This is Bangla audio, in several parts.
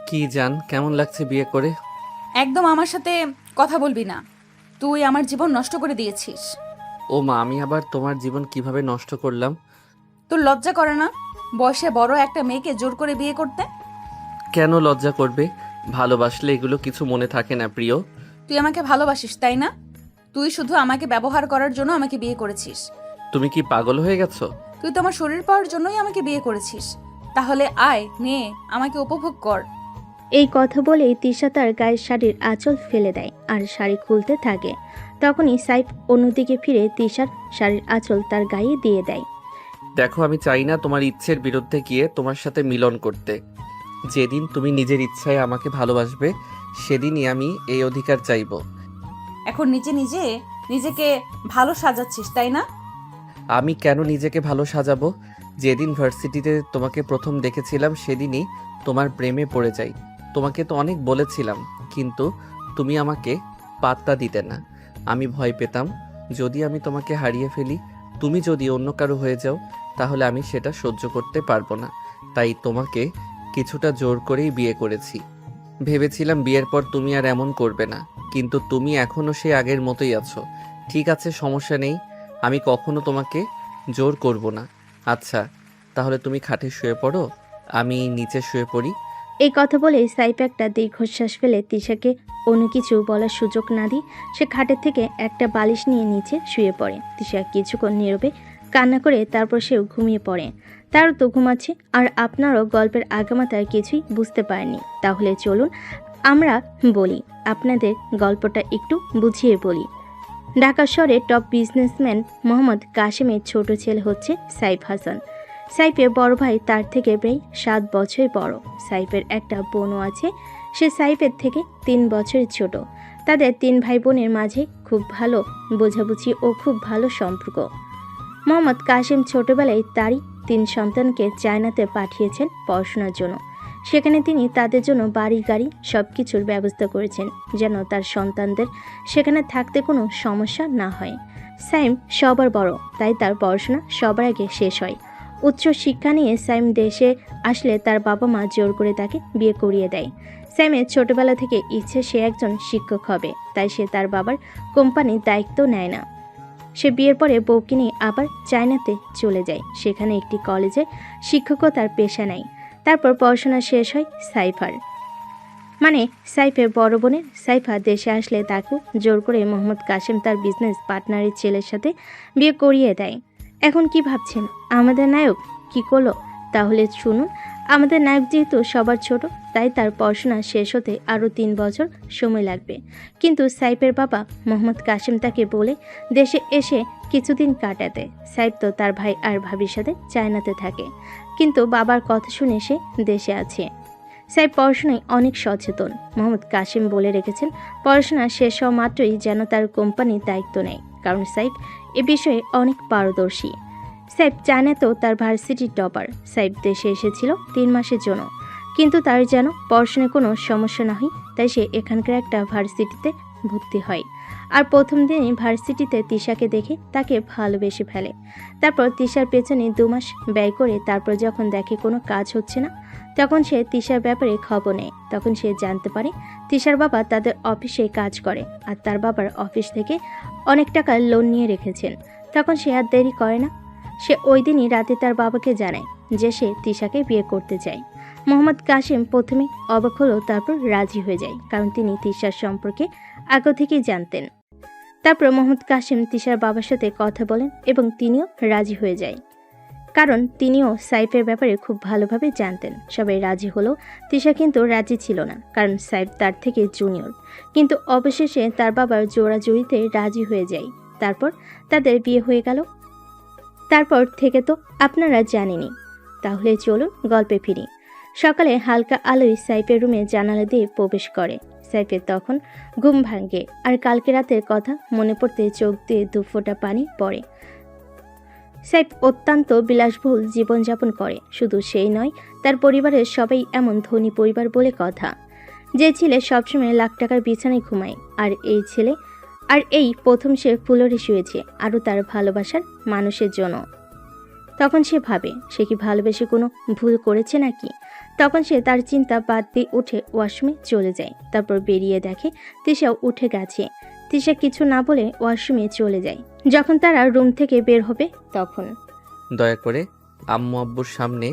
কি জান, কেমন লাগছে বিয়ে করে? একদম আমার সাথে কথা বলবি না। তুই আমার জীবন নষ্ট করে দিয়েছিস। ও মা, আমি আবার তোমার জীবন কিভাবে নষ্ট করলাম? তোর লজ্জা করে না বয়সে বড় একটা মেয়েকে জোর করে বিয়ে করতে? কেন লজ্জা করবে? ভালোবাসলে এগুলো কিছু মনে থাকে না প্রিয়। তুই আমাকে ভালোবাসিস তাই না? তুই শুধু আমাকে ব্যবহার করার জন্য আমাকে বিয়ে করেছিস। তুমি কি পাগল হয়ে গেছো? তুই তো আমার শরীর পাওয়ার জন্যই আমাকে বিয়ে করেছিস। তাহলে আয় নে, আমাকে উপভোগ কর। এই কথা বলেই তিশা তার গায়ের শাড়ির আঁচল ফেলে দেয় আর শাড়ি খুলতে থাকে। তখনই সাইফ অন্যদিকে ফিরে তিশার শাড়ির আঁচল তার গায়ে দিয়ে দেয়। দেখো, আমি চাই না তোমার ইচ্ছের বিরুদ্ধে গিয়ে তোমার সাথে মিলন করতে। যেদিন তুমি নিজের ইচ্ছায় আমাকে ভালোবাসবে, সেদিনই আমি এই অধিকার চাইব। এখন নিজে নিজে নিজেকে ভালো সাজাচ্ছিস তাই না? আমি কেন নিজেকে ভালো সাজাবো? যেদিন ভার্সিটিতে তোমাকে প্রথম দেখেছিলাম সেদিনই তোমার প্রেমে পড়ে যাই। তোমাকে তো অনেক বলেছিলাম, কিন্তু তুমি আমাকে পাত্তা দিতে না। আমি ভয় পেতাম, যদি আমি তোমাকে হারিয়ে ফেলি, তুমি যদি অন্য কারো হয়ে যাও, তাহলে আমি সেটা সহ্য করতে পারবো না। তাই তোমাকে কিছুটা জোর করেই বিয়ে করেছি। ভেবেছিলাম বিয়ের পর তুমি আর এমন করবে না, কিন্তু তুমি এখনও সে আগের মতোই আছো। ঠিক আছে, সমস্যা নেই, আমি কখনো তোমাকে জোর করব না। আচ্ছা, তাহলে তুমি খাটে শুয়ে পড়ো, আমি নিচে শুয়ে পড়ি। এই কথা বলে সাইফ একটা দীর্ঘশ্বাস ফেলে তিশাকে অন্য কিছু বলার সুযোগ না দিয়ে সে খাটের থেকে একটা বালিশ নিয়ে নিচে শুয়ে পড়ে। তিশা কিছুক্ষণ নীরবে কান্না করে তারপর সেও ঘুমিয়ে পড়ে। তারও তো ঘুমাচ্ছে, আর আপনারও গল্পের আগামাতায় কিছুই বুঝতে পারেননি। তাহলে চলুন আমরা বলি, আপনাদের গল্পটা একটু বুঝিয়ে বলি। ঢাকা শহরে টপ বিজনেসম্যান মোহাম্মদ কাশেমের ছোট ছেলে হচ্ছে সাইফ হাসান। সাইফের বড় ভাই তার থেকে প্রায় 7 বছরের বড়। সাইফের একটা বোনও আছে, সে সাইফের থেকে 3 বছরের ছোট। তাদের 3 ভাই বোনের মাঝে খুব ভালো বোঝাবুঝি ও খুব ভালো সম্পর্ক। মোহাম্মদ কাশেম ছোটবেলায় তারই 3 সন্তানকে চায়নাতে পাঠিয়েছেন পড়াশোনার জন্য। সেখানে তিনি তাদের জন্য বাড়ি গাড়ি সব কিছুর ব্যবস্থা করেছেন, যেন তার সন্তানদের সেখানে থাকতে কোনো সমস্যা না হয়। সাইম সবার বড়, তাই তার পড়াশোনা সবার আগে শেষ হয়। উচ্চ শিক্ষা নিয়ে সাইম দেশে আসলে তার বাবা মা জোর করে তাকে বিয়ে করিয়ে দেয়। সাইমের ছোটবেলা থেকে ইচ্ছে সে একজন শিক্ষক হবে, তাই সে তার বাবার কোম্পানির দায়িত্ব নেয় না। সে বিয়ের পরে বউকে নিয়ে আবার চায়নাতে চলে যায়। সেখানে একটি কলেজে শিক্ষকতার পেশা নেয়। তারপর পড়াশোনা শেষ হয় সাইফার, মানে সাইফের বড় বোনের সাইফা দেশে আসলে তাকে জোর করে মোহাম্মদ কাশেম তার বিজনেস পার্টনারের ছেলের সাথে বিয়ে করিয়ে দেয়। এখন কি ভাবছেন আমাদের নায়ক কি করলো? তাহলে শুনুন, আমাদের নায়ক যেহেতু সবার ছোট, তাই তার পড়াশোনা শেষ হতে আরও 3 বছর সময় লাগবে। কিন্তু সাইফের বাবা মোহাম্মদ কাশেম তাকে বলে দেশে এসে কিছুদিন কাটাতে। সাইফ তো তার ভাই আর ভাবির সাথে চায়নাতে থাকে, কিন্তু বাবার কথা শুনে সে দেশে আছে। সাইফ পড়াশোনায় অনেক সচেতন। মোহাম্মদ কাশেম বলে রেখেছেন পড়াশোনা শেষ হওয়া মাত্রই যেন তার কোম্পানির দায়িত্ব নেয়, কারণ সাইফ এ বিষয়ে অনেক পারদর্শী। সাইফ চায়নাতেও তার ভার্সিটির টপার। সাইফ দেশে এসেছিল 3 মাসের জন্য, কিন্তু তার যেন পড়াশোনায় কোনো সমস্যা না হয়, তাই সে এখানকার একটা ভার্সিটিতে ভর্তি হয়। আর প্রথম দিনই ভার্সিটিতে তিশাকে দেখে তাকে ভালোবেসে ফেলে। তারপর তিশার পেছনে 2 মাস ব্যয় করে তারপর যখন দেখে কোনো কাজ হচ্ছে না, তখন সে তিশার ব্যাপারে খবর নেয়। তখন সে জানতে পারে তিশার বাবা তাদের অফিসে কাজ করে, আর তার বাবার অফিস থেকে অনেক টাকা লোন নিয়ে রেখেছেন। তখন সে আর দেরি করে না, সে ওই দিনই রাতে তার বাবাকে জানায় যে সে তিশাকে বিয়ে করতে চায়। মোহাম্মদ কাশেম প্রথমে অবাক হলেও তারপর রাজি হয়ে যায়, কারণ তিনি তিশার সম্পর্কে আগে থেকেই জানতেন। তারপর মোহাম্মদ কাশেম তিশার বাবার সাথে কথা বলেন এবং তিনিও রাজি হয়ে যায়, কারণ তিনিও সাইফের ব্যাপারে খুব ভালোভাবে জানতেন। সবাই রাজি হলেও তিশা কিন্তু রাজি ছিল না, কারণ সাইফ তার থেকে জুনিয়র। কিন্তু অবশেষে তার বাবার জোড়াজুড়িতে রাজি হয়ে যায়। তারপর তাদের বিয়ে হয়ে গেল। তারপর থেকে তো আপনারা জানেনই। তাহলে চলুন গল্পে ফিরি। সকালে হালকা আলোয় সাইফের রুমে জানালা দিয়ে প্রবেশ করে। সাইফের তখন ঘুম ভাঙে, আর কালকে রাতের কথা মনে পড়তে চোখ দিয়ে 2 ফোঁটা পানি পড়ে। সাইফ অত্যন্ত বিলাসবহুল জীবনযাপন করে। শুধু সেই নয়, তার পরিবারের সবাই এমন ধনী পরিবার বলে কথা। যে ছেলে সবসময় লাখ টাকার বিছানায় ঘুমায়, আর এই প্রথম সে ফুলরে শুয়েছে আরও তার ভালোবাসার মানুষের জন্য। তখন সে ভাবে সে কি ভালোবেসে কোনো ভুল করেছে নাকি। তখন সে তার চিন্তা বাদ দিয়ে উঠে ওয়াশরুমে চলে যায়। তারপর বেরিয়ে দেখে তিশাও উঠে গেছে। তিশা কিছু না বলে ওয়াশরুমে চলে যায়। যখন তারা রুম থেকে বের হবে তখন দয়া করে আম্মু আব্বুর সামনে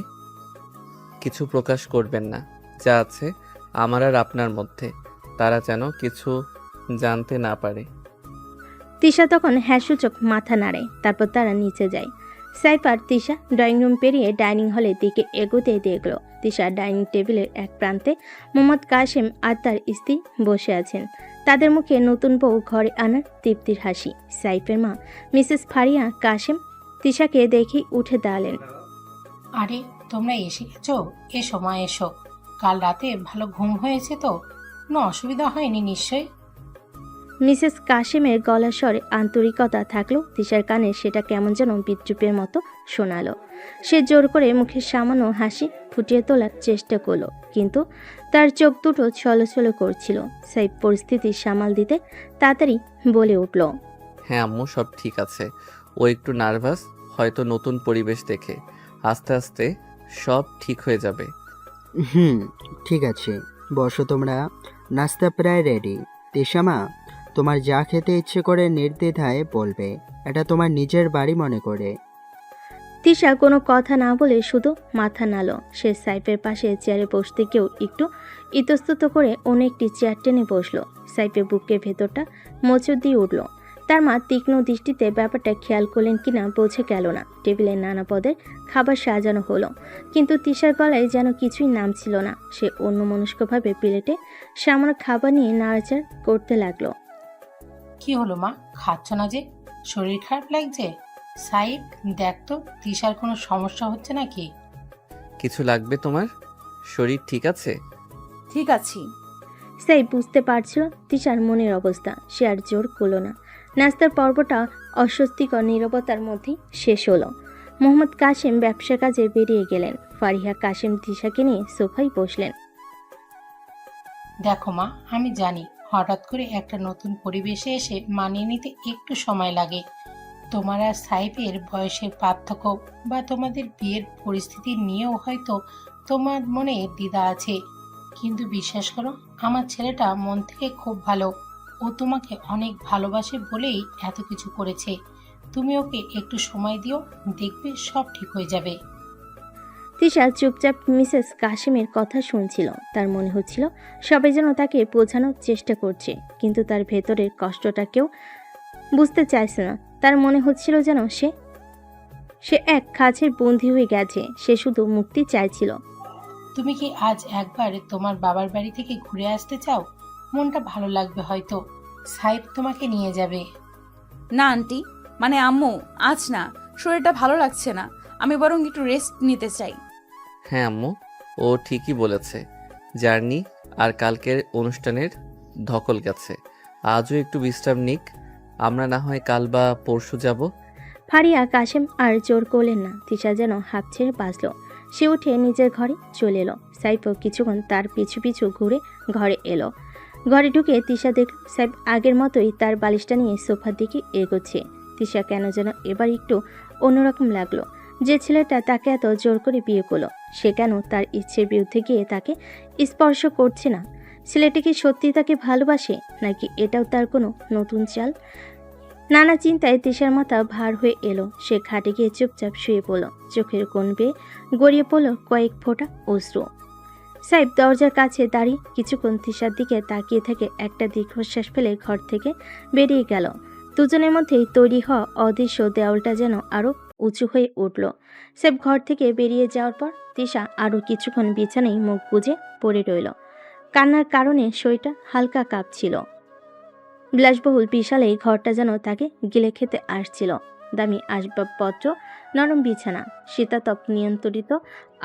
কিছু প্রকাশ করবেন না। যা আছে আমার আর আপনার মধ্যে, তারা যেন কিছু জানতে না পারে। তিশা তখন হ্যাঁ সূচক মাথা নাড়ে। তারপর তারা নিচে যায়। সাইফ আর তিশা ড্রয়িং রুম পেরিয়ে ডাইনিং হলের দিকে এগোতে দেখল তিশা ডাইনিং টেবিলের এক প্রান্তে মোহাম্মদ কাশেম আর তার স্ত্রী বসে আছেন। তাদের মুখে নতুন বউ ঘরে আনার তৃপ্তির হাসি। সাইফের মা মিসেস ফারিয়া কাশেম তিশাকে দেখেই উঠে দাঁড়ালেন। আরে তোমরা এসে গেছো, এসো মা এসো। কাল রাতে ভালো ঘুম হয়েছে তো? কোনো অসুবিধা হয়নি নিশ্চয়ই? মিসেস কাশেমের গলার স্বরে আন্তরিকতা থাকলেও তিশার কানে সেটা কেমন যেন বিদ্রুপের মতো শোনালো। সে জোর করে মুখের সামান্য হাসি ফুটিয়ে তোলার চেষ্টা করলো, কিন্তু তার চোখ দুটো ছলছল করছিল। সাইফ পরিস্থিতি সামাল দিতে তাড়াতাড়ি বলে উঠল, হ্যাঁ আম্মু, সব ঠিক আছে। ও একটু নার্ভাস, হয়তো নতুন পরিবেশ দেখে। আস্তে আস্তে সব ঠিক হয়ে যাবে। ঠিক আছে, বসো তোমরা। নাস্তা প্রায় রেডি। তিশামা, তোমার যা খেতে ইচ্ছে করে নির্দ্বিধায় বলবে। এটা তোমার নিজের বাড়ি মনে করে। তিশা কোনো কথা না বলে শুধু মাথা নাড়ল। সে সাইফের পাশে চেয়ারে বসতে গিয়েও একটু ইতস্তত করে অন্য একটি চেয়ার টেনে বসলো। সাইফের বুকের ভেতরটা মোচড় দিয়ে উঠল। তার মা তীক্ষ্ণ দৃষ্টিতে ব্যাপারটা খেয়াল করলেন কিনা বোঝে গেল না। টেবিলে নানা পদের খাবার সাজানো হলো, কিন্তু তিশার গলায় যেন কিছুই নাম ছিল না। সে অন্যমনস্কভাবে প্লেটে সামান্য খাবার নিয়ে নাড়াচাড় করতে লাগলো। কি হলো মা, খাচ্ছ না যে? শরীর খারাপ লাগছে? সাইড দেখ তো, তিশার কোনো সমস্যা হচ্ছে নাকি? কিছু লাগবে তোমার? শরীর ঠিক আছে? ঠিক আছি। সাই বুঝতে পারছিল তিশার মনের অবস্থা। সে আর জোর করলো না। নাস্তার পর্বটা অস্বস্তিকর নীরবতার মধ্যেই শেষ হলো। মোহাম্মদ কাশেম ব্যবসা কাজে বেরিয়ে গেলেন। ফারিহা কাশেম তিশাকে নিয়ে সোফায় বসলেন। দেখো মা, আমি জানি হঠাৎ করে একটা নতুন পরিবেশে এসে মানিয়ে নিতে একটু সময় লাগে। তোমার আর সাইফের বয়সের পার্থক্য বা তোমাদের বিয়ের পরিস্থিতি নিয়েও হয়তো তোমার মনে দ্বিধা আছে, কিন্তু বিশ্বাস করো, আমার ছেলেটা মন থেকে খুব ভালো। ও তোমাকে অনেক ভালোবাসে বলেই এত কিছু করেছে। তুমি ওকে একটু সময় দিও, দেখবে সব ঠিক হয়ে যাবে। তিশা চুপচাপ মিসেস কাশেমের কথা শুনছিল। তার মনে হচ্ছিল সবাই যেন তাকে বোঝানোর চেষ্টা করছে, কিন্তু তার ভেতরের কষ্টটা কেউ বুঝতে চাইছে না। তার মনে হচ্ছিল যেন সে এক খাঁচের বন্দী হয়ে গেছে। সে শুধু মুক্তি চাইছিল। তুমি কি আজ একবার তোমার বাবার বাড়ি থেকে ঘুরে আসতে চাও? মনটা ভালো লাগবে হয়তো। সাইফ তোমাকে নিয়ে যাবে। না আন্টি, মানে আম্মু, আজ না, শরীরটা ভালো লাগছে না। আমি বরং একটু রেস্ট নিতে চাই। হ্যাঁ আম্মু, ও ঠিকই বলেছে। জার্নি আর কালকের অনুষ্ঠানের ধকল গেছে, আজও একটু বিশ্রাম নিক। আমরা না হয় কাল বা পরশু যাব। ফারিয়া কাশেম আর জোর করলেন না। তিশা যেন হাঁপ ছেড়ে বাঁচল। সে উঠে নিজের ঘরে চলে এলো। সাইফও কিছুক্ষণ তার পিছু পিছু ঘুরে ঘরে এলো। ঘরে ঢুকে তিশা দেখল সাইফ আগের মতোই তার বালিশটা নিয়ে সোফার দিকে এগোচ্ছে। তিশা কেন যেন এবার একটু অন্যরকম লাগলো। যে ছেলেটা তাকে এত জোর করে বিয়ে করলো, সে কেন তার ইচ্ছের বিরুদ্ধে গিয়ে তাকে স্পর্শ করছে না? ছেলেটি কি সত্যি তাকে ভালোবাসে, নাকি এটাও তার কোনো নতুন চাল? নানা চিন্তায় তিশার মাথা ভার হয়ে এলো। সে খাটে গিয়ে চুপচাপ শুয়ে পড়ল। চোখের কোণ বেয়ে গড়িয়ে পড়ল কয়েক ফোঁটা অশ্রু। সাইফ দরজার কাছে দাঁড়িয়ে কিছুক্ষণ তিশার দিকে তাকিয়ে থেকে একটা দীর্ঘশ্বাস ফেলে ঘর থেকে বেরিয়ে গেল। দুজনের মধ্যেই তৈরি হওয়া অদৃশ্য দেওয়ালটা যেন আরো উঁচু হয়ে উঠল। সাইফ ঘর থেকে বেরিয়ে যাওয়ার পর তিশা আরো কিছুক্ষণ বিছানায় মুখ গুজে পড়ে রইল। কান্নার কারণে শরীরটা হালকা কাঁপছিল। বিলাসবহুল বিশাল এই ঘরটা যেন তাকে গিলে খেতে আসছিল। দামি আসবাবপত্র, নরম বিছানা, শীতাতপ নিয়ন্ত্রিত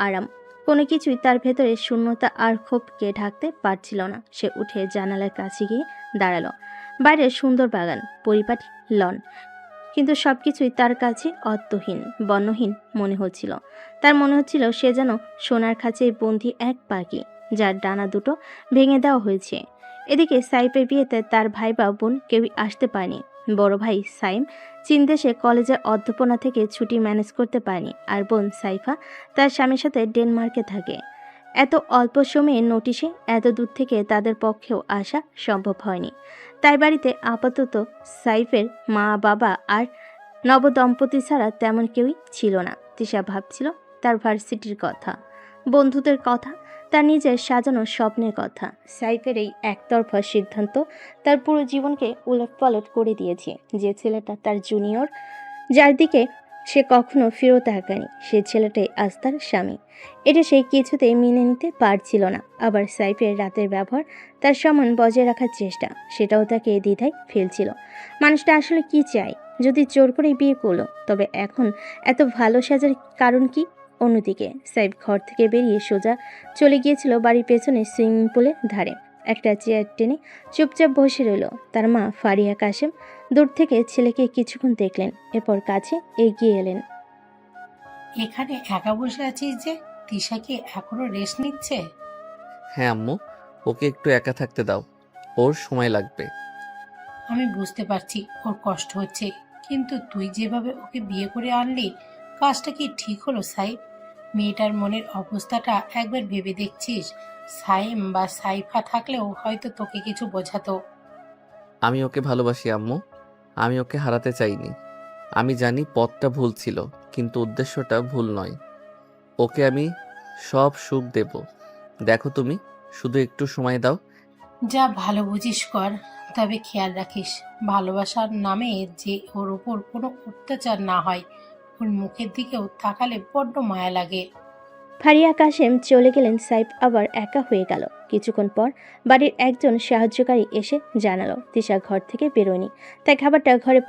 আরাম, কোনো কিছুই তার ভেতরে শূন্যতা আর ক্ষোভকে ঢাকতে পারছিল না। সে উঠে জানালার কাছে গিয়ে দাঁড়ালো। বাইরে সুন্দর বাগান, পরিপাটি লন, কিন্তু সবকিছুই তার কাছে অর্থহীন, বর্ণহীন মনে হচ্ছিল। তার মনে হচ্ছিল সে যেন সোনার খাঁচে বন্দি এক পাখি, যার ডানা দুটো ভেঙে দেওয়া হয়েছে। এদিকে সাইফের বিয়েতে তার ভাই বা বোন কেউই আসতে পারেনি। বড় ভাই সাইম চীন দেশে কলেজের অধ্যাপনা থেকে ছুটি ম্যানেজ করতে পারেনি, আর বোন সাইফা তার স্বামীর সাথে ডেনমার্কে থাকে। এত অল্প সময়ে নোটিশে এত দূর থেকে তাদের পক্ষেও আসা সম্ভব হয়নি। তাই বাড়িতে আপাতত সাইফের মা বাবা আর নবদম্পতি ছাড়া তেমন কেউই ছিল না। তিশা ভাবছিল তার ভার্সিটির কথা, বন্ধুদের কথা, তার নিজের সাজানো স্বপ্নের কথা। সাইফের এই একতরফা সিদ্ধান্ত তার পুরো জীবনকে উলটপালট করে দিয়েছে। যে ছেলেটা তার জুনিয়র, যার দিকে সে কখনো ফিরত তাকায়নি, সে ছেলেটাই আজ তার স্বামী। এটা সে কিছুতেই মেনে নিতে পারছিল না। আবার সাইফের রাতের ব্যবহার, তার সম্মান বজায় রাখার চেষ্টা, সেটাও তাকে দ্বিধায় ফেলছিল। মানুষটা আসলে কি চায়? যদি জোর করে বিয়ে করলো, তবে এখন এত ভালো সাজার কারণ কি? অন্যদিকে সাইফ ঘর থেকে বেরিয়ে সোজা চলে গিয়েছিল বাড়ির পেছনে সুইমিং পুলের ধারে। একটা চেয়ার টেনে চুপচাপ বসে রইল। তার মা ফারিয়া কাশেম দূর থেকে ছেলেকে কিছুক্ষণ দেখলেন, এরপর কাছে এগিয়ে এলেন। এখানে একা বসে আছিস যে? তিশা কি এখনো রেস্ট নিচ্ছে? হ্যাঁ আম্মু, ওকে একটু একা থাকতে দাও, ওর সময় লাগবে। আমি বুঝতে পারছি ওর কষ্ট হচ্ছে, কিন্তু তুই যেভাবে ওকে বিয়ে করে আনলি, কাজটা কি ঠিক হলো সাইফ? মেয়েটার মনের অবস্থাটা একবার ভেবে দেখছিস? সাইম বা সাইফা থাকলেও হয়তো তোকে কিছু বোঝাতো। আমি ওকে ভালোবাসি আম্মু, আমি ওকে হারাতে চাইনি। আমি জানি পথটা ভুল ছিল, কিন্তু উদ্দেশ্যটা ভুল নয়। ওকে আমি সব সুখ দেব। দেখো তুমি শুধু একটু সময় দাও। যা ভালো বুঝিস কর, তবে খেয়াল রাখিস ভালোবাসার নামে যে ওর ওপর কোনো অত্যাচার না হয়। ওর মুখের দিকেও তাকালে বড্ড মায়া লাগে। ফারিয়া কাশেম চলে গেলেন। সাইফ আবার একা হয়ে গেল। কিছুক্ষণ পর বাড়ির একজন সাহায্যকারী এসে জানালো তিশা ঘর থেকে বেরোয়নি, তাই খাবারটা ঘরে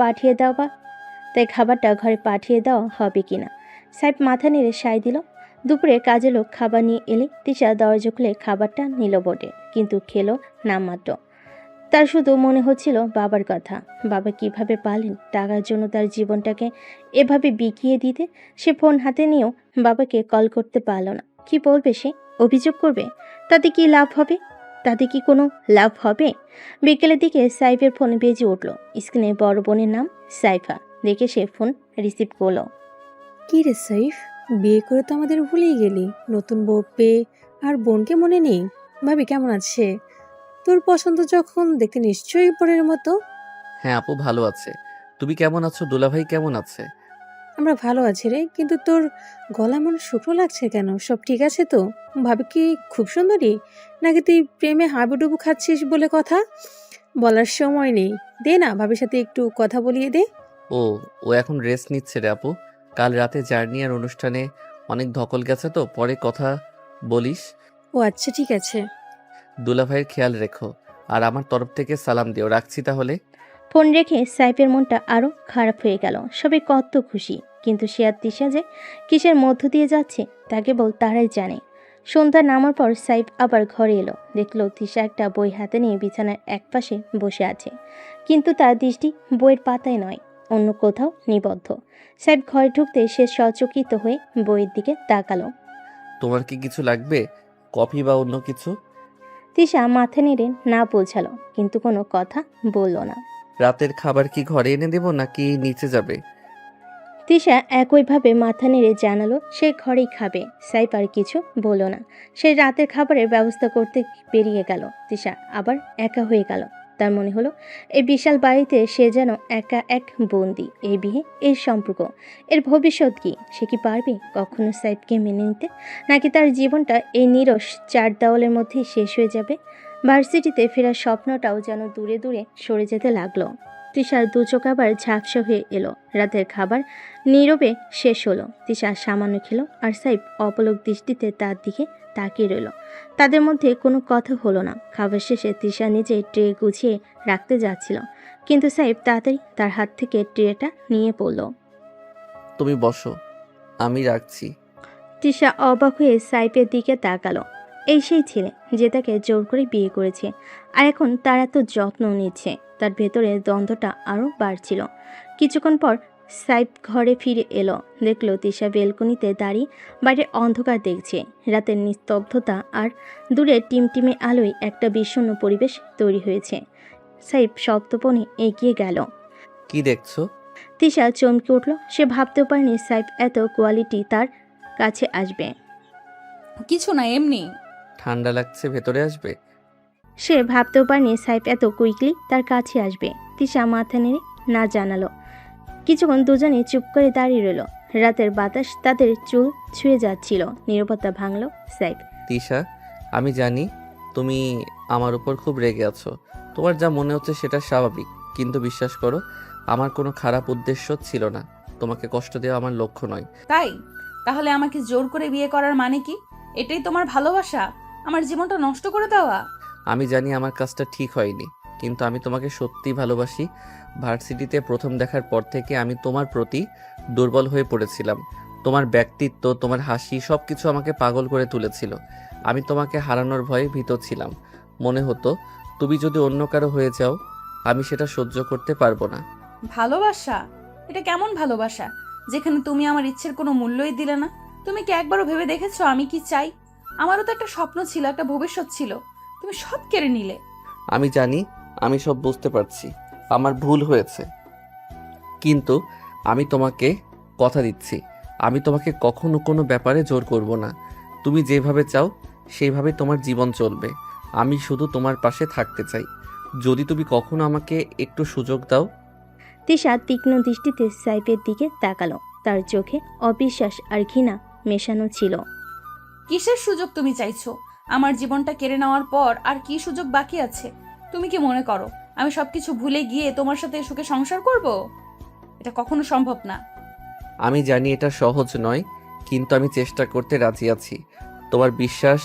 পাঠিয়ে দেওয়া হবে কিনা। সাইফ মাথা নেড়ে সায় দিল। দুপুরে কাজে লোক খাবার নিয়ে এলে তিশা দরজা খুলে খাবারটা নিল বটে, কিন্তু খেলো নামমাত্র। তার শুধু মনে হচ্ছিল বাবার কথা। বাবা কিভাবে পারলেন টাকার জন্য তার জীবনটাকে এভাবে বিকিয়ে দিতে? সে ফোন হাতে নিয়েও বাবাকে কল করতে পারল না। কি বলবে সে? অভিযোগ করবে? তাতে কি লাভ হবে? তাতে কি কোনো লাভ হবে? বিকেলের দিকে সাইফের ফোন বেজে উঠল। স্ক্রিনে বড় বোনের নাম সাইফা দেখে সে ফোন রিসিভ করলো। কি রে সাইফ, বিয়ে করে তো আমাদের ভুলেই গেলি। নতুন বউ পেয়ে আর বোনকে মনে নেই? ভাবি কেমন আছে? তোর পছন্দ যখন, দেখতে নিশ্চয়ই বোনের মতো। হ্যাঁ আপু ভালো আছে। তুমি কেমন আছো? দুলাভাই কেমন আছে? আমরা ভালো আছি রে, কিন্তু তোর গলা মন শুকনো লাগছে কেন? সব ঠিক আছে তো? ভাবি কি খুব সুন্দরী, নাকি তুই প্রেমে হাবুডুবু খাচ্ছিস বলে কথা? বলার সময় নেই, দে না ভাবির সাথে একটু কথা বলিয়ে দে। ও ও এখন রেস্ট নিচ্ছে রে আপু। কাল রাতে জার্নি আর অনুষ্ঠানে অনেক ধকল গেছে, তো পরে কথা বলিস। ও আচ্ছা ঠিক আছে। দুলাভাইয়ের খেয়াল রেখো, আর আমার তরফ থেকে সালাম দিও। রাখছি তাহলে। ফোন রেখে সাইফের মনটা আরও খারাপ হয়ে গেল। সবাই কত খুশি, কিন্তু সে আর তিশা যে কিসের মধ্য দিয়ে যাচ্ছে তা কেবল তারাই জানে। সন্ধ্যা নামার পর সাইফ আবার ঘরে এলো। দেখলো তিশা একটা বই হাতে নিয়ে বিছানার একপাশে বসে আছে, কিন্তু তার দৃষ্টি বইয়ের পাতায় নয়, অন্য কোথাও নিবদ্ধ। সাইফ ঘরে ঢুকতে সে সচকিত হয়ে বইয়ের দিকে তাকালো। তোমার কি কিছু লাগবে? কফি বা অন্য কিছু? তিশা মাথা নেড়ে না বোঝালো, কিন্তু কোনো কথা বলল না। রাতের খাবার কি ঘরে এনে দেবো নাকি নিচে যাবে? তিশা একইভাবে মাথা নেড়ে জানালো সে ঘরেই খাবে। সাইফ আর কিছু বলল না। সে রাতের খাবারের ব্যবস্থা করতে বেরিয়ে গেল। তিশা আবার একা হয়ে গেল। তার মনে হলো এই বিশাল বাড়িতে সে যেন একা এক বন্দি। এই বিয়ে, এই সম্পর্ক, এর ভবিষ্যৎ কি? সে কি পারবে কখনো সাইফকে মেনে নিতে, নাকি তার জীবনটা এই নিরস চার দেওয়ালের মধ্যেই শেষ হয়ে যাবে? ভার্সিটিতে ফেরার স্বপ্নটাও যেন দূরে দূরে সরে যেতে লাগলো। তিশার দু চোখ আবার ঝাপসা হয়ে এলো। রাতের খাবার নীরবে শেষ হলো। তিশা সামান্য খেলো, আর সাইফ অপলক দৃষ্টিতে তার দিকে তাকিয়ে রইল। তাদের মধ্যে কোনো কথা হলো না। খাবার শেষে তিশা নিজে ট্রে গুছিয়ে রাখতে যাচ্ছিল, কিন্তু সাইফ তাড়াতাড়ি তার হাত থেকে ট্রেটা নিয়ে পড়ল। তুমি বসো, আমি রাখছি। তিশা অবাক হয়ে সাইফের দিকে তাকালো। এই সেই ছেলে যে তাকে জোর করে বিয়ে করেছে, আর এখন তার এত যত্ন নিচ্ছে। তার ভেতরে দ্বন্দ্বটা আরও বাড়ছিল। কিছুক্ষণ পর সাইফ ঘরে ফিরে এলো। দেখলো তিশা বেলকনিতে দাঁড়িয়ে বাইরের অন্ধকার দেখছে। রাতের নিস্তব্ধতা আর দূরে টিমটিমে আলোয় একটা বিষণ্ণ পরিবেশ তৈরি হয়েছে। সাইফ সপ্তপনে এগিয়ে গেল। কি দেখছো? তিশা চমকে উঠল। সে ভাবতেও পারেনি সাইফ এত কোয়ালিটি তার কাছে আসবে। কিছু না, এমনি। ঠান্ডা লাগছে, ভেতরে আসবে? সে ভাবতেও পারেনি সাইফ এত কুইকলি তার কাছে আসবে। তিশা মাথা নেড়ে না জানালো। কিছুক্ষণ দুজনে চুপ করে দাঁড়িয়ে রইল। রাতের বাতাস তাদের চুল ছুঁয়ে যাচ্ছিল। নীরবতা ভাঙল সাইফ। তিশা, আমি জানি তুমি আমার উপর খুব রেগে আছো। তোমার যা মনে হচ্ছে সেটা স্বাভাবিক, কিন্তু বিশ্বাস করো, আমার কোনো খারাপ উদ্দেশ্য ছিল না। তোমাকে কষ্ট দেওয়া আমার লক্ষ্য নয়। তাই? তাহলে আমাকে জোর করে বিয়ে করার মানে কি? এটাই তোমার ভালোবাসা? আমার জীবনটা নষ্ট করে দেওয়া? আমি জানি আমার কাজটা ঠিক হয়নি, কিন্তু আমি তোমাকে সত্যিই ভালোবাসি। ভার্সিটিতে প্রথম দেখার পর থেকে আমি তোমার প্রতি দুর্বল হয়ে পড়েছিলাম। তোমার ব্যক্তিত্ব, তোমার হাসি, সব কিছু আমাকে পাগল করে তুলেছিল। আমি তোমাকে হারানোর ভয়ে ভীত ছিলাম। মনে হতো তুমি যদি অন্য কারো হয়ে যাও, আমি সেটা সহ্য করতে পারবো না। ভালোবাসা? এটা কেমন ভালোবাসা যেখানে তুমি আমার ইচ্ছের কোনো মূল্যই দিলে না? তুমি কি একবারও ভেবে দেখেছো আমি কি চাই? আমারও তো একটা স্বপ্ন ছিল, একটা ভবিষ্যৎ ছিল, তুমি সব কেড়ে নিলে। আমি জানি, আমি সব বুঝতে পারছি, আমার ভুল হয়েছে। কিন্তু আমি তোমাকে কথা দিচ্ছি, আমি তোমাকে কখনো কোনো ব্যাপারে জোর করব না। তুমি যেভাবে চাও সেইভাবে তোমার জীবন চলবে। আমি শুধু তোমার পাশে থাকতে চাই। যদি তুমি কখনো আমাকে একটু সুযোগ দাও। তিশা তীক্ষ্ণ দৃষ্টিতে সাইফের দিকে তাকালো। তার চোখে অবিশ্বাস আর ঘৃণা মেশানো ছিল। কিসের সুযোগ তুমি চাইছো? আমার জীবনটা কেড়ে নেওয়ার পর আর কি সুযোগ বাকি আছে? তুমি কি মনে করো আমি সবকিছু ভুলে গিয়ে তোমার সাথে সুখে সংসার করব? এটা কখনো সম্ভব না। আমি জানি এটা সহজ নয়, কিন্তু আমি চেষ্টা করতে রাজি আছি। তোমার বিশ্বাস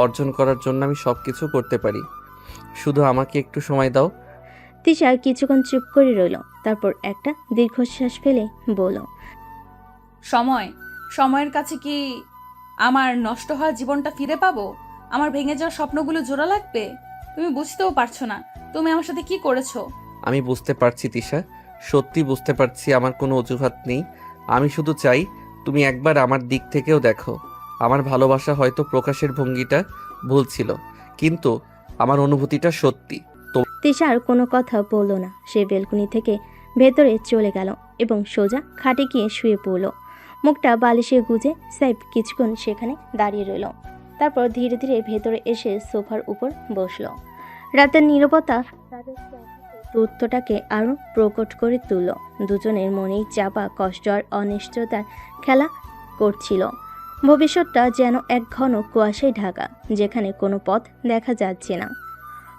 অর্জন করার জন্য আমি সব কিছু করতে পারি। শুধু আমাকে একটু সময় দাও। তিশা কিছুক্ষণ চুপ করে রইল। তারপর একটা দীর্ঘশ্বাস ফেলে বলল, সময়ের কাছে কি আমার নষ্ট হওয়া জীবনটা ফিরে পাবো? আমার ভেঙে যাওয়া স্বপ্নগুলো জোড়া লাগবে? তুমি বুঝতেও পারছো না তুমি আমার সাথে কি করেছো। আমি বুঝতে পারছি তিশা, সত্যি বুঝতে পারছি। আমার কোনো অজুহাত নেই। আমি শুধু চাই তুমি একবার আমার দিক থেকেও দেখো। আমার ভালোবাসা হয়তো প্রকাশের ভঙ্গিটা ভুল ছিল, কিন্তু আমার অনুভূতিটা সত্যি। তিশা আর কোনো কথা বলল না। সে বেলকনি থেকে ভেতরে চলে গেল এবং সোজা খাটে গিয়ে শুয়ে পড়ল। মুখটা বালিশে গুজে সাইফ কিছুক্ষণ সেখানে দাঁড়িয়ে রইল। তারপর ধীরে ধীরে ভেতরে এসে সোফার উপর বসল। রাতের নীরবতা তাদের তথ্যটাকে আরো প্রকট করে তুলল। দুজনের মনেই চাপা কষ্ট আর অনিশ্চয়তার খেলা করছিল। ভবিষ্যৎটা যেন এক ঘন কুয়াশায় ঢাকা, যেখানে কোনো পথ দেখা যাচ্ছে না।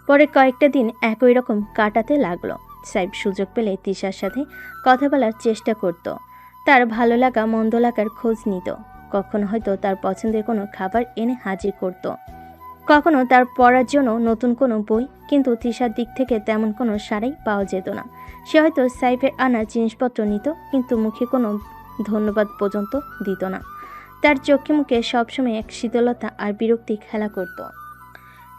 পরে কয়েকটা দিন একই রকম কাটাতে লাগলো। সাইফ সুযোগ পেলে তিশার সাথে কথা বলার চেষ্টা করত। তার ভালো লাগা মন্দ লাগার খোঁজ নিত। কখনো হয়তো তার পছন্দের কোনো খাবার এনে হাজির করত, কখনো তার পড়ার জন্য নতুন কোনো বই। কিন্তু তিশার দিক থেকে তেমন কোনো সাড়াই পাওয়া যেত না। সে হয়তো সাইফের আনা জিনিসপত্র নিত, কিন্তু মুখে কোনো ধন্যবাদ পর্যন্ত দিত না। তার চোখে মুখে সবসময় এক শীতলতা আর বিরক্তি খেলা করত।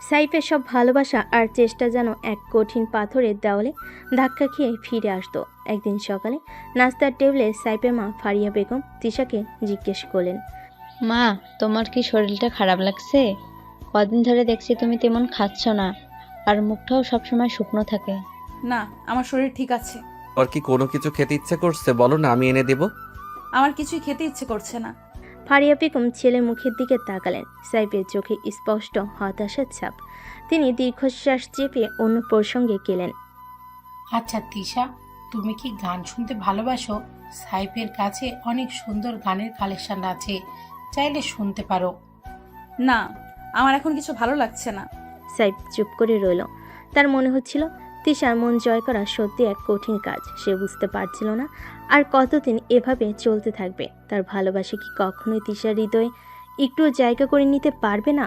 সাইফের সব ভালোবাসা আর চেষ্টা যেন এক কঠিন পাথরের দেওয়ালে ধাক্কা খেয়ে ফিরে আসতো। একদিন সকালে নাস্তার টেবিলে সাইফের মা ফারিয়া বেগম তিশাকে জিজ্ঞেস করলেন, মা, তোমার কি শরীরটা খারাপ লাগছে? কদিন ধরে দেখছি তুমি তেমন খাচ্ছ না, আর মুখটাও সবসময় শুকনো থাকে। না, আমার শরীর ঠিক আছে। আর কি কোনো কিছু খেতে ইচ্ছে করছে? বলো না, আমি এনে দেব। আমার কিছুই খেতে ইচ্ছে করছে না। ফারিয়া বেগম ছেলের মুখের দিকে তাকালেন। সাইফের চোখে স্পষ্ট হতাশার ছাপ। তিনি দীর্ঘশ্বাস চেপে অন্য প্রসঙ্গে গেলেন। আচ্ছা তিশা, তুমি কি গান শুনতে ভালোবাসো? সাইফের কাছে অনেক সুন্দর গানের কালেকশন আছে, চাইলে শুনতে পারো। না, আমার এখন কিছু ভালো লাগছে না। সাইফ চুপ করে রইল। তার মনে হচ্ছিল তিশার মন জয় করা সত্যি এক কঠিন কাজ। সে বুঝতে পারছিল না আর কতদিন এভাবে চলতে থাকবে। তার ভালোবাসা কি কখনোই তিশার হৃদয়ে একটু জায়গা করে নিতে পারবে না?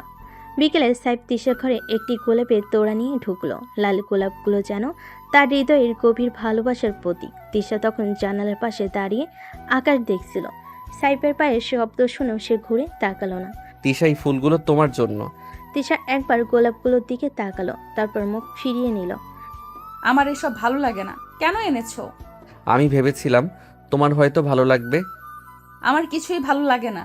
বিকেলে সাইফ তিশার ঘরে একটি গোলাপের তোড়া নিয়ে ঢুকলো। লাল গোলাপগুলো যেন তার হৃদয়ের গভীর ভালোবাসার প্রতীক। তিশা তখন জানালার পাশে দাঁড়িয়ে আকাশ দেখছিল। সাইফের পায়ের শব্দ শুনেও সে ঘুরে তাকালো না। তিশা, এই ফুলগুলো তোমার জন্য। তিশা একবার গোলাপগুলোর দিকে তাকালো, তারপর মুখ ফিরিয়ে নিল। আমার এসব ভালো লাগে না। কেন এনেছো? আমি ভেবেছিলাম তোমার হয়তো ভালো লাগবে। আমার কিছুই ভালো লাগে না।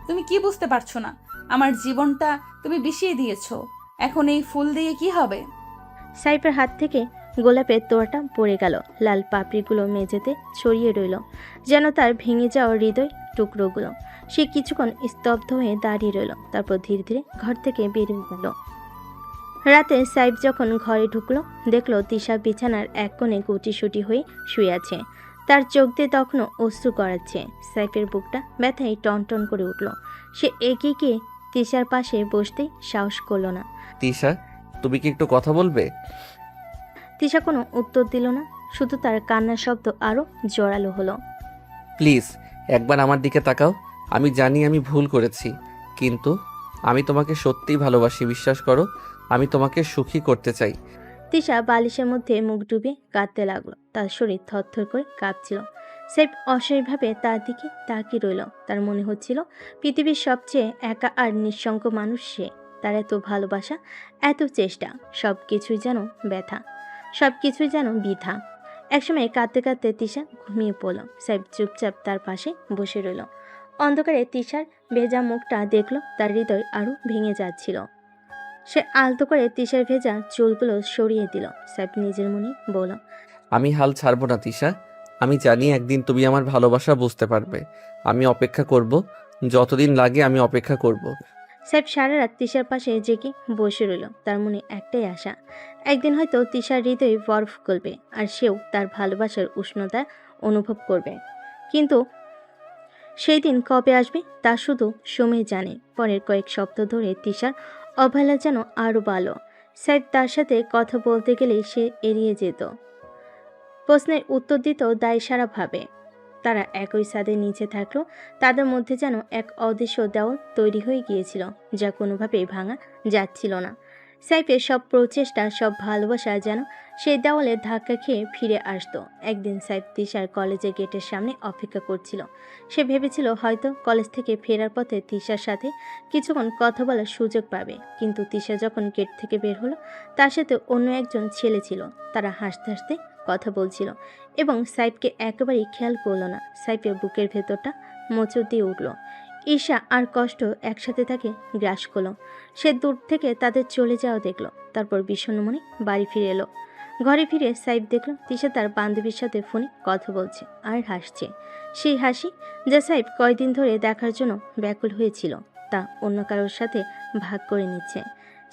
তুমি কি বুঝতে পারছো না? আমার জীবনটা তুমি বিষিয়ে দিয়েছো। এখন এই ফুল দিয়ে কি হবে? সাইফের হাত থেকে গোলাপের তোড়াটা পড়ে গেল। লাল পাপড়িগুলো মেঝেতে ছড়িয়ে রইল, যেন তার ভেঙে যাওয়া হৃদয় টুকরোগুলো। সে কিছুক্ষণ স্তব্ধ হয়ে দাঁড়িয়ে রইল, তারপর ধীরে ধীরে ঘর থেকে বেরিয়ে গেল। রাতে সাইফ যখন ঘরে ঢুকলো, দেখলো তিশা বিছানার এক কোণে গুটিসুটি হয়ে শুয়ে আছে। তার চোখ দিয়ে তখনও অশ্রু গড়াচ্ছে। সাইফের বুকটা ব্যথায় টনটন করে উঠল। সে এগিয়ে গিয়ে তিশার পাশে বসতেই সাহস করল না। তিশা, তুমি কি একটু কথা বলবে? তিশা কোনো উত্তর দিল না, শুধু তার কান্নার শব্দ আরো জোরালো হলো। প্লিজ একবার আমার দিকে তাকাও। আমি জানি আমি ভুল করেছি, কিন্তু আমি তোমাকে সত্যিই ভালোবাসি, বিশ্বাস করো। আমি তোমাকে সুখী করতে চাই। তিশা বালিশের মধ্যে মুখ ডুবিয়ে কাঁদতে লাগলো। তার শরীর থরথর করে কাঁপছিল। সাইফ অসহায়ভাবে তার দিকে তাকিয়ে রইল। তার মনে হচ্ছিল পৃথিবীর সবচেয়ে একা আর নিঃসঙ্গ মানুষ সে। তার এত ভালোবাসা, এত চেষ্টা, সব কিছুই যেন ব্যথা, সব কিছুই যেন বৃথা। একসময় কাঁদতে কাঁদতে তিশা ঘুমিয়ে পড়ল। সাইফ চুপচাপ তার পাশে বসে রইল। অন্ধকারে তিশার ভেজা মুখটা দেখল, তার হৃদয় আরো ভেঙে যাচ্ছিল। সে আলতো করে তিশার ভেজা চুলগুলো সরিয়ে দিল। সাইফ নিজের মনে বলল, আমি হাল ছাড়বো না তিশা। আমি জানি একদিন তুমি আমার ভালোবাসা বুঝতে পারবে। আমি অপেক্ষা করব, যতদিন লাগে আমি অপেক্ষা করব। সাইফ সারা রাত তিশার পাশে জেগে বসে রইল। তার মনে একটাই আশা, একদিন হয়তো তিশার হৃদয়ে বরফ গলবে আর সেও তার ভালোবাসার উষ্ণতা অনুভব করবে। কিন্তু সেই দিন কবে আসবে তা শুধু সময় জানে। পরের কয়েক সপ্তাহ ধরে তিশার অবহেলা যেন আরও ভালো। সাইফ তার সাথে কথা বলতে গেলেই সে এড়িয়ে যেত, প্রশ্নের উত্তর দিত দায়সারাভাবে। তারা একই ছাদের নিচে থাকলেও তাদের মধ্যে যেন এক অদৃশ্য দেওয়াল তৈরি হয়ে গিয়েছিল, যা কোনোভাবেই ভাঙা যাচ্ছিল না। সাইফের সব প্রচেষ্টা, সব ভালোবাসা যেন সেই দেওয়ালে ধাক্কা খেয়ে ফিরে আসতো। একদিন সাইফ তিশার কলেজের গেটের সামনে অপেক্ষা করছিল। সে ভেবেছিল হয়তো কলেজ থেকে ফেরার পথে তিশার সাথে কিছুক্ষণ কথা বলার সুযোগ পাবে। কিন্তু তিশা যখন গেট থেকে বের হলো, তার সাথে অন্য একজন ছেলে ছিল। তারা হাসতে হাসতে কথা বলছিল এবং সাইফকে একেবারেই খেয়াল করলো না। সাইফের বুকের ভেতরটা মোচড় দিয়ে উঠল। ঈর্ষা আর কষ্ট একসাথে তাকে গ্রাস করলো। সে দূর থেকে তাদের চলে যাওয়া দেখলো, তারপর বিষণ্ণ মনে বাড়ি ফিরে এলো। ঘরে ফিরে সাইফ দেখলো তিশা তার বান্ধবীর সাথে ফোনে কথা বলছে আর হাসছে। সেই হাসি যা সাইফ কয়েকদিন ধরে দেখার জন্য ব্যাকুল হয়েছিল, তা অন্য কারোর সাথে ভাগ করে নিচ্ছে।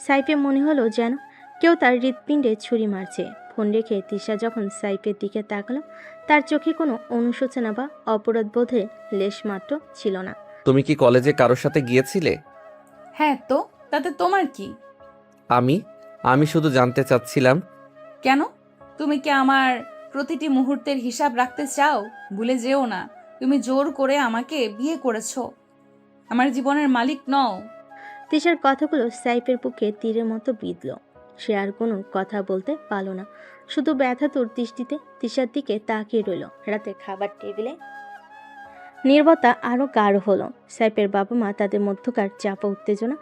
সাইফের মনে হলো যেন কেউ তার হৃৎপিণ্ডে ছুরি মারছে। ফোন রেখে তিশা যখন সাইফের দিকে তাকালো, তার চোখে কোনো অনুশোচনা বা অপরাধ বোধের লেশমাত্র ছিল না। তুমি কি কলেজে কারোর সাথে গিয়েছিলে? হ্যাঁ, তো তাতে তোমার কি? আমি শুধু জানতে চাচ্ছিলাম। কেন? তুমি কি আমার প্রতিটি মুহূর্তের হিসাব রাখতে চাও? ভুলে যেও না, তুমি জোর করে আমাকে বিয়ে করেছো, আমার জীবনের মালিক নও। তিশার কথাগুলো সাইফের বুকে তীরের মতো বিঁধল। সে আর কোনো কথা বলতে পারল না, শুধু ব্যথাতুর দৃষ্টিতে তিশার দিকে তাকিয়ে রইল। রাতে খাবার টেবিলে নীরবতা আরও গাঢ় হলো। সাইফের বাবা মা তাদের মধ্যকার চাপা উত্তেজনা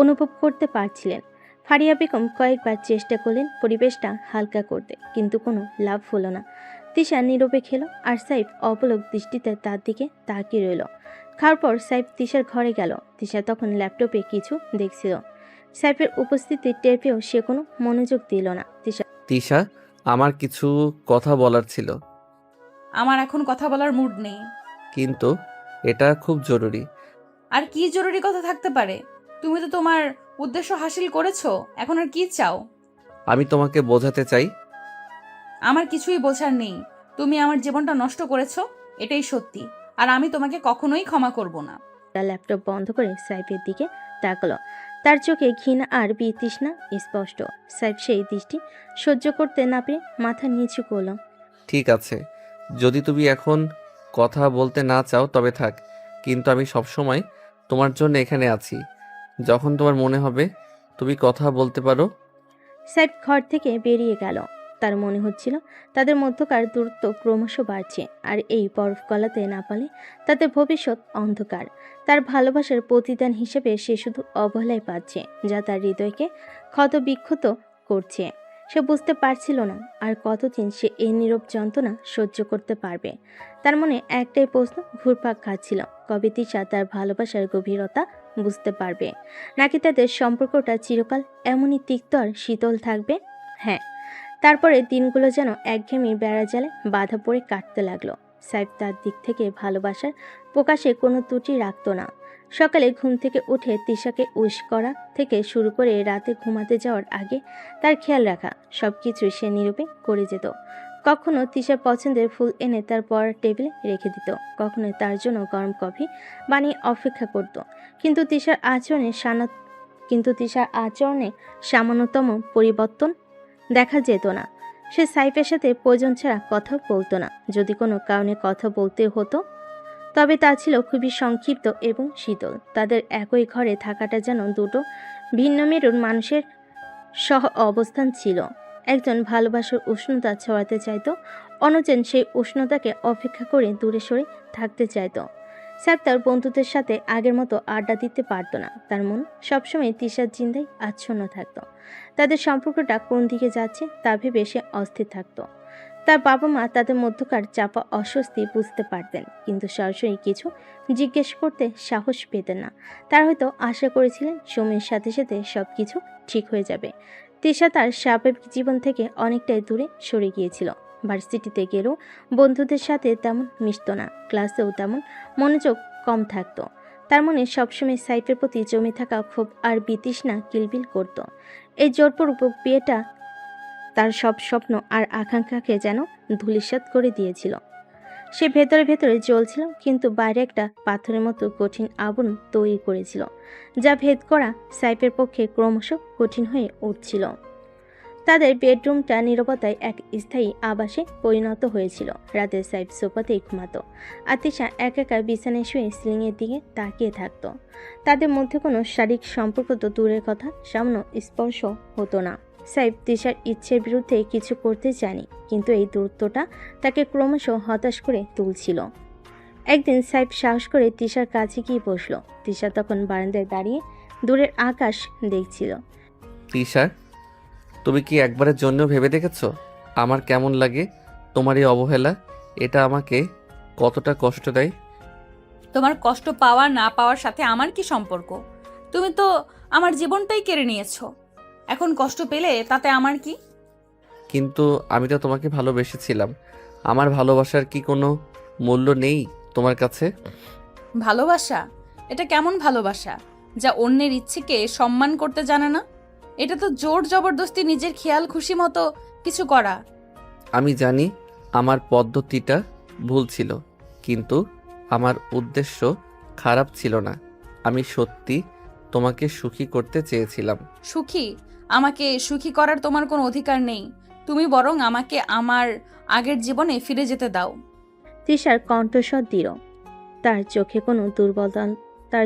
অনুভব করতে পারছিলেন। ফারিয়া বেগম কয়েকবার চেষ্টা করলেন পরিবেশটা হালকা করতে, কিন্তু কোনো লাভ হলো না। তিশা নীরবে খেলো আর সাইফ অপলক দৃষ্টিতে তার দিকে তাকিয়ে রইল। খাওয়ার পর সাইফ তিশার ঘরে গেল। তিশা তখন ল্যাপটপে কিছু দেখছিল। সাইফের উপস্থিতি টের পেয়েও সে কোনো মনোযোগ দিল না। তিশা, আমার কিছু কথা বলার ছিল, আমার এখন কথা বলার মুড নেই। কিন্তু এটা খুব জরুরি। আর কি জরুরি কথা থাকতে পারে? তুমি তো তোমার উদ্দেশ্য হাসিল করেছো, এখন আর কি চাও? আমি তোমাকে বোঝাতে চাই। আমার কিছুই বোঝার নেই। তুমি আমার জীবনটা নষ্ট করেছো, এটাই সত্যি, আর আমি তোমাকে কখনোই ক্ষমা করব না। ল্যাপটপ বন্ধ করে সাইফের দিকে তাকালো। তার চোখে ঘৃণা আর বিতৃষ্ণা স্পষ্ট। সাইফ সেই দৃষ্টি সহ্য করতে না পেরে মাথা নিচু করল। ঠিক আছে, যদি তুমি এখন কথা বলতে না চাও তবে থাক, কিন্তু আমি সবসময় তোমার জন্য এখানে আছি। যখন তোমার মনে হবে তুমি কথা বলতে পারো। সাইফ ঘর থেকে বেরিয়ে গেল। তার মনে হচ্ছিল তাদের মধ্যকার দূরত্ব ক্রমশ বাড়ছে, আর এই বরফ গলাতে না পারলে তাদের ভবিষ্যৎ অন্ধকার। তার ভালোবাসার প্রতিদান হিসেবে সে শুধু অবহেলাই পাচ্ছে, যা তার হৃদয়কে ক্ষতবিক্ষত করছে। সে বুঝতে পারছিল না আর কতদিন সে এই নীরব যন্ত্রণা সহ্য করতে পারবে। তার মনে একটাই প্রশ্ন ঘুরপাক খাচ্ছিল, কবে তিশা তার ভালোবাসার গভীরতা বুঝতে পারবে, নাকি তাদের সম্পর্কটা চিরকাল এমনই তিক্ত আর শীতল থাকবে। হ্যাঁ, তারপরে দিনগুলো যেন একঘেয়েমি বেড়া জালে বাধা পড়ে কাটতে লাগলো। সাইফ তার দিক থেকে ভালোবাসার প্রকাশে কোনো ত্রুটি রাখতো না। সকালে ঘুম থেকে উঠে তিশাকে উইশ করা থেকে শুরু করে রাতে ঘুমাতে যাওয়ার আগে তার খেয়াল রাখা সব কিছু সে নীরবে করে যেত। কখনো তিশার পছন্দের ফুল এনে তার পড়ার টেবিলে রেখে দিত, কখনো তার জন্য গরম কফি বানিয়ে অপেক্ষা করত। কিন্তু তিশার আচরণে সামান্যতম পরিবর্তন দেখা যেত না। সে সাইফের সাথে প্রয়োজন ছাড়া কথা বলতো না। যদি কোনো কারণে কথা বলতে হতো তবে তা ছিল খুবই সংক্ষিপ্ত এবং শীতল। তাদের একই ঘরে থাকাটা যেন দুটো ভিন্ন মেরুর মানুষের সহ অবস্থান ছিল। একজন ভালোবাসার উষ্ণতা ছড়াতে চাইতো, অন্যজন সেই উষ্ণতাকে অপেক্ষা করে দূরে সরে থাকতে চাইতো। স্যার তার বন্ধুদের সাথে আগের মতো আড্ডা দিতে পারত না। তার মন সবসময় তিশার চিন্তায় আচ্ছন্ন থাকতো। তাদের সম্পর্কটা কোন দিকে যাচ্ছে তা ভেবে সে অস্থির থাকতো। তার বাবা মা তাদের মধ্যকার চাপা অস্বস্তি বুঝতে পারতেন, কিন্তু সরাসরি কিছু জিজ্ঞেস করতে সাহস পেতেন না। তারা হয়তো আশা করেছিলেন সময়ের সাথে সাথে সব কিছু ঠিক হয়ে যাবে। তিশা তার স্বাভাবিক জীবন থেকে অনেকটাই দূরে সরে গিয়েছিল। ভার্সিটিতে গেলেও বন্ধুদের সাথে তেমন মিশত না, ক্লাসেও তেমন মনোযোগ কম থাকতো। তার মনে সবসময় সাইফের প্রতি জমে থাকা ক্ষোভ আর বিতৃষ্ণা কিলবিল করত। এই জোরপূর্বক বিয়েটা তার সব স্বপ্ন আর আকাঙ্ক্ষাকে যেন ধূলিসাৎ করে দিয়েছিল। সে ভেতরে ভেতরে জ্বলছিল, কিন্তু বাইরে একটা পাথরের মতো কঠিন আবরণ তৈরি করেছিল, যা ভেদ করা সাইফের পক্ষে ক্রমশ কঠিন হয়ে উঠছিল। তাদের বেডরুমটা নীরবতায় এক স্থায়ী আবাসে পরিণত হয়েছিল। রাতে সাইফ সোফাতেই ঘুমাতো, আর তিশা একা একা বিছানায় শুয়ে সিলিংয়ের দিকে তাকিয়ে থাকতো। তাদের মধ্যে কোনো শারীরিক সম্পর্ক তো দূরের কথা, সামান্য স্পর্শ হতো না। সাইফ তিশার ইচ্ছের বিরুদ্ধে কিছু করতে চায়নি, কিন্তু এই দূরত্বটা তাকে ক্রমশ হতাশ করে তুলছিল। একদিন সাইফ সাহস করে তিশার কাছে গিয়ে বসলো। তিশা তখন বারান্দায় দাঁড়িয়ে দূরের আকাশ দেখছিল। তিশা, তুমি কি একবারের জন্য ভেবে দেখেছো আমার কেমন লাগে তোমার এই অবহেলা? এটা আমাকে কতটা কষ্ট দেয়। তোমার কষ্ট পাওয়া না পাওয়ার সাথে আমার কি সম্পর্ক? তুমি তো আমার জীবনটাই কেড়ে নিয়েছো। এখন কষ্ট পেলে তাতে আমার কি? কিন্তু আমি তো তোমাকে ভালোবেসেছিলাম। আমার ভালোবাসার কি কোনো মূল্য নেই তোমার কাছে? ভালোবাসা? এটা কেমন ভালোবাসা যা অন্যের ইচ্ছেকে সম্মান করতে জানে না? এটা তো জোর জবরদস্তি নিজের খেয়াল খুশি মতো কিছু করা। আমি জানি আমার পদ্ধতিটা ভুল ছিল, কিন্তু আমার উদ্দেশ্য খারাপ ছিল না। আমি সত্যি তোমাকে সুখী করতে চেয়েছিলাম। সুখী? আমাকে সুখী করার তোমার কোনো অধিকার নেই। তুমি বরং আমাকে আমার আগের জীবনে ফিরে যেতে দাও। তিশার কণ্ঠস্বর দৃঢ়। তার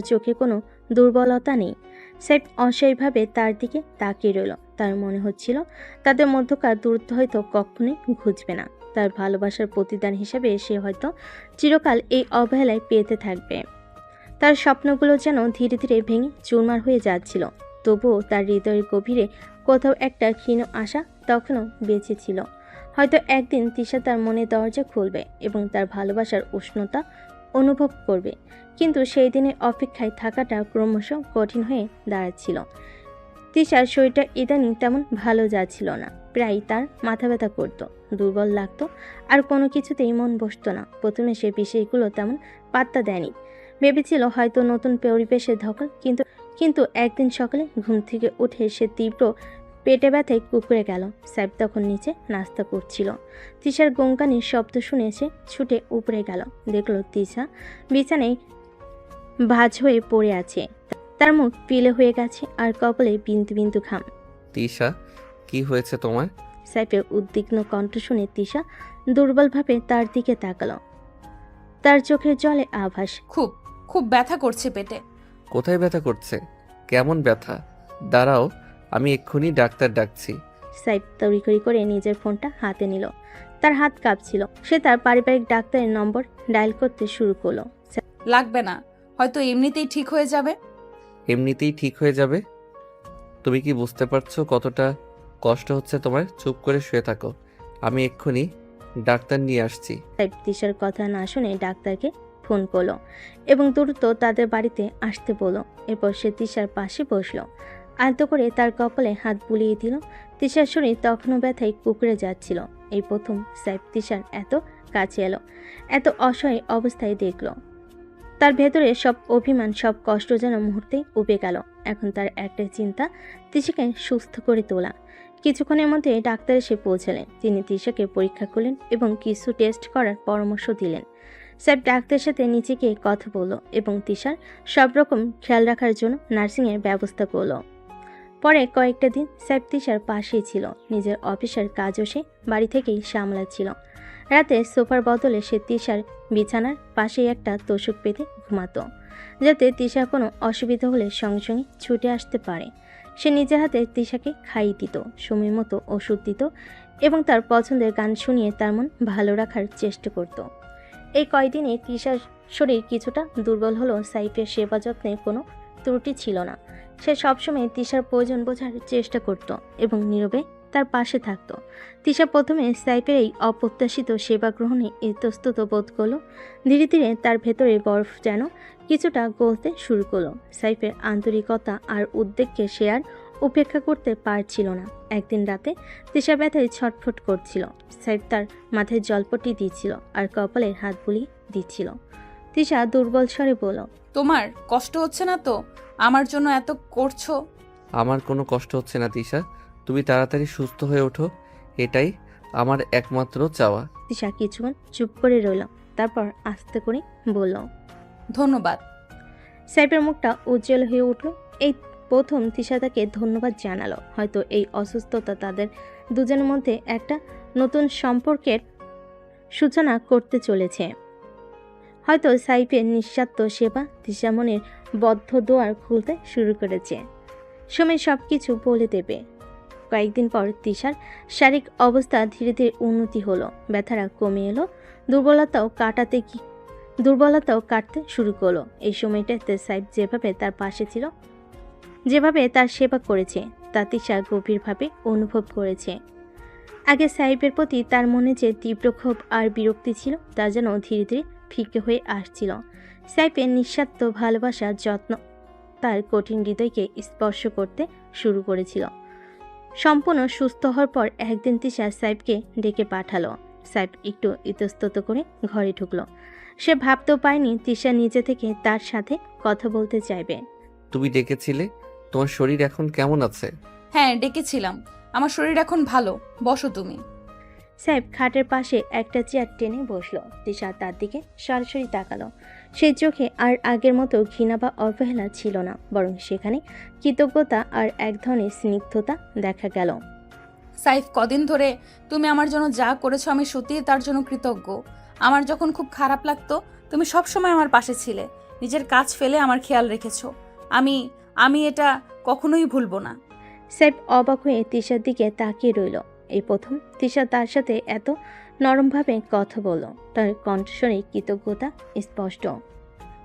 চোখে কোনো দুর্বলতা নেই। সাইফ অসহায়ভাবে তার দিকে তাকিয়ে রইল। তার মনে হচ্ছিল তাদের মধ্যকার দূরত্ব হয়তো কখনোই ঘুচবে না। তার ভালোবাসার প্রতিদান হিসেবে সে হয়তো চিরকাল এই অবহেলায় পেতে থাকবে। তার স্বপ্নগুলো যেন ধীরে ধীরে ভেঙে চুরমার হয়ে যাচ্ছিল, তবুও তার হৃদয়ের গভীরে কোথাও একটা ক্ষীণ আশা তখনও বেঁচে ছিল। হয়তো একদিন তিশা তার মনে দরজা খুলবে এবং তার ভালোবাসার উষ্ণতা অনুভব করবে। কিন্তু সেই দিনের অপেক্ষায় থাকাটা ক্রমশ কঠিন হয়ে দাঁড়াচ্ছিল। তিশার শরীরটা ইদানিং তেমন ভালো যাচ্ছিল না। প্রায় তার মাথা ব্যথা করতো, দুর্বল লাগতো, আর কোনো কিছুতেই মন বসতো না। প্রথমে সে বিষয়গুলো তেমন পাত্তা দেয়নি, ভেবেছিল হয়তো নতুন পরিবেশের ধকল। কিন্তু একদিন সকালে ঘুম থেকে উঠে সে তীব্র পেটে ব্যথায় কুঁকড়ে গেল। সাইফ তখন নিচে নাস্তা করছিল। তিশার গোঙ্গানির শব্দ শুনে সে ছুটে উপরে গেল। দেখল তিশা বিছানায় ভাঁজ হয়ে পড়ে আছে। তার মুখ পিলে হয়ে গেছে আর কপালে বিন্দু বিন্দু ঘাম। তিশা, কি হয়েছে তোমার? সাইফের উদ্বিগ্ন কণ্ঠ শুনে তিশা দুর্বলভাবে তার দিকে তাকালো। তার চোখের জলে আভাস। খুব খুব ব্যথা করছে পেটে। কোথায় ব্যথা করছে? কেমন ব্যথা? দাঁড়াও, আমি এক্ষুনি ডাক্তার ডাকছি। সাইফ তড়িঘড়ি করে নিজের ফোনটা হাতে নিল। তার হাত কাঁপছিল। সে তার পারিবারিক ডাক্তারের নম্বর ডায়াল করতে শুরু করলো। লাগবে না, হয়তো এমনিতেই ঠিক হয়ে যাবে। এমনিতেই ঠিক হয়ে যাবে? তুমি কি বুঝতে পারছো কতটা কষ্ট হচ্ছে তোমার? চুপ করে শুয়ে থাকো, আমি এক্ষুনি ডাক্তার নিয়ে আসছি। সাইফ তিশার কথা না শুনে ডাক্তারকে ফোন করলো এবং দ্রুত তাদের বাড়িতে আসতে বলল। এরপর সে তিশার পাশে বসলো, আলতো করে তার কপালে হাত বুলিয়ে দিল। তিশার শরীর তখনও ব্যথায় কুঁকড়ে যাচ্ছিল। এই প্রথম সাইফ তিশার এত কাছে এলো, এত অসহায় অবস্থায় দেখল। তার ভেতরে সব অভিমান, সব কষ্ট যেন মুহূর্তেই উবে গেল। এখন তার একটাই চিন্তা, তিশাকে সুস্থ করে তোলা। কিছুক্ষণের মধ্যে ডাক্তার এসে পৌঁছালেন। তিনি তিশাকে পরীক্ষা করলেন এবং কিছু টেস্ট করার পরামর্শ দিলেন। সাহেব ডাক্তারের সাথে নিচে গিয়ে কথা বলল এবং তিশার সব রকম খেয়াল রাখার জন্য নার্সিংয়ের ব্যবস্থা করল। পরে কয়েকটা দিন সাহেব তিশার পাশেই ছিল। নিজের অফিসের কাজও সে বাড়ি থেকেই সামলাচ্ছিল। রাতে সোফার বদলে সে তিশার বিছানার পাশেই একটা তোষক পেতে ঘুমাতো, যাতে তিশার কোনো অসুবিধা হলে সঙ্গে সঙ্গে ছুটে আসতে পারে। সে নিজের হাতে তিশাকে খাইয়ে দিত, সময় মতো ওষুধ দিত এবং তার পছন্দের গান শুনিয়ে তার মন ভালো রাখার চেষ্টা করত। এই কয়দিনে তিশার শরীর কিছুটা দুর্বল হলেও সাইফের সেবা যত্নে কোনো ত্রুটি ছিল না। সে সবসময় তিশার প্রয়োজন বোঝার চেষ্টা করত এবং নীরবে তার পাশে থাকত। তিশা প্রথমে সাইফের এই অপ্রত্যাশিত সেবা গ্রহণে ইতস্তত বোধ করল। ধীরে ধীরে তার ভেতরে বরফ যেন কিছুটা গলতে শুরু করলো। সাইফের আন্তরিকতা আর উদ্বেগকে সে আর উপেক্ষা করতে পারছিল না। একদিন রাতে তিশা ব্যথায় ছটফট করছিল। সাইফ তার মাথায় জলপট্টি দিচ্ছিল আর কপালের হাত বুলিয়ে দিচ্ছিল। তিশা দুর্বল স্বরে বলল, তোমার কষ্ট হচ্ছে না তো? আমার জন্য এত করছো। আমার কোনো কষ্ট হচ্ছে না তিশা, তুমি তাড়াতাড়ি সুস্থ হয়ে ওঠো, এটাই আমার একমাত্র চাওয়া। তিশা কিছুক্ষণ চুপ করে রইল, তারপর আস্তে করে বলল, ধন্যবাদ। সাইফের মুখটা উজ্জ্বল হয়ে উঠল। এই প্রথম তিশা তাকে ধন্যবাদ জানালো। হয়তো এই অসুস্থতা তাদের দুজনের মধ্যে একটা নতুন সম্পর্কের সূচনা করতে চলেছে। হয়তো সাইফের নিঃস্বার্থ সেবা তিশা মনের বদ্ধ দোয়ার খুলতে শুরু করেছে। সময় সব কিছু বলে দেবে। কয়েকদিন পর তিশার শারীরিক অবস্থা ধীরে ধীরে উন্নতি হলো। ব্যথাটা কমে এলো, দুর্বলতাও কাটতে শুরু করলো। এই সময়টাতে সাইফ যেভাবে তার পাশে ছিল, যেভাবে তার সেবা করেছে, তা তিশা গভীরভাবে অনুভব করেছে। আগে সাইফের প্রতি তার মনে যে তীব্র ক্ষোভ আর বিরক্তি ছিল, তা যেন ধীরে ধীরে ফিকে হয়ে আসছিল। সাইফের নিঃস্বার্থ ভালোবাসার যত্ন তার কঠিন হৃদয়কে স্পর্শ করতে শুরু করেছিল। সম্পূর্ণ সুস্থ হওয়ার পর একদিন তিশা সাইফকে ডেকে পাঠালো। সাইফ একটু ইতস্তত করে ঘরে ঢুকলো। সে ভাবতেও পারেনি তিশা নিজে থেকে তার সাথে কথা বলতে চাইবে। তুমি ডেকেছিলে? তোমার শরীর এখন কেমন আছে? হ্যাঁ, ডেকেছিলাম। আমার শরীর এখন ভালো। বসো তুমি। সাইফ খাটের পাশে একটা চেয়ার টেনে বসলো। তিশা তার দিকে সরাসরি তাকালো। সেই চোখে আর আগের মতো ঘৃণা বা অবহেলা ছিল না, বরং সেখানে কৃতজ্ঞতা আর এক ধরনের স্নিগ্ধতা দেখা গেল। সাইফ, কদিন ধরে তুমি আমার জন্য যা করেছো আমি সত্যিই তার জন্য কৃতজ্ঞ। আমার যখন খুব খারাপ লাগতো তুমি সবসময় আমার পাশে ছিলে, নিজের কাজ ফেলে আমার খেয়াল রেখেছো। আমি এটা কখনোই ভুলবো না। সাইফ অবাক হয়ে তিশার দিকে তাকিয়ে রইল। এই প্রথম তিশা তার সাথে এত নরমভাবে কথা বলল। তার কণ্ঠস্বরে কৃতজ্ঞতা স্পষ্ট।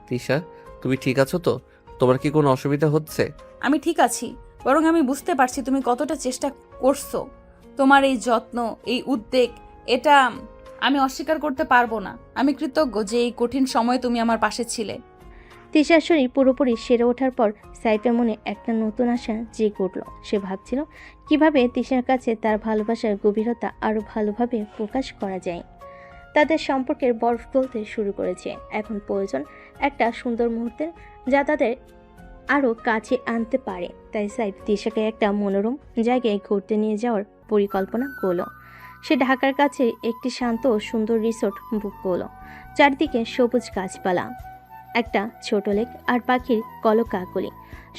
তিশা, তুমি ঠিক আছো তো? তোমার কি কোনো অসুবিধা হচ্ছে? আমি ঠিক আছি, বরং আমি বুঝতে পারছি তুমি কতটা চেষ্টা করছো। তোমার এই যত্ন, এই উদ্বেগ, এটা আমি অস্বীকার করতে পারবো না। আমি কৃতজ্ঞ যে এই কঠিন সময়ে তুমি আমার পাশে ছিলে। তিশার শরীর পুরোপুরি সেরে ওঠার পর সাইফের মনে একটা নতুন আশা জেগে উঠল। সে ভাবছিল কিভাবে তিশার কাছে তার ভালোবাসার গভীরতা আরও ভালোভাবে প্রকাশ করা যায়। তাদের সম্পর্কের বরফ গলতে শুরু করেছে। এখন প্রয়োজন একটা সুন্দর মুহূর্তের, যা তাদের আরও কাছে আনতে পারে। তাই সাইফ তিশাকে একটা মনোরম জায়গায় ঘুরতে নিয়ে যাওয়ার পরিকল্পনা করলো। সে ঢাকার কাছে একটি শান্ত ও সুন্দর রিসোর্ট বুক করলো। চারদিকে সবুজ গাছপালা, একটা ছোট লেক আর পাখির কলকাকলি,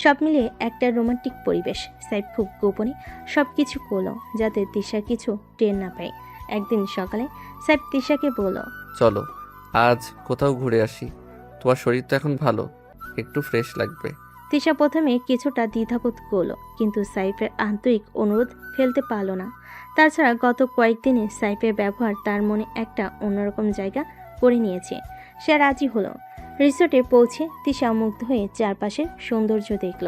সব মিলিয়ে একটা রোমান্টিক পরিবেশ। সাইফ খুব গোপনে সব কিছু করলো যাতে তিশা কিছু টের না পায়। একদিন সকালে সাইফ তিশাকে বলল, চলো আজ কোথাও ঘুরে আসি, তোমার শরীর তো এখন ভালো, একটু ফ্রেশ লাগবে। তিশা প্রথমে কিছুটা দ্বিধাবোধ করলো, কিন্তু সাইফের আন্তরিক অনুরোধ ফেলতে পারল না। তাছাড়া গত কয়েকদিনে সাইফের ব্যবহার তার মনে একটা অন্যরকম জায়গা করে নিয়েছে। সে রাজি হলো। রিসোর্টে পৌঁছে তিশা মুগ্ধ হয়ে চারপাশের সৌন্দর্য দেখল।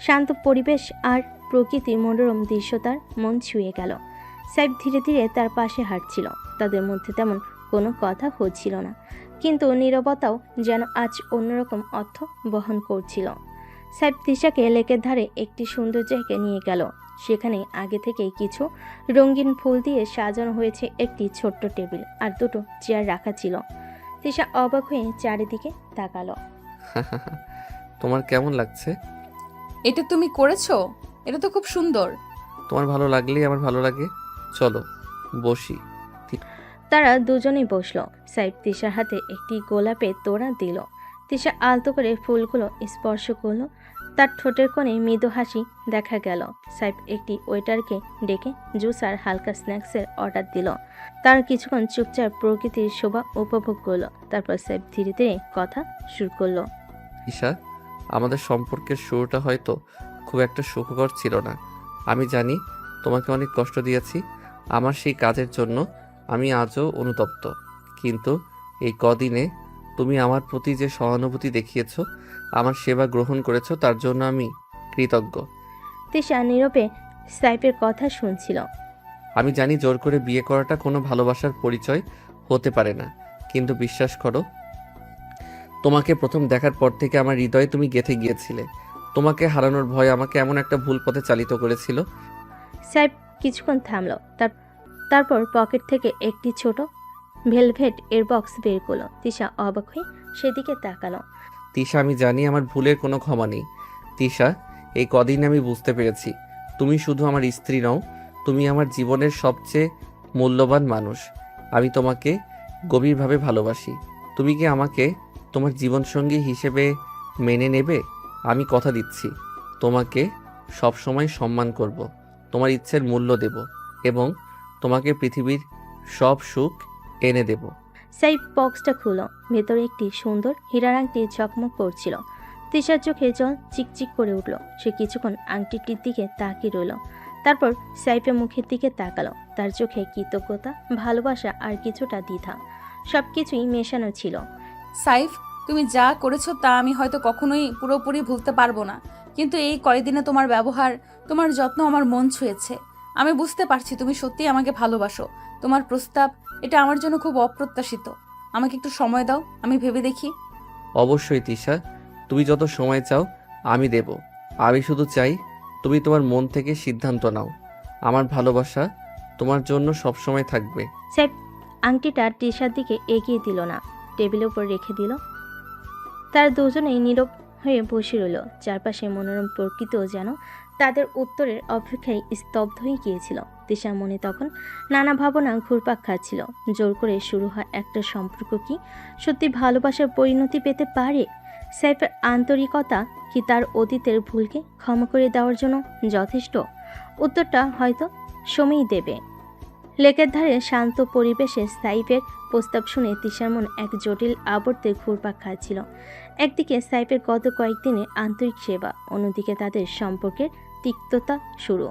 শান্ত পরিবেশ আর প্রকৃতির মনোরম দৃশ্য তার মন ছুঁয়ে গেল। সাইফ ধীরে ধীরে তার পাশে হাঁটছিল। তাদের মধ্যে তেমন কোনো কথা হচ্ছিল না, কিন্তু নীরবতাও যেন আজ অন্যরকম অর্থ বহন করছিল। সাইফ তিশাকে লেকের ধারে একটি সুন্দর জায়গায় নিয়ে গেল। সেখানে আগে থেকেই কিছু রঙিন ফুল দিয়ে সাজানো হয়েছে একটি ছোট্ট টেবিল আর দুটো চেয়ার রাখা ছিল। তিশা অবাক হয়ে চারিদিকে তাকালো। তোমার কেমন লাগছে? এটা তুমি করেছো? এটা তো খুব সুন্দর। তোমার ভালো লাগলেই আমার ভালো লাগে। চলো বসি। তারা দুজনেই বসলো। সাইফ তিশার হাতে একটি গোলাপের তোড়া দিল। তিশা আলতো করে ফুলগুলো স্পর্শ করলো। তার ঠোঁটের কোণে মৃদু হাসি দেখা গেল। সাইফ একটি ওয়েটারকে ডেকে জুস আর হালকা স্ন্যাক্সের অর্ডার দিল। তার কিছুক্ষণ চুপচাপ প্রকৃতির শোভা উপভোগ করলো। তারপর সাইফ ধীরে ধীরে কথা শুরু করলো। ঈশা, আমাদের সম্পর্কের শুরুটা হয়তো খুব একটা সুখকর ছিল না। আমি জানি তোমাকে অনেক কষ্ট দিয়েছি। আমার সেই কাজের জন্য আমি আজও অনুতপ্ত। কিন্তু এই কদিনে তুমি আমার প্রতি যে সহানুভূতি দেখিয়েছো, আমার সেবা গ্রহণ করেছো, তার জন্য আমি কৃতজ্ঞ। তিশা নীরবে সাইফের কথা শুনছিল। আমি জানি জোর করে বিয়ে করাটা কোনো ভালোবাসার পরিচয় হতে পারে না, কিন্তু বিশ্বাস করো, তোমাকে প্রথম দেখার পর থেকে আমার হৃদয়ে তুমি গেঁথে গিয়েছিলে। তোমাকে হারানোর ভয় আমাকে এমন একটা ভুল পথে চালিত করেছিল। সাইফ কিছুক্ষণ থামলো। তারপর পকেট থেকে একটি ছোট ভেলভেট এর বক্স বের করলো। তিশা অবাক হয়ে সেদিকে তাকালো। তিশা, আমি জানি আমার ভুলের কোনো ক্ষমা নেই। তিশা, এই কদিন আমি বুঝতে পেরেছি তুমি শুধু আমার স্ত্রী নও, তুমি আমার জীবনের সবচেয়ে মূল্যবান মানুষ। আমি তোমাকে গভীরভাবে ভালোবাসি। তুমি কি আমাকে তোমার জীবনসঙ্গী হিসেবে মেনে নেবে? আমি কথা দিচ্ছি তোমাকে সবসময় সম্মান করব, তোমার ইচ্ছের মূল্য দেব এবং তোমাকে পৃথিবীর সব সুখ এনে দেব। সাইফ বক্সটা খুলো। ভেতরে একটি সুন্দর হীরার আংটি ঝকমক করছিল। তিশার চোখে জল চিকচিক করে উঠল। সে কিছুক্ষণ আংটিটির দিকে তাকিয়ে রইল। তারপর সাইফের মুখের দিকে তাকালো। তার চোখে কৃতজ্ঞতা, ভালোবাসা আর কিছুটা দ্বিধা, সবকিছুই মেশানো ছিল। সাইফ, তুমি যা করেছো তা আমি হয়তো কখনোই পুরোপুরি ভুলতে পারবো না, কিন্তু এই কয়েকদিনে তোমার ব্যবহার, তোমার যত্ন আমার মন ছুঁয়েছে। আমি বুঝতে পারছি তুমি সত্যিই আমাকে ভালোবাসো। তোমার প্রস্তাব, এটা আমার জন্য খুব অপ্রত্যাশিত। আমাকে একটু সময় দাও, আমি ভেবে দেখি। অবশ্যই তিশা, তুমি যত সময় চাও আমি দেব। আমি শুধু চাই তুমি তোমার মন থেকে সিদ্ধান্ত নাও। আমার ভালোবাসা তোমার জন্য সবসময় থাকবে। সাইফ আংটিটা তিশার দিকে এগিয়ে দিল না, টেবিলের উপর রেখে দিল। তার দুজনেই নীরব হয়ে বসে রইল। চারপাশে মনোরম প্রকৃতিও যেন তাদের উত্তরের অপেক্ষায় স্তব্ধ হয়ে গিয়েছিল। তিশার মনে তখন নানা ভাবনা ঘুরপাক খাচ্ছিল। জোর করে শুরু হয় একটা সম্পর্ক কি সত্যি ভালোবাসার পরিণতি পেতে পারে? সাইফের আন্তরিকতা কি তার অতীতের ভুলকে ক্ষমা করে দেওয়ার জন্য যথেষ্ট? উত্তরটা হয়তো সময়ই দেবে। লেকের ধারে শান্ত পরিবেশে সাইফের প্রস্তাব শুনে তিশার মন এক জটিল আবর্তে ঘুরপাক খাচ্ছিল। একদিকে সাইফের গত কয়েকদিনের আন্তরিক সেবা, অন্যদিকে তাদের সম্পর্কের তিক্ততা শুরু।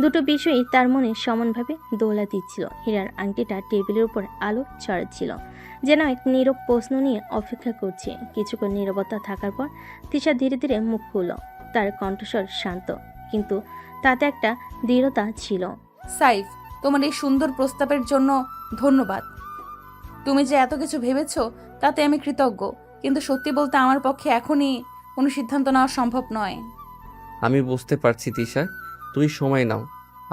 দুটো বিষয়ই তার মনে সমানভাবে দোলা দিচ্ছিল। হীরার আংটিটা টেবিলের উপর আলো ছড়াচ্ছিল, যেন এক নীরব প্রশ্ন নিয়ে অপেক্ষা করছে। কিছুক্ষণ নীরবতা থাকার পর তিশা ধীরে ধীরে মুখ খুলল। তার কণ্ঠস্বর শান্ত, কিন্তু তাতে একটা দৃঢ়তা ছিল। সাইফ, তোমার এই সুন্দর প্রস্তাবের জন্য ধন্যবাদ। তুমি যে এত কিছু ভেবেছো তাতে আমি কৃতজ্ঞ, কিন্তু সত্যি বলতে আমার পক্ষে এখনই কোনো সিদ্ধান্ত নেওয়া সম্ভব নয়। আমি বুঝতে পারছি তিশা, তুমি সময় নাও,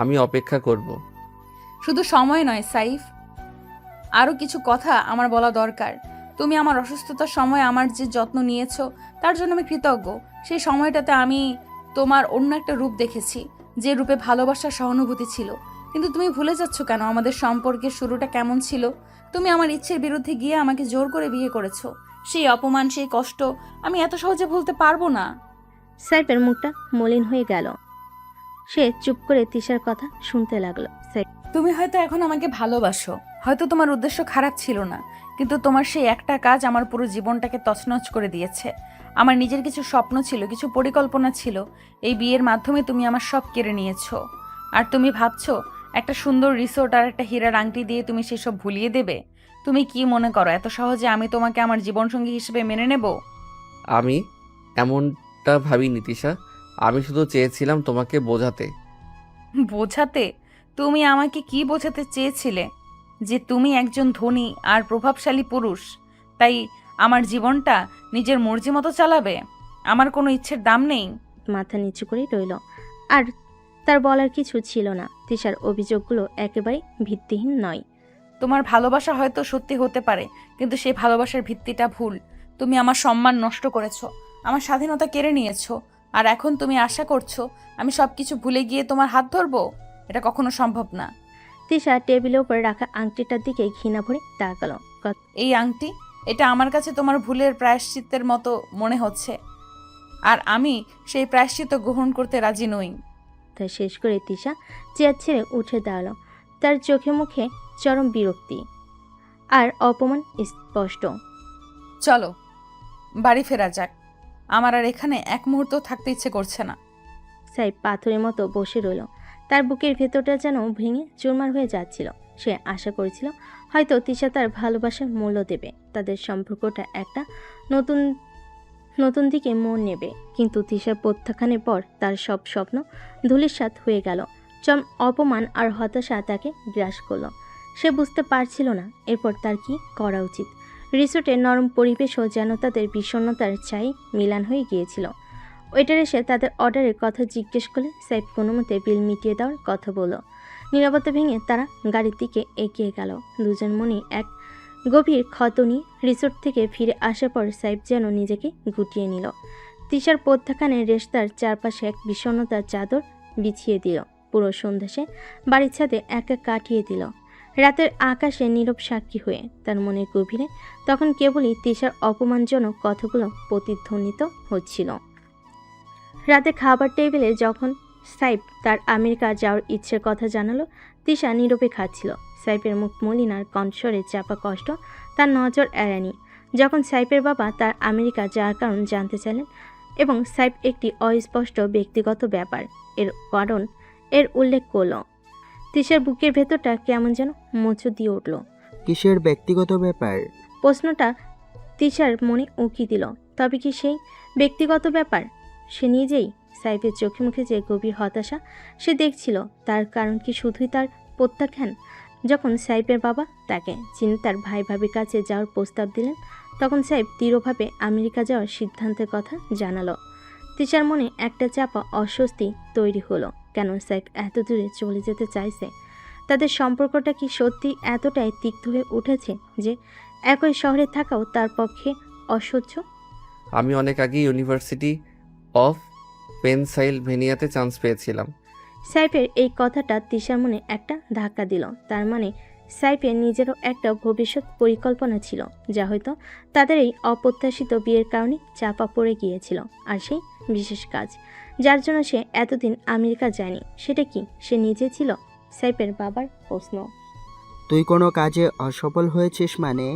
আমি অপেক্ষা করব। শুধু সময় নয় সাইফ, আরও কিছু কথা আমার বলা দরকার। তুমি আমার অসুস্থতার সময় আমার যে যত্ন নিয়েছো তার জন্য আমি কৃতজ্ঞ। সেই সময়টাতে আমি তোমার অন্য একটা রূপ দেখেছি, যে রূপে ভালোবাসার সহানুভূতি ছিল। কিন্তু তুমি ভুলে যাচ্ছ কেন আমাদের সম্পর্কের শুরুটা কেমন ছিল? তুমি আমার ইচ্ছের বিরুদ্ধে গিয়ে আমাকে জোর করে বিয়ে করেছো। সেই অপমান, সেই কষ্ট আমি এত সহজে ভুলতে পারবো না। সাইফের মুখটা মলিন হয়ে গেল। সে চুপ করে তিশার কথা শুনতে লাগলো। সাইফ তুমি হয়তো এখন আমাকে ভালোবাসো, হয়তো তোমার উদ্দেশ্য খারাপ ছিল না, কিন্তু তোমার সেই একটা কাজ আমার পুরো জীবনটাকে তছনছ করে দিয়েছে। আমার নিজের কিছু স্বপ্ন ছিল, কিছু পরিকল্পনা ছিল। এই বিয়ের মাধ্যমে তুমি আমার সব কেড়ে নিয়েছো। আর তুমি ভাবছো একটা সুন্দর রিসোর্ট আর একটা হীরার আংটি দিয়ে তুমি সেসব ভুলিয়ে দেবে? তুমি কি মনে করো এত সহজে আমি তোমাকে আমার জীবনসঙ্গী হিসেবে মেনে নেব? আমি এমনটা ভাবিনি তিশা, আমি শুধু চেয়েছিলাম তোমাকে বোঝাতে। বোঝাতে? তুমি আমাকে কি বোঝাতে চেয়েছিলে? যে তুমি একজন ধনী আর প্রভাবশালী পুরুষ, তাই আমার জীবনটা নিজের মর্জি মতো চালাবে? আমার কোনো ইচ্ছের দাম নেই? মাথা নিচু করে রইল। আর তার বলার কিছু ছিল না। তিশার অভিযোগগুলো একেবারে ভিত্তিহীন নয়। তোমার ভালোবাসা হয়তো সত্যি হতে পারে, কিন্তু সেই ভালোবাসার ভিত্তিটা ভুল। তুমি আমার সম্মান নষ্ট করেছো, আমার স্বাধীনতা কেড়ে নিয়েছো, আর এখন তুমি আশা করছো আমি সবকিছু ভুলে গিয়ে তোমার হাত ধরবো? এটা কখনো সম্ভব না। তিশা টেবিলের উপর রাখা আংটিটার দিকে ঘৃণা ভরে তাকালো। এই আংটি, এটা আমার কাছে তোমার ভুলের প্রায়শ্চিত্তের মতো মনে হচ্ছে, আর আমি সেই প্রায়শ্চিত্ত গ্রহণ করতে রাজি নই। তা শেষ করে তিশা চেয়ার ছেড়ে উঠে দাঁড়ালো। তার চোখে মুখে চরম বিরক্তি আর অপমান স্পষ্ট। চলো বাড়ি ফেরা যাক, আমার আর এখানে এক মুহূর্ত থাকতে ইচ্ছে করছে না। সাইব পাথরের মতো বসে রইল। তার বুকের ভেতরটা যেন ভেঙে চুরমার হয়ে যাচ্ছিল। সে আশা করেছিল হয়তো তিশা তার ভালোবাসার মূল্য দেবে, তাদের সম্পর্কটা একটা নতুন নতুন দিকে মোড় নেবে। কিন্তু তিশার প্রত্যাখ্যানের পর তার সব স্বপ্ন ধূলিসাৎ হয়ে গেল। চরম অপমান আর হতাশা তাকে গ্রাস করলো। সে বুঝতে পারছিল না এরপর তার কি করা উচিত। রিসোর্টের নরম পরিবেশও যেন তাদের বিষণ্ণতার চাই মিলান হয়ে গিয়েছিল। ওয়েটার এসে তাদের অর্ডারের কথা জিজ্ঞেস করলে সাইব কোনো মতে বিল মিটিয়ে দেওয়ার কথা বলল। নীরবতা ভেঙে তারা গাড়ির দিকে এগিয়ে গেল। দুজন মনে এক গভীর ক্ষত নিয়ে রিসোর্ট থেকে ফিরে আসার পর সাইব যেন নিজেকে গুটিয়ে নিল। তিশার প্রত্যাখ্যানের রেস্তার চারপাশে এক বিষণ্ণতার চাদর বিছিয়ে দিল। পুরো সন্ধ্যা সে বাড়ির ছাদে একা কাটিয়ে দিল, রাতের আকাশে নীরব সাক্ষী হয়ে। তার মনের গভীরে তখন কেবলই তিশার অপমানজনক কথাগুলো প্রতিধ্বনিত হচ্ছিল। রাতে খাবার টেবিলে যখন সাইব তার আমেরিকা যাওয়ার ইচ্ছের কথা জানালো, তিশা নীরবে খাচ্ছিল। সাইফের মুখ মলিনার কণ্ঠস্বরে চাপা কষ্ট তার নজর এড়ায়নি। যখন সাইফের বাবা তার আমেরিকা যাওয়ার কারণ জানতে চাইলেন এবং সাইফ একটি অস্পষ্ট ব্যক্তিগত ব্যাপার এর উল্লেখ করল, তিশার বুকের ভেতরটা কেমন যেন মোচড় দিয়ে উঠল। কিসের ব্যক্তিগত ব্যাপার? প্রশ্নটা তিশার মনে উঁকি দিল। তবে কি সেই ব্যক্তিগত ব্যাপার? সে নিজেই। সাইফের চোখে মুখে যে গভীর হতাশা সে দেখছিল, তার কারণ কি শুধুই তার প্রত্যাখ্যান? যখন সাইফের বাবা তাকে যিনি তার ভাই ভাবির কাছে যাওয়ার প্রস্তাব দিলেন, তখন সাইফ দৃঢ়ভাবে আমেরিকা যাওয়ার সিদ্ধান্তের কথা জানালো। তিশার মনে একটা চাপা অস্বস্তি তৈরি হলো। কেন সাইফ এত দূরে চলে যেতে চাইছে? তাদের সম্পর্কটা কি সত্যি এতটাই তিক্ত হয়ে উঠেছে যে একই শহরে থাকাও তার পক্ষে অসহ্য? আমি অনেক আগে ইউনিভার্সিটি অফ পেনসাইলভেনিয়াতে চান্স পেয়েছিলাম। সাইফের এই কথাটা তিশার মনে একটা ধাক্কা দিল। তার মানে সাইফের নিজেরও একটা ভবিষ্যৎ পরিকল্পনা ছিল, যা হয়তো তাদের এই অপ্রত্যাশিত বিয়ের কারণে চাপা পড়ে গিয়েছিল। আর সেই বিশেষ কাজ যার জন্য সে এতদিন আমেরিকা যায়নি, সেটা কি সে নিজে ছিল? সাইফের বাবার প্রশ্ন। তুই কোনো কাজে অসফল হয়েছিস মানে?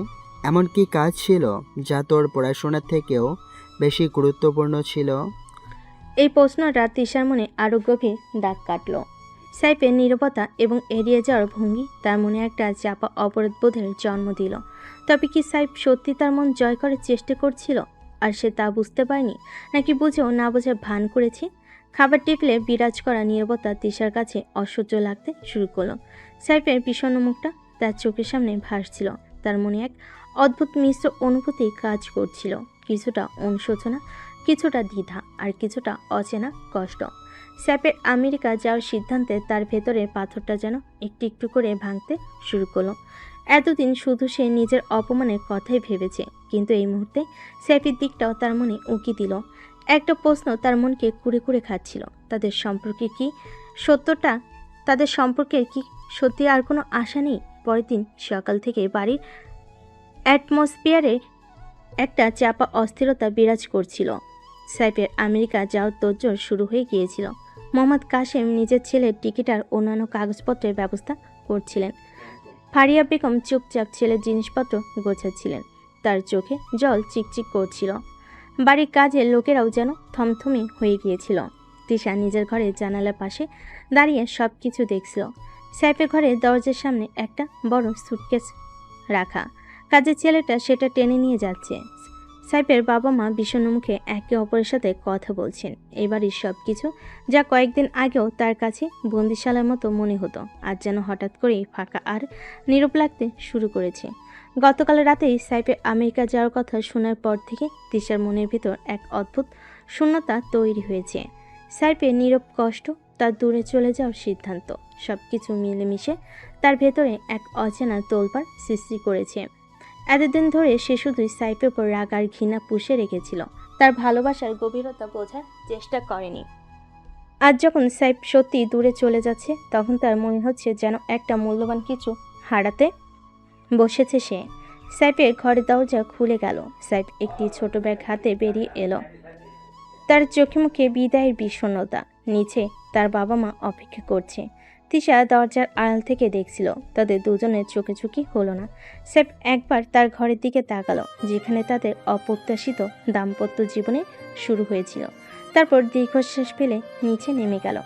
এমন কি কাজ ছিল যা তোর পড়াশোনার থেকেও বেশি গুরুত্বপূর্ণ ছিল? এই প্রশ্নটা তিশার মনে আরও গভীর দাগ কাটল। সাইফের নীরবতা এবং এড়িয়ে যাওয়ার ভঙ্গি তার মনে একটা চাপা অপরাধবোধের জন্ম দিল। তবে কি সাইফ সত্যি তার মন জয় করার চেষ্টা করছিল আর সে তা বুঝতে পারেনি, নাকি বুঝেও না বোঝার ভান করেছে? খাবার টেবিলে বিরাজ করা নীরবতা তিশার কাছে অসহ্য লাগতে শুরু করলো। সাইফের বিষণ্ণ মুখটা তার চোখের সামনে ভাসছিল। তার মনে এক অদ্ভুত মিশ্র অনুভূতি কাজ করছিল, কিছুটা অনুশোচনা, কিছুটা দ্বিধা, আর কিছুটা অচেনা কষ্ট। সাইফের আমেরিকা যাওয়ার সিদ্ধান্তে তার ভেতরের পাথরটা যেন একটু একটু করে ভাঙতে শুরু করলো। এতদিন শুধু সে নিজের অপমানের কথাই ভেবেছে, কিন্তু এই মুহূর্তে সাইফের দিকটাও তার মনে উঁকি দিল। একটা প্রশ্ন তার মনকে কুড়ে কুড়ে খাচ্ছিল, তাদের সম্পর্কের কি সত্যি আর কোনো আশা নেই? পরের দিন সকাল থেকে বাড়ির অ্যাটমসফিয়ারে একটা চাপা অস্থিরতা বিরাজ করছিল। সাইফের আমেরিকা যাওয়ার তোড়জোড় শুরু হয়ে গিয়েছিল। মোহাম্মদ কাশেম নিজের ছেলের টিকিট আর অন্যান্য কাগজপত্রের ব্যবস্থা করছিলেন। ফারিয়া বেগম চুপচাপ ছেলের জিনিসপত্র গোছাচ্ছিলেন। তার চোখে জল চিকচিক করছিল। বাড়ির কাজের লোকেরাও যেন থমথমে হয়ে গিয়েছিল। তিশা নিজের ঘরে জানালার পাশে দাঁড়িয়ে সব কিছু দেখছিল। সাইফের ঘরের দরজার সামনে একটা বড় সুটকেস রাখা। কাজের ছেলেটা সেটা টেনে নিয়ে যাচ্ছে। সাইফের বাবা মা বিষণ্ণ মুখে একে অপরের সাথে কথা বলছেন। এবারই সব কিছু যা কয়েকদিন আগেও তার কাছে বন্দিশালার মতো মনে হতো, আজ যেন হঠাৎ করেই ফাঁকা আর নীরব লাগতে শুরু করেছে। গতকাল রাতেই সাইফের আমেরিকা যাওয়ার কথা শোনার পর থেকে তিশার মনের ভিতর এক অদ্ভুত শূন্যতা তৈরি হয়েছে। সাইফের নীরব কষ্ট, তার দূরে চলে যাওয়ার সিদ্ধান্ত। সব কিছু মিলেমিশে তার ভেতরে এক অচেনা তোলপাড় সৃষ্টি করেছে। এতদিন ধরে সে শুধুই সাইফের উপর রাগ আর ঘৃণা পুষে রেখেছিল, তার ভালোবাসার গভীরতা বোঝার চেষ্টা করেনি। আজ যখন সাইফ সত্যি দূরে চলে যাচ্ছে, তখন তার মনে হচ্ছে যেন একটা মূল্যবান কিছু হারাতে বসেছে সে। সাইফের ঘরের দরজা খুলে গেল। সাইফ একটি ছোট ব্যাগ হাতে বেরিয়ে এলো। তার চোখে মুখে বিদায়ের বিষণ্ণতা। নিচে তার বাবা মা অপেক্ষা করছে। তিশা দরজার আড়াল থেকে দেখছিল। তাদের দুজনের চোখে চোখি হলো না। সাইফ একবার তার ঘরের দিকে তাকালো, যেখানে তাদের অপ্রত্যাশিত দাম্পত্য জীবনে শুরু হয়েছিল। তারপর দীর্ঘশ্বাস ফেলে নিচে নেমে গেল।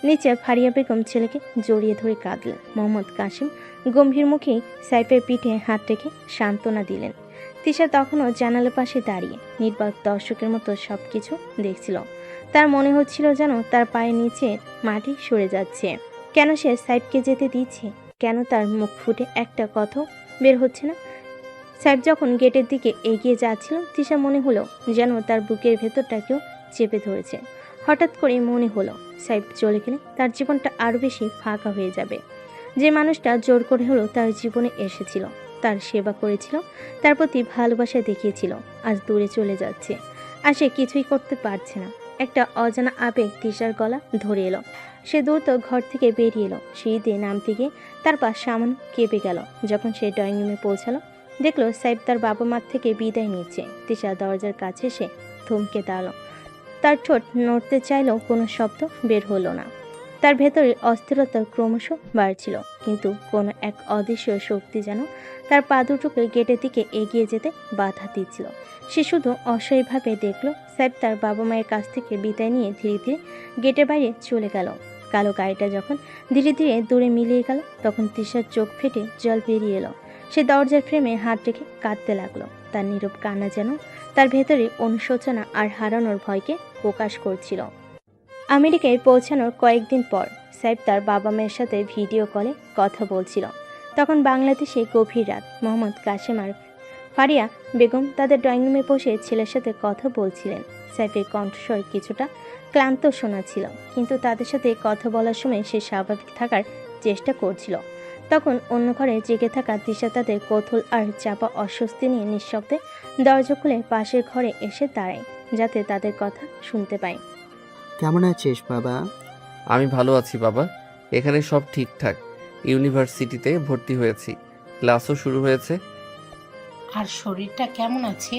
নিচে ফারিয়া বেগম ছেলেকে জড়িয়ে ধরে কাঁদলেন। মোহাম্মদ কাশিম গম্ভীর মুখেই সাইফের পিঠে হাত রেখে সান্ত্বনা দিলেন। তিশা তখনও জানালার পাশে দাঁড়িয়ে নির্বাক দর্শকের মতো সব কিছু দেখছিল। তার মনে হচ্ছিল যেন তার পায়ের নিচে মাটি সরে যাচ্ছে। কেন সে সাইফকে যেতে দিচ্ছে? কেন তার মুখ ফুটে একটা কথাও বের হচ্ছে না? সাইফ যখন গেটের দিকে এগিয়ে যাচ্ছিল, তিশা মনে হলো যেন তার বুকের ভেতরটাকেও চেপে ধরেছে। হঠাৎ করে মনে হলো সাইফ চলে গেলে তার জীবনটা আরও বেশি ফাঁকা হয়ে যাবে। যে মানুষটা জোর করে হলো তার জীবনে এসেছিল, তার সেবা করেছিল, তার প্রতি ভালোবাসা দেখিয়েছিল, আজ দূরে চলে যাচ্ছে। আর সে কিছুই করতে পারছে না। একটা অজানা আবেগ তিশার গলা ধরে এলো। সে দ্রুত ঘর থেকে বেরিয়ে এলো। সিঁড়িতে নামতে গিয়ে তার পা সামান্য কেঁপে গেল। যখন সে ড্রয়িং রুমে পৌঁছালো, দেখলো সাইফ তার বাবা মার থেকে বিদায় নিচ্ছে। তিশা দরজার কাছে এসে থমকে দাঁড়ালো। তার ঠোঁট নড়তে চাইলেও কোনো শব্দ বের হলো না। তার ভেতরে অস্থিরতা ক্রমশ বাড়ছিল, কিন্তু কোনো এক অদৃশ্য শক্তি যেন তার পা দুটোকে গেটের দিকে এগিয়ে যেতে বাধা দিচ্ছিল। সে শুধু অসহায়ভাবে দেখল সাইফ তার বাবা মায়ের কাছ থেকে বিদায় নিয়ে ধীরে ধীরে গেটের বাইরে চলে গেল। কালো গাড়িটা যখন ধীরে ধীরে দূরে মিলিয়ে গেল, তখন তিশার চোখ ফেটে জল বেরিয়ে এলো। সে দরজার ফ্রেমে হাত রেখে কাঁদতে লাগলো। তার নীরব কান্না যেন তার ভেতরে অনুশোচনা আর হারানোর ভয়কে প্রকাশ করছিল। আমেরিকায় পৌঁছানোর কয়েকদিন পর সাইফ তার বাবা মায়ের সাথে ভিডিও কলে কথা বলছিল। তখন বাংলাদেশে গভীর রাত। মোহাম্মদ কাশেম আর ফারিয়া বেগম তাদের ড্রয়িং রুমে বসে ছেলের সাথে কথা বলছিলেন। সাইফের কণ্ঠস্বর কিছুটা ক্লান্ত শোনাচ্ছিল, কিন্তু তাদের সাথে কথা বলার সময় সে স্বাভাবিক থাকার চেষ্টা করছিল। তখন অন্য ঘরে জেগে থাকা তিশা তাদের কৌতূহল আর চাপা অস্বস্তি নিয়ে নিঃশব্দে দরজা খুলে পাশের ঘরে এসে দাঁড়ায়, যাতে তাদের কথা শুনতে পায়। কেমন আছিস বাবা? আমি ভালো আছি বাবা। এখানে সব ঠিকঠাক। ইউনিভার্সিটিতে ভর্তি হয়েছি, ক্লাসও শুরু হয়েছে। আর শরীরটা কেমন আছে?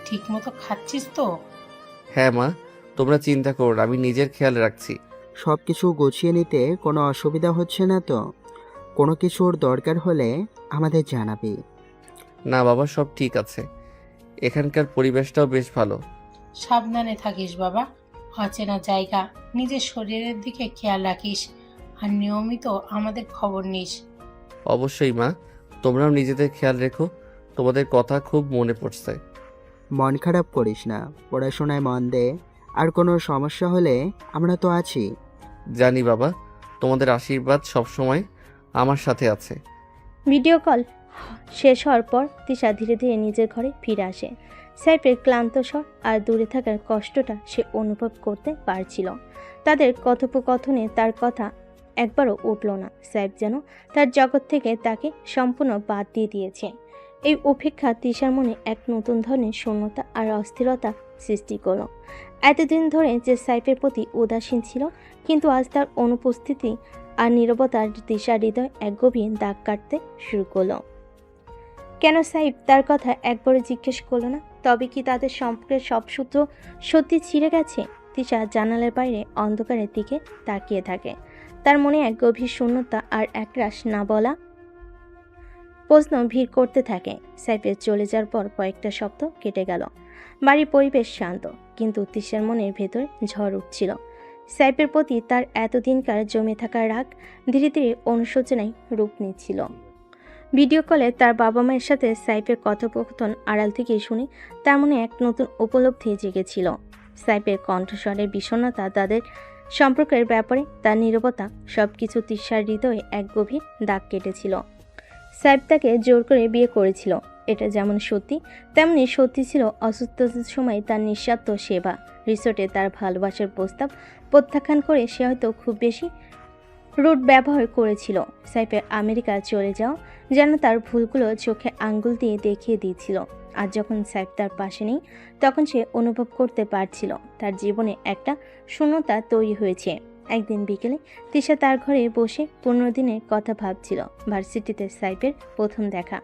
ঠিক মতো খাচ্ছিস তো? হ্যাঁ মা, তোমরা চিন্তা করো না, আমি নিজের খেয়াল রাখছি। সব কিছু গুছিয়ে নিতে কোনো অসুবিধা হচ্ছে না তো? কোনো কিছুর দরকার হলে আমাদের জানাবি। না বাবা, সব ঠিক আছে। এখানকার পরিবেশটাও বেশ ভালো। সাবধানে থাকিস বাবা। অচেনা জায়গা, নিজের শরীরের দিকে খেয়াল রাখিস আর নিয়মিত আমাদের খবর নিস। অবশ্যই মা, তোমরাও নিজেদের খেয়াল রেখো। তোমাদের কথা খুব মনে পড়ছে। মন খারাপ করিস না, পড়াশোনায় মন দে। আর কোনো সমস্যা হলে আমরা তো আছি। জানি বাবা, তোমাদের আশীর্বাদ সবসময় আমার সাথে আছে। ভিডিও কল শেষ হওয়ার পর তিশা ধীরে ধীরে নিজের ঘরে ফিরে আসে। সাইফের ক্লান্ত স্বর আর দূরে থাকার কষ্টটা সে অনুভব করতে পারছিল। তাদের কথোপকথনে তার কথা একবারও উঠল না। সাইফ যেন তার জগৎ থেকে তাকে সম্পূর্ণ বাদ দিয়ে দিয়েছে। এই উপেক্ষা তিশার মনে এক নতুন ধরনের শূন্যতা আর অস্থিরতা সৃষ্টি করল। এতদিন ধরে যে সাইফের প্রতি উদাসীন ছিল, কিন্তু আজ তার অনুপস্থিতি আর নীরবতার তিশার হৃদয় এক গভীর দাগ কাটতে শুরু করলো। কেন সাইফ তার কথা একবারও জিজ্ঞেস করলো না? তবে কি তাদের সম্পর্কের সব সূত্র সত্যি ছিঁড়ে গেছে? তিশা জানালার বাইরে অন্ধকারের দিকে তাকিয়ে থাকে। তার মনে এক গভীর শূন্যতা আর একরাশ না বলা প্রশ্ন ভিড় করতে থাকে। সাইফের চলে যাওয়ার পর কয়েকটা সপ্তাহ কেটে গেল। বাড়ির পরিবেশ শান্ত, কিন্তু তিশার মনের ভেতর ঝড় উঠছিল। সাইফের প্রতি তার এতদিনকার জমে থাকা রাগ ধীরে ধীরে অনুশোচনায় রূপ নিচ্ছিল। ভিডিও কলে তার বাবা মায়ের সাথে সাইফের কথোপকথন আড়াল থেকে শুনে তার মনে এক নতুন উপলব্ধি জেগেছিল। সাইফের কণ্ঠস্বরের বিষণ্ণতা, তাদের সম্পর্কের ব্যাপারে তার নীরবতা, সবকিছু তিশার হৃদয়ে এক গভীর দাগ কেটেছিল। সাইফ তাকে জোর করে বিয়ে করেছিল, এটা যেমন সত্যি, তেমনি সত্যি ছিল অসুস্থতার সময় তার নিঃস্বার্থ সেবা, রিসোর্টে তার ভালোবাসার প্রস্তাব, প্রত্যাখ্যান করে সে হয়তো খুব বেশি রুট ব্যবহার করেছিল। সাইফের আমেরিকা চলে যাওয়া যেন তার ভুলগুলো চোখে আঙ্গুল দিয়ে দেখিয়ে দিয়েছিল। আর যখন সাইফ তার পাশে নেই তখন সে অনুভব করতে পারছিল তার জীবনে একটা শূন্যতা তৈরি হয়েছে। একদিন বিকেলে তিশা তার ঘরে বসে 15 দিনের কথা ভাবছিল। ভার্সিটিতে সাইফের প্রথম দেখা,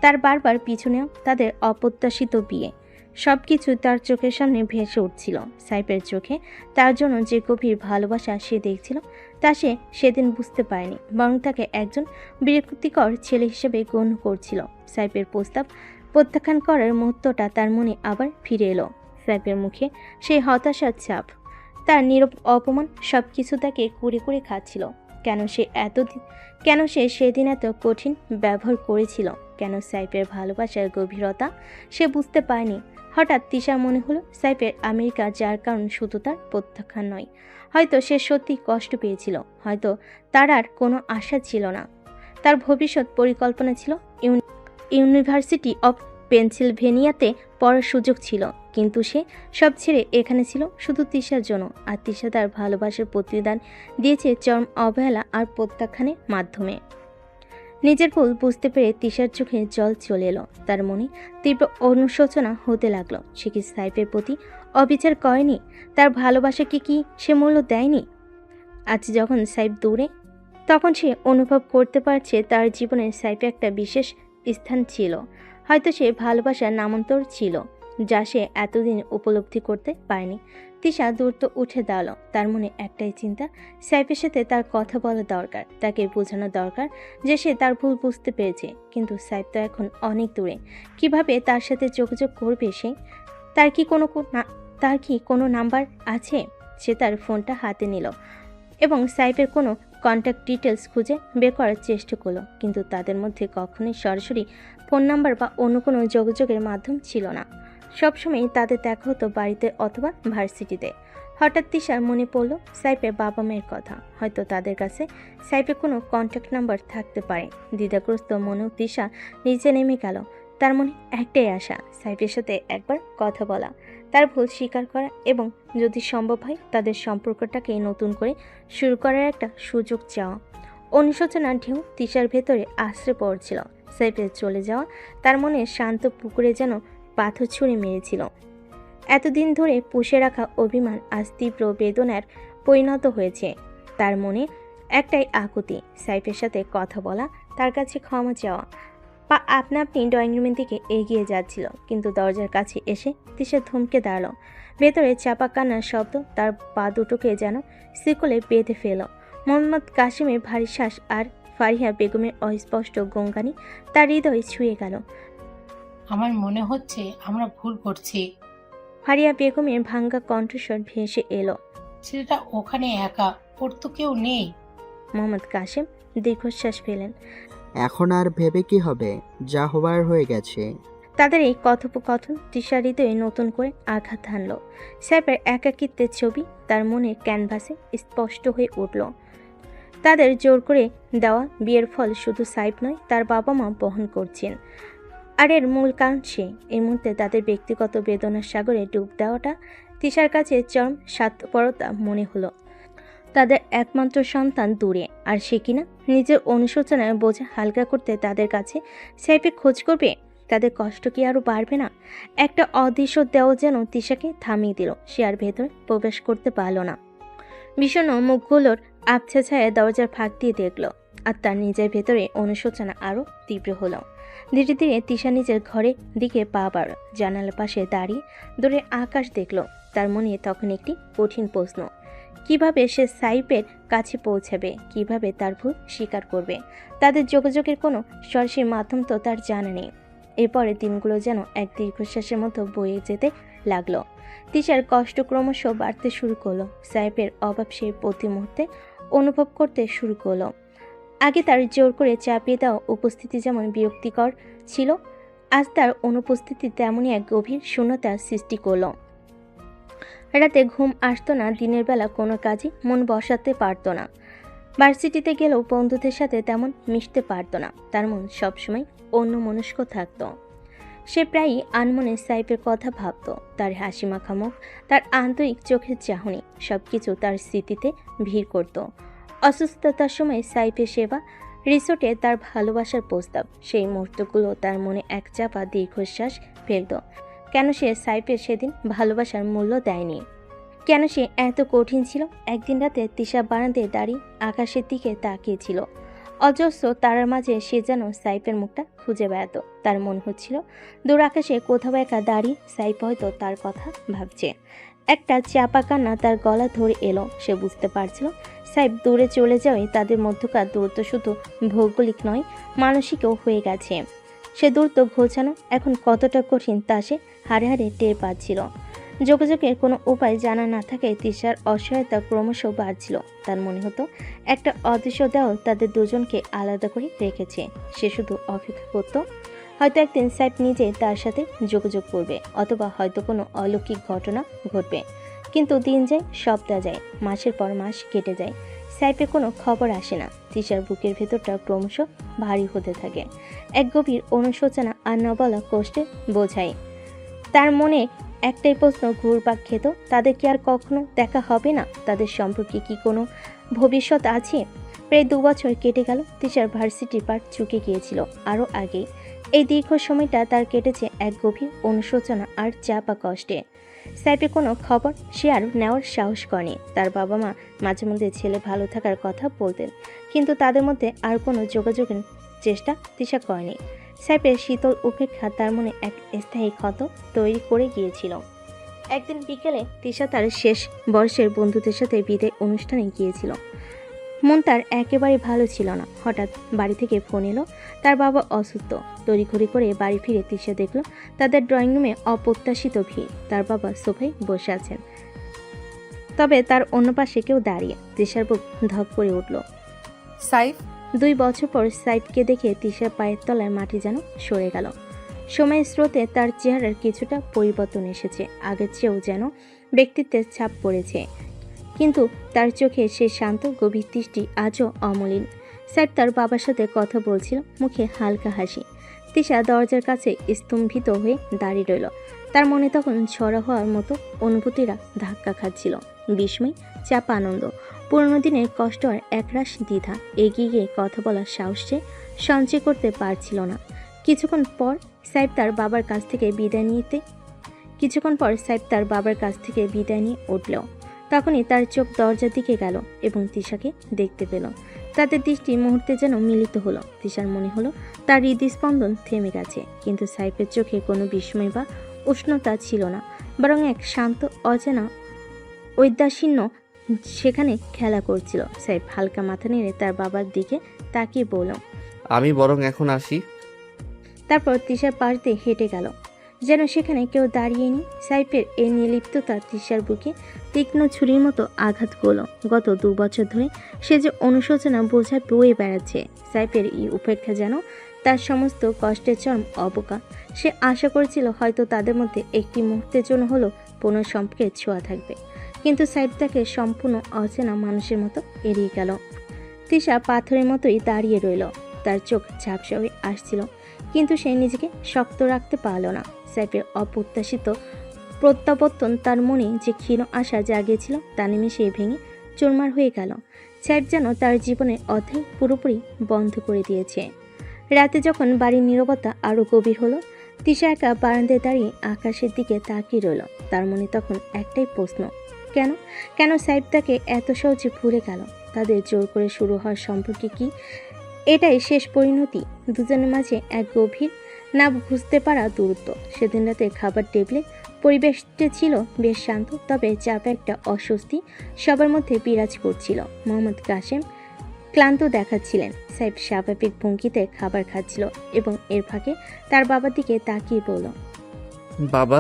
তার বারবার পিছু নেওয়া, তাদের অপ্রত্যাশিত বিয়ে, সব কিছু তার চোখের সামনে ভেসে উঠছিল। সাইফের চোখে তার জন্য যে গভীর ভালোবাসা সে দেখছিল তা সে সেদিন বুঝতে পারেনি, বরং তাকে একজন বিরক্তিকর ছেলে হিসেবে গণ্য করছিল। সাইফের প্রস্তাব প্রত্যাখ্যান করার মুহূর্তটা তার মনে আবার ফিরে এলো। সাইফের মুখে সেই হতাশার ছাপ, তার নীরব অপমান, সব কিছু তাকে কুড়ে কুড়ে খাচ্ছিল। কেন সে সেদিন এত কঠিন ব্যবহার করেছিল? কেন সাইফের ভালোবাসার গভীরতা সে বুঝতে পারেনি? হঠাৎ তিশার মনে হলো সাইফের আমেরিকা যাওয়ার কারণ শুধু তার প্রত্যাখ্যান নয়। হয়তো সে সত্যি কষ্ট পেয়েছিল, হয়তো তার আর কোনো আশা ছিল না। তার ভবিষ্যৎ পরিকল্পনা ছিল, ইউনিভার্সিটি অফ পেনসিলভেনিয়াতে পড়ার সুযোগ ছিল, কিন্তু সে সব ছেড়ে এখানে ছিল শুধু তিশার জন্য। আর তিশা তার ভালোবাসার প্রতিদান দিয়েছে চরম অবহেলা আর প্রত্যাখ্যানের মাধ্যমে। নিজের ভুল বুঝতে পেরে তিশার চোখে জল চলে এলো। তার মনে তীব্র অনুশোচনা হতে লাগলো। সে কি সাইফের প্রতি অবিচার করেনি? তার ভালোবাসাকে কি সে মূল্য দেয়নি? আজ যখন সাইফ দূরে, তখন সে অনুভব করতে পারছে তার জীবনে সাইফে একটা বিশেষ স্থান ছিল। হয়তো সে ভালোবাসার নামান্তর ছিল, যা সে এতদিন উপলব্ধি করতে পারেনি। তিশা দ্রুত উঠে দাঁড়ালো। তার মনে একটাই চিন্তা, সাইফের সাথে তার কথা বলা দরকার, তাকে বোঝানো দরকার যে সে তার ভুল বুঝতে পেরেছে। কিন্তু সাইফ তো এখন অনেক দূরে, কিভাবে তার সাথে যোগাযোগ করবে সে? তার কি কোনো নাম্বার আছে? সে তার ফোনটা হাতে নিল এবং সাইফের কোনো কন্ট্যাক্ট ডিটেলস খুঁজে বের করার চেষ্টা করলো, কিন্তু তাদের মধ্যে কখনোই সরাসরি ফোন নাম্বার বা অন্য কোনো যোগাযোগের মাধ্যম ছিল না। সবসময় তাদের দেখা হতো বাড়িতে অথবা ভার্সিটিতে। হঠাৎ তিশার মনে পড়লো সাইফের বাবা মায়ের কথা। হয়তো তাদের কাছে সাইফের কোনো কন্ট্যাক্ট নাম্বার থাকতে পারে। দ্বিধাগ্রস্ত মনেও তিশা নিচে নেমে গেল। তার মনে একটাই আশা, সাইফের সাথে একবার কথা বলা, তার ভুল স্বীকার করা এবং যদি সম্ভব হয় তাদের সম্পর্কটাকে নতুন করে শুরু করার একটা সুযোগ চাওয়া। অনুশোচনার ঢেউ তিশার ভেতরে আশ্রে পড়ছিল। সাইফের চলে যাওয়া তার মনে শান্ত পুকুরে যেন পাথর ছুঁড়ে মেরেছিল। এতদিন ধরে পুষে রাখা অভিমান আজ তীব্র বেদনার পরিণত হয়েছে। তার মনে একটাই আকুতি, সাইফের সাথে কথা বলা, তার কাছে ক্ষমা চাওয়া। পা আপনা আপনি ড্রয়িং রুমের দিকে এগিয়ে যাচ্ছিল, কিন্তু দরজার কাছে এসে তিশা থমকে দাঁড়ালো। ভেতরে চাপা কান্নার শব্দ তার পা দুটোকে যেন শিকলে বেঁধে ফেল। মোহাম্মদ কাশিমের ভারী শ্বাস আর ফারিহা বেগমের অস্পষ্ট গঙ্গানি তার হৃদয় ছুঁয়ে গেল। আমার মনে হচ্ছে আমরা ভুল করছি। ফারিয়া বেগমের ভাঙ্গা কণ্ঠস্বর ভেসে এলো। ছেলেটা ওখানে একা, ওর তো কেউ নেই। মোহাম্মদ কাশিম দীর্ঘশ্বাস ফেলেন। এখন আর ভেবে কি হবে, যা হবার হয়ে গেছে। তাদের এই কথোপকথন তিশার হৃদয়ে নতুন করে আঘাত হানল। সাইফের একাকিত্বের ছবি তার মনের ক্যানভাসে স্পষ্ট হয়ে উঠল। তাদের জোর করে দেওয়া বিয়ের ফল শুধু সাইফ নয়, তার বাবা মা বহন করছেন। আর এর মূল কারণ সে। এই মুহূর্তে তাদের ব্যক্তিগত বেদনার সাগরে ডুব দেওয়াটা তিশার কাছে চরম স্বার্থপরতা মনে হলো। তাদের একমাত্র সন্তান দূরে, আর সে কিনা নিজের অনুশোচনার বোঝা হালকা করতে তাদের কাছে সাইফে খোঁজ করবে। তাদের কষ্ট কি আরও বাড়বে না? একটা অদৃশ্য দেও যেন তিশাকে থামিয়ে দিল। সে আর ভেতরে প্রবেশ করতে পারল না। বিষণ্ণ মুখগুলোর আবছা ছায়া দরজার ফাঁক দিয়ে দেখল, আর তার নিজের ভেতরে অনুশোচনা আরও তীব্র হলো। ধীরে ধীরে তিশা নিজের ঘরের দিকে পা বাড়ল। জানালার পাশে দাঁড়িয়ে দূরে আকাশ দেখল। তার মনে তখন একটি কঠিন প্রশ্ন, কিভাবে সে সাইফের কাছে পৌঁছাবে? কিভাবে তার ভুল স্বীকার করবে? তাদের যোগাযোগের কোনো সরাসরি মাধ্যম তো তার জানা নেই। এরপরে দিনগুলো যেন এক দীর্ঘশ্বাসের মতো বয়ে যেতে লাগলো। তিশার কষ্ট ক্রমশ বাড়তে শুরু করলো। সাইফের অভাব সে প্রতি মুহূর্তে অনুভব করতে শুরু করলো। আগে তার জোর করে চাপিয়ে দেওয়া উপস্থিতি যেমন বিরক্তিকর ছিল, আজ তার অনুপস্থিতি তেমনই এক গভীর শূন্যতার সৃষ্টি করল। রাতে ঘুম আসতো না, দিনের বেলা কোনো কাজে মন বসাতে পারতো না। ভার্সিটিতে গেলেও বন্ধুদের সাথে তেমন মিশতে পারতো না। তার মন সবসময় অন্যমনস্ক থাকতো। সে প্রায়ই আনমনে সাইফের কথা ভাবত। তার হাসি মাখা মুখ, তার আন্তরিক চোখের চাহনি সবকিছু তার স্মৃতিতে ভিড় করত। অসুস্থতার সময় সাইফের সেবা, রিসোর্টে তার ভালোবাসার প্রস্তাব, সেই মুহূর্তগুলো তার মনে এক চাপা দীর্ঘশ্বাস ফেলত। কেন সে সাইফের সেদিন ভালোবাসার মূল্য দেয়নি? কেন সে এত কঠিন ছিল? একদিন রাতে তিশা বারান্দায় দাঁড়িয়ে আকাশের দিকে তাকিয়েছিল। অজস্র তারার মাঝে সে যেন সাইফের মুখটা খুঁজে বেড়াতো। তার মনে হচ্ছিল দূর আকাশে কোথাও একা দাঁড়িয়ে সাইফ হয়তো তার কথা ভাবছে। একটা চাপা কান্না তার গলা ধরে এলো। সে বুঝতে পারছিল সাইফ দূরে চলে যাওয়ায় তাদের মধ্যকার দূরত্ব শুধু ভৌগোলিক নয়, মানসিকও হয়ে গেছে। সে দূরত্ব ঘোচানো এখন কতটা কঠিন তা সে হাড়ে হাড়ে টের পাচ্ছিল। যোগাযোগের কোনো উপায় জানা না থাকায় তিশার অসহায়তা ক্রমশ বাড়ছিল। তার মনে হতো একটা অদৃশ্য দেওয়াল তাদের দুজনকে আলাদা করে রেখেছে। সে শুধু অপেক্ষা করত, হয়তো একদিন সাইফ নিজে তার সাথে যোগাযোগ করবে, অথবা হয়তো কোনো অলৌকিক ঘটনা ঘটবে। কিন্তু দিন যায়, সপ্তাহ যায়, মাসের পর মাস কেটে যায়, সাইফের কোনো খবর আসে না। তিশার বুকের ভেতরটা ক্রমশ ভারী হতে থাকে। এক গভীর অনুশোচনা আর না বলা কষ্টে বোঝায়। তার মনে একটাই প্রশ্ন ঘুরপাক খেত, তাদের কি আর কখনো দেখা হবে না? তাদের সম্পর্কে কি কোনো ভবিষ্যৎ আছে? প্রায় 2 বছর কেটে গেল। তিশার ভার্সিটি পাঠ চুকে গিয়েছিল আরও আগেই। এই দীর্ঘ সময়টা তার কেটেছে এক গভীর অনুশোচনা আর চাপা কষ্টে। সাইফের কোনো খবর সে আর নেওয়ার সাহস করেনি। তার বাবা মা মাঝে মধ্যে ছেলে ভালো থাকার কথা বলতেন, কিন্তু তাদের মধ্যে আর কোনো যোগাযোগের চেষ্টা তিশা করেনি। সাইফের শীতল উপেক্ষা তার মনে এক স্থায়ী ক্ষত তৈরি করে গিয়েছিল। একদিন বিকেলে তিশা তার শেষ বর্ষের বন্ধুদের সাথে বিদায় অনুষ্ঠানে গিয়েছিল। মন তার একেবারে ভালো ছিল না। হঠাৎ বাড়ি থেকে ফোন এলো, তার বাবা অসুস্থ। তড়িঘড়ি করে বাড়ি ফিরে তিশা দেখল তাদের ড্রয়িং রুমে অপ্রত্যাশিত ভিড়। তার বাবা সোফায় বসে আছেন, তবে তার অন্য পাশে কেউ দাঁড়িয়ে। তিশার বুক ধপ করে উঠল। সাইফ, 2 বছর পর সাইফকে দেখে তিশার পায়ের তলায় মাটি যেন সরে গেল। সময়ের স্রোতে তার চেহারার কিছুটা পরিবর্তন এসেছে, আগের চেয়েও যেন ব্যক্তিত্বের ছাপ পড়েছে। কিন্তু তার চোখে সে শান্ত গভীর দৃষ্টি আজও অমলিন। সাইফ তার বাবার সাথে কথা বলছিল, মুখে হালকা হাসি। তিশা দরজার কাছে স্তম্ভিত হয়ে দাঁড়িয়ে রইল। তার মনে তখন ছড়া হওয়ার মতো অনুভূতিরা ধাক্কা খাচ্ছিল। বিস্ময়, চাপা আনন্দ, পুরনো দিনের কষ্ট আর একরাশ দ্বিধা। এগিয়ে গিয়ে কথা বলার সাহস সে সঞ্চয় করতে পারছিল না। কিছুক্ষণ পর সাইফ তার বাবার কাছ থেকে বিদায় নিয়ে উঠল। তখনই তার চোখ দরজার দিকে গেল এবং তিশাকে দেখতে পেল। তাদের দৃষ্টি মুহূর্তে যেন মিলিত হলো। তিশার মনে হলো তার হৃদস্পন্দন থেমে গেছে, কিন্তু সাইফের চোখে কোনো বিস্ময় বা উষ্ণতা ছিল না, বরং এক শান্ত অচেনা ঔদাসীন্য সেখানে খেলা করছিল। সাইফ হালকা মাথা নেড়ে তার বাবার দিকে তাকিয়ে বলল, আমি বরং এখন আসি। তারপর তিশার পাশ দিয়ে হেঁটে গেল, যেন সেখানে কেউ দাঁড়িয়েনি। সাইফের এই নির্লিপ্ততা তিশার বুকে তীক্ষ্ণ ছুরির মতো আঘাত করল। গত 2 বছর ধরে সে যে অনুশোচনা বোঝা বয়ে বেড়াচ্ছে, সাইফের এই উপেক্ষা যেন তার সমস্ত কষ্টের চরম অবকাশ। সে আশা করেছিল হয়তো তাদের মধ্যে একটি মুহূর্তের জন্য হলো পুনঃসম্পর্কের ছোঁয়া থাকবে, কিন্তু সাইফ তাকে সম্পূর্ণ অচেনা মানুষের মতো এড়িয়ে গেল। তিশা পাথরের মতোই দাঁড়িয়ে রইল, তার চোখ ঝাপসা হয়ে আসছিল, কিন্তু সে নিজেকে শক্ত রাখতে পারল না। সাইফের অপ্রত্যাশিত প্রত্যাবর্তন তার মনে যে ক্ষীণ আশা জাগিয়েছিল তা নিমেষেই ভেঙে চুরমার হয়ে গেল। সাইফ যেন তার জীবনের অধ্যায় পুরোপুরি বন্ধ করে দিয়েছে। রাতে যখন বাড়ির নীরবতা আরও গভীর হলো, তিশা একা বারান্দায় দাঁড়িয়ে আকাশের দিকে তাকিয়ে রইল। তার মনে তখন একটাই প্রশ্ন, কেন সাইফ তাকে এত সহজে ভুলে গেল? তাদের জোর করে শুরু হওয়ার সম্পর্কে কি এটাই শেষ পরিণতি? দুজনের মাঝে এক গভীর না বুঝতে পারা দূরত্ব। সেদিন রাতে খাবার টেবিলে পরিবেশটা ছিল বেশ শান্ত, তবে চাপে একটা অস্বস্তি সবার মধ্যে বিরাজ করছিল। মোহাম্মদ কাশেম ক্লান্ত দেখাচ্ছিলেন। সাইফ স্বাভাবিক ভঙ্গিতে খাবার খাচ্ছিল এবং এর ফাঁকে তার বাবার দিকে তাকিয়ে বলল, বাবা,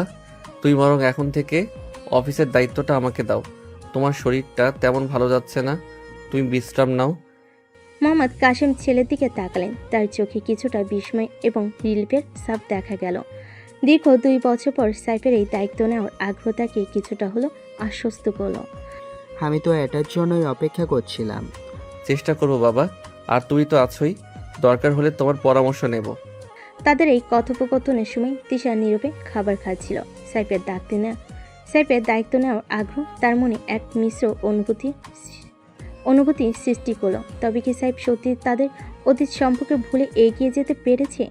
তুই বরং এখন থেকে অফিসের দায়িত্বটা আমাকে দাও। তোমার শরীরটা তেমন ভালো যাচ্ছে না, তুমি বিশ্রাম নাও। মোহাম্মদ কাশেম ছেলের দিকে তাকালেন। তার চোখে কিছুটা বিস্ময় এবং রিলিফের ছাপ দেখা গেল। দীর্ঘ 2 বছর পর সাইফের এই দায়িত্ব নেওয়ার আগ্রহ তাকে কিছুটা হলো আশ্বস্ত করল। আমি তো এটার জন্যই অপেক্ষা করছিলাম। চেষ্টা করবো বাবা, আর তুই তো আছোই, দরকার হলে তোমার পরামর্শ নেব। তাদের এই কথোপকথনের সময় তিশা নীরবে খাবার খাচ্ছিল। সাইফের দায়িত্ব নেওয়ার আগ্রহ তার মনে এক মিশ্র অনুভূতি সৃষ্টি করলো। তবে কি সাইফ সত্যি তাদের অতীত সম্পর্কে ভুলে এগিয়ে যেতে পেরেছে?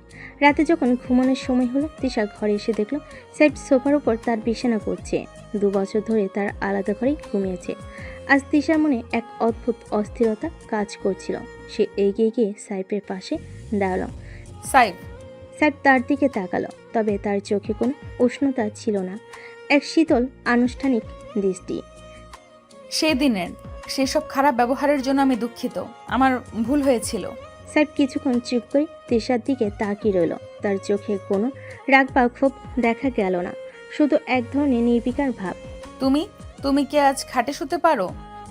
রাতে যখন ঘুমানোর সময় হলো, তিশা ঘরে এসে দেখলো সাইফ সোফার উপর তার বিছানা করছে। 2 বছর ধরে তার আলাদা ঘরেই ঘুমিয়েছে। আজ তিশার মনে এক অদ্ভুত অস্থিরতা কাজ করছিল। সে এগিয়ে গিয়ে সাইফের পাশে দাঁড়ালো। সাইফ, সাইফ তার দিকে তাকালো, তবে তার চোখে কোনো উষ্ণতা ছিল না, এক শীতল আনুষ্ঠানিক দৃষ্টি। সেদিনের সেসব খারাপ ব্যবহারের জন্য আমি দুঃখিত। আমার ভুল হয়েছিল। সাইফ কিছুক্ষণ চুপ করে তিশার দিকে তাকিয়ে রইল। তার চোখে কোনো রাগ বা ক্ষোভ দেখা গেল না, শুধু এক ধরনের নির্বিকার ভাব। তুমি কি আজ খাটে শুতে পারো?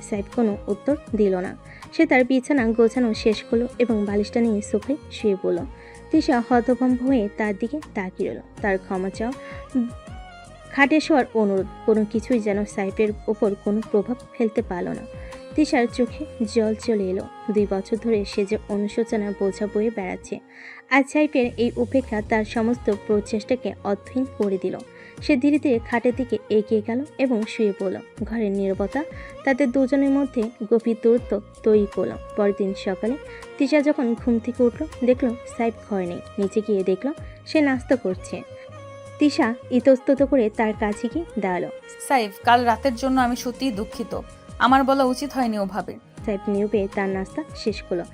সাইফ কোনো উত্তর দিল না। সে তার বিছানা গোছানো শেষ করলো এবং বালিশটা নিয়ে সোফায় শুয়ে পড়ল। তিশা হতভম্ব হয়ে তার দিকে তাকিয়ে রইল। তার ক্ষমা চাওয়া, খাটে শোয়ার অনুরোধ, কোনো কিছুই যেন সাইফের ওপর কোনো প্রভাব ফেলতে পারল না। তিশার চোখে জল চলে এলো। 2 বছর ধরে সে যে অনুশোচনা বোঝা বয়ে বেড়াচ্ছে, আজ সাইফের এই উপেক্ষা তার সমস্ত প্রচেষ্টাকে অর্থহীন করে দিল। সে ধীরে ধীরে খাটের দিকে এগিয়ে গেল এবং শুয়ে পড়ল। ঘরের নীরবতা তাদের দুজনের মধ্যে গভীর দূরত্ব তৈরি করল। পরের দিন সকালে তিশা যখন ঘুম থেকে উঠল, দেখল সাইফ ঘরে নেই। নিচে গিয়ে দেখল সে নাস্তা করছে। তিশা ইতস্তত করে তার কাছে গিয়ে দাঁড়ালো। সাইফ, কাল রাতের জন্য আমি সত্যিই দুঃখিত। আমার বলা উচিত হয়নি ওভাবে। সাইফ নীরবে তার নাস্তা শেষ করলো।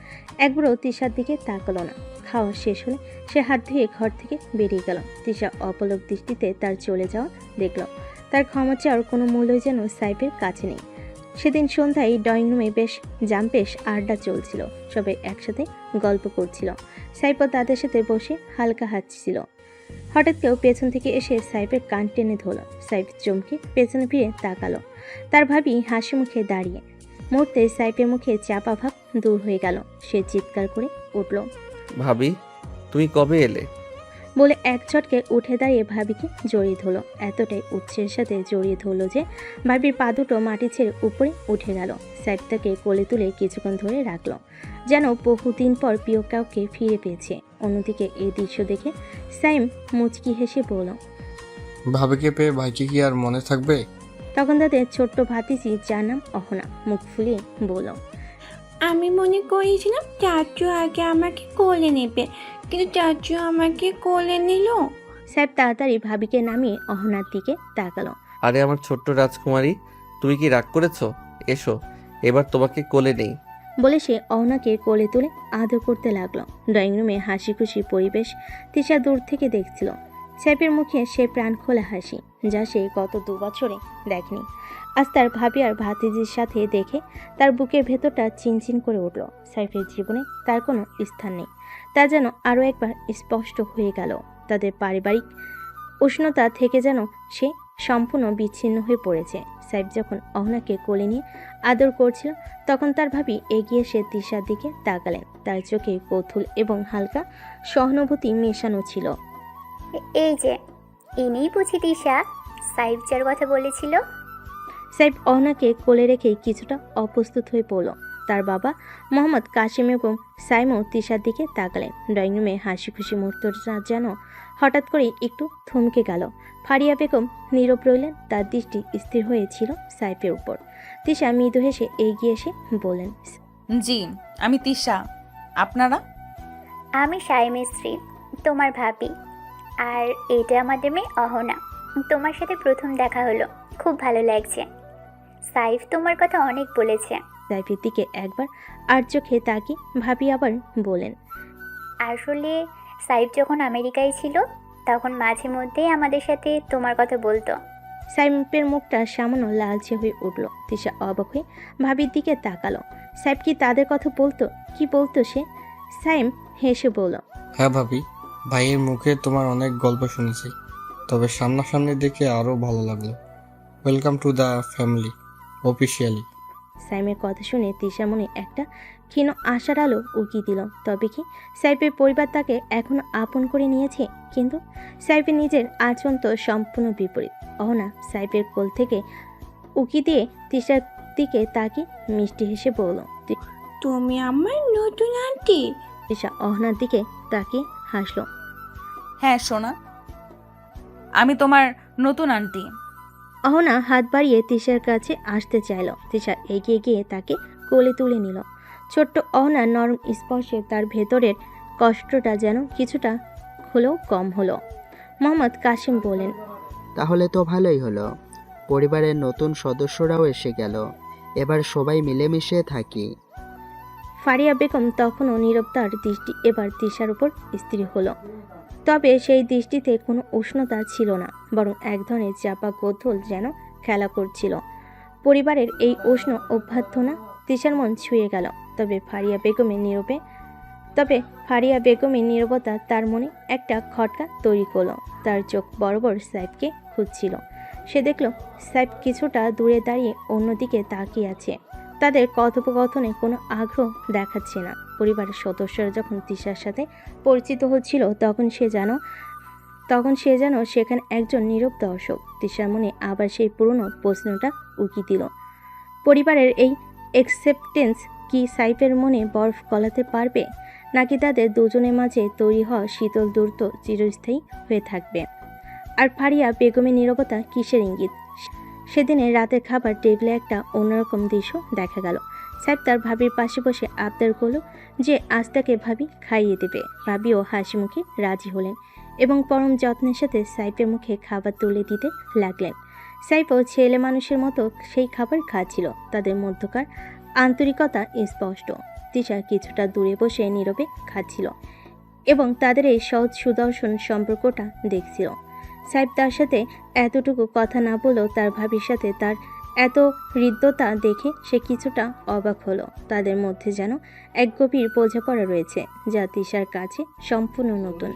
একবারও তিশার দিকে তাকালো না। খাওয়া শেষ হলে সে হাত ধুয়ে ঘর থেকে বেরিয়ে গেল। তিশা অপলক দৃষ্টিতে তার চলে যাওয়া দেখল। তার ক্ষমা চাওয়ার কোনো মূল্যই যেন সাইফের কাছে নেই। সেদিন সন্ধ্যায় ড্রয়িং রুমে বেশ জাম্পেশ আড্ডা চলছিল। সবাই একসাথে গল্প করছিল। সাইফও তাদের সাথে বসে হালকা হাসছিল। হঠাৎ কেউ পেছন থেকে এসে সাইফের কান টেনে ধরল। সাইফ চমকে পেছনে ফিরে তাকালো। তার ভাবি হাসি মুখে দাঁড়িয়ে। মুহূর্তে সাইফের মুখে চাপা ভাব দূর হয়ে গেল। সে চিৎকার করে উঠল, ভাবি, তুমি কবে এলে? বলে এক ঝটকে উঠে দাঁড়িয়ে ভাবিকে জড়িয়ে ধরল। এতটাই উৎসের সাথে জড়িয়ে ধরল যে ভাবির পা দুটো মাটি ছেড়ে উপরে উঠে গেল। সাইফ তাকে কোলে তুলে কিছুক্ষণ ধরে রাখল, যেন বহুদিন পর প্রিয় কাউকে ফিরে পেয়েছে। অন্যদিকে এই দৃশ্য দেখে সাইম মুচকি হেসে বলল, ভাবিকে পেয়ে ভাইকে কি আর মনে থাকবে? তখন তাদের ছোট্ট ভাতিজি, যার নাম অহনা, মুখ ফুলিয়ে বলল, আমি মনে করেছিলাম চাচু আগে আমাকে কোলে নেবে, কিন্তু চাচু আমাকে কোলে নিল। সাইফ তাড়াতাড়ি ভাবিকে নামিয়ে অহনার দিকে তাকালো। আরে আমার ছোট্ট রাজকুমারী, তুমি কি রাগ করেছো? এসো, এবার তোমাকে কোলে নেই। বলে সে অহনাকে কোলে তুলে আদর করতে লাগলো। ড্রয়িং রুমে হাসি খুশি পরিবেশ তিশা দূর থেকে দেখছিল। সাইফের মুখে সে প্রাণ খোলা হাসি, যা সে গত 2 বছরে দেখেনি। আজ তার ভাবি আর ভাতিজির সাথে দেখে তার বুকের ভেতরটা চিনচিন করে উঠল। সাইফের জীবনে তার কোনো স্থান নেই, তা যেন আরও একবার স্পষ্ট হয়ে গেল। তাদের পারিবারিক উষ্ণতা থেকে যেন সে সম্পূর্ণ বিচ্ছিন্ন হয়ে পড়েছে। সাইফ যখন অহনাকে কোলে নিয়ে আদর করছিল, তখন তার ভাবি এগিয়ে এসে তিশার দিকে তাকালেন। তার চোখে কৌতূহল এবং হালকা সহানুভূতি মেশানো ছিল। এই যে, ইনিই বুঝি তিশা, সাইফ যার কথা বলেছিল। সাইফ অহনাকে কোলে রেখে কিছুটা অপ্রস্তুত হয়ে পড়ল। তার বাবা মোহাম্মদ কাশিম এবং সাইমও তিশার দিকে তাকালেন। ড্রয়িং রুমে হাসি খুশি মুহূর্তটা যেন হঠাৎ করে একটু থমকে গেল। ফারিয়া বেগম নীরব রইলেন, তার দৃষ্টি স্থির হয়েছিল সাইফের উপর। তিশা মৃদু হেসে এগিয়ে এসে বললেন, জি, আমি তিশা। আপনারা? আমি সাইমের স্ত্রী, তোমার ভাবি। আর এটা আমাদের মেয়ে অহনা। তোমার সাথে প্রথম দেখা হলো, খুব ভালো লাগছে। সাইফ তোমার কথা অনেক বলেছে। সাইফের দিকে একবার আর চোখে তাকিয়ে ভাবি আবার বলেন, আসলে সাইফ যখন আমেরিকায় ছিল, তখন মাঝে মধ্যেই আমাদের সাথে তোমার কথা বলতো। সাইফের মুখটা সামান্য লালচে হয়ে উঠল। তিশা অবাক হয়ে ভাবির দিকে তাকালো। সাইফ কি তাদের কথা বলতো? কি বলতো সে? সাইম হেসে বলল, হ্যাঁ ভাবি, ভাইয়ের মুখে তোমার অনেক গল্প শুনেছি, তবে সামনাসামনি দেখে আরও ভালো লাগলো। Welcome to the family officially. সাইমের কথা শুনে তিশা মনে একটা ক্ষীণ আশার আলো উকি দিল। তবে কি সাইফের পরিবার তাকে এখনো আপন করে নিয়েছে? কিন্তু সাইফের নিজের আচরণ তো সম্পূর্ণ বিপরীত। অহনা সাইফের কোল থেকে উকি দিয়ে তিশার দিকে তাকিয়ে মিষ্টি হেসে বলল, তুমি আমার নতুন আন্টি। তিশা অহনার দিকে তাকিয়ে হাসলো। হ্যাঁ সোনা, আমি তোমার নতুন আন্টি। অহনা হাত বাড়িয়ে তিশার কাছে আসতে চাইল। তিশা এগিয়ে গিয়ে তাকে কোলে তুলে নিল। ছোট্ট অহনার নরম স্পর্শে তার ভেতরের কষ্টটা যেন কিছুটা হলেও কম হলো। মোহাম্মদ কাশিম বলেন, তাহলে তো ভালোই হলো, পরিবারের নতুন সদস্যরাও এসে গেল, এবার সবাই মিলেমিশে থাকি। ফারিয়া বেগম তখনও নীরব, তার দৃষ্টি এবার তিশার উপর স্থির হলো। তবে সেই দৃষ্টিতে কোনো উষ্ণতা ছিল না, বরং এক ধরনের চাপা কৌতূহল যেন খেলা করছিল। পরিবারের এই উষ্ণ অভ্যর্থনা তিশার মন ছুঁয়ে গেল। তবে ফারিয়া বেগমের নীরবতা তার মনে একটা খটকা তৈরি করলো। তার চোখ বরাবর সাইফকে খুঁজছিল। সে দেখল সাইফ কিছুটা দূরে দাঁড়িয়ে অন্যদিকে তাকিয়ে আছে। তাদের কথোপকথনে কোনো আগ্রহ দেখাচ্ছে না। পরিবারের সদস্যরা যখন তিশার সাথে পরিচিত হচ্ছিল তখন সে যেন সেখানে একজন নীরব দর্শক। তিশার মনে আবার সেই পুরনো প্রশ্নটা উকি দিল। পরিবারের এই অ্যাকসেপ্টেন্স কি সাইফের মনে বরফ গলাতে পারবে, নাকি তাদের দুজনের মাঝে তৈরি হওয়া শীতল দূরত্ব চিরস্থায়ী হয়ে থাকবে? আর ফারিয়া বেগমের নীরবতা কিসের ইঙ্গিত? সেদিনের রাতের খাবার টেবিলে একটা অন্যরকম দৃশ্য দেখা গেল। সাইফ তার ভাবির পাশে বসে আবদার করলো যে আজ তাকে ভাবি খাইয়ে দেবে। ভাবিও হাসি মুখে রাজি হলেন এবং পরম যত্নের সাথে সাইফের মুখে খাবার তুলে দিতে লাগলেন। সাইফও ছেলে মানুষের মতো সেই খাবার খাচ্ছিল। তাদের মধ্যকার আন্তরিকতা স্পষ্ট। তিশা কিছুটা দূরে বসে নীরবে খাচ্ছিল এবং তাদের এই সহজ সুদর্শন সম্পর্কটা দেখছিল। সাইফ তার সাথে এতটুকু কথা না বলেও তার ভাবির সাথে তার এত হৃদ্যতা দেখে সে কিছুটা অবাক হলো। তাদের মধ্যে যেন এক গভীর বোঝাপড়া রয়েছে, যা তিশার কাছে সম্পূর্ণ নতুন।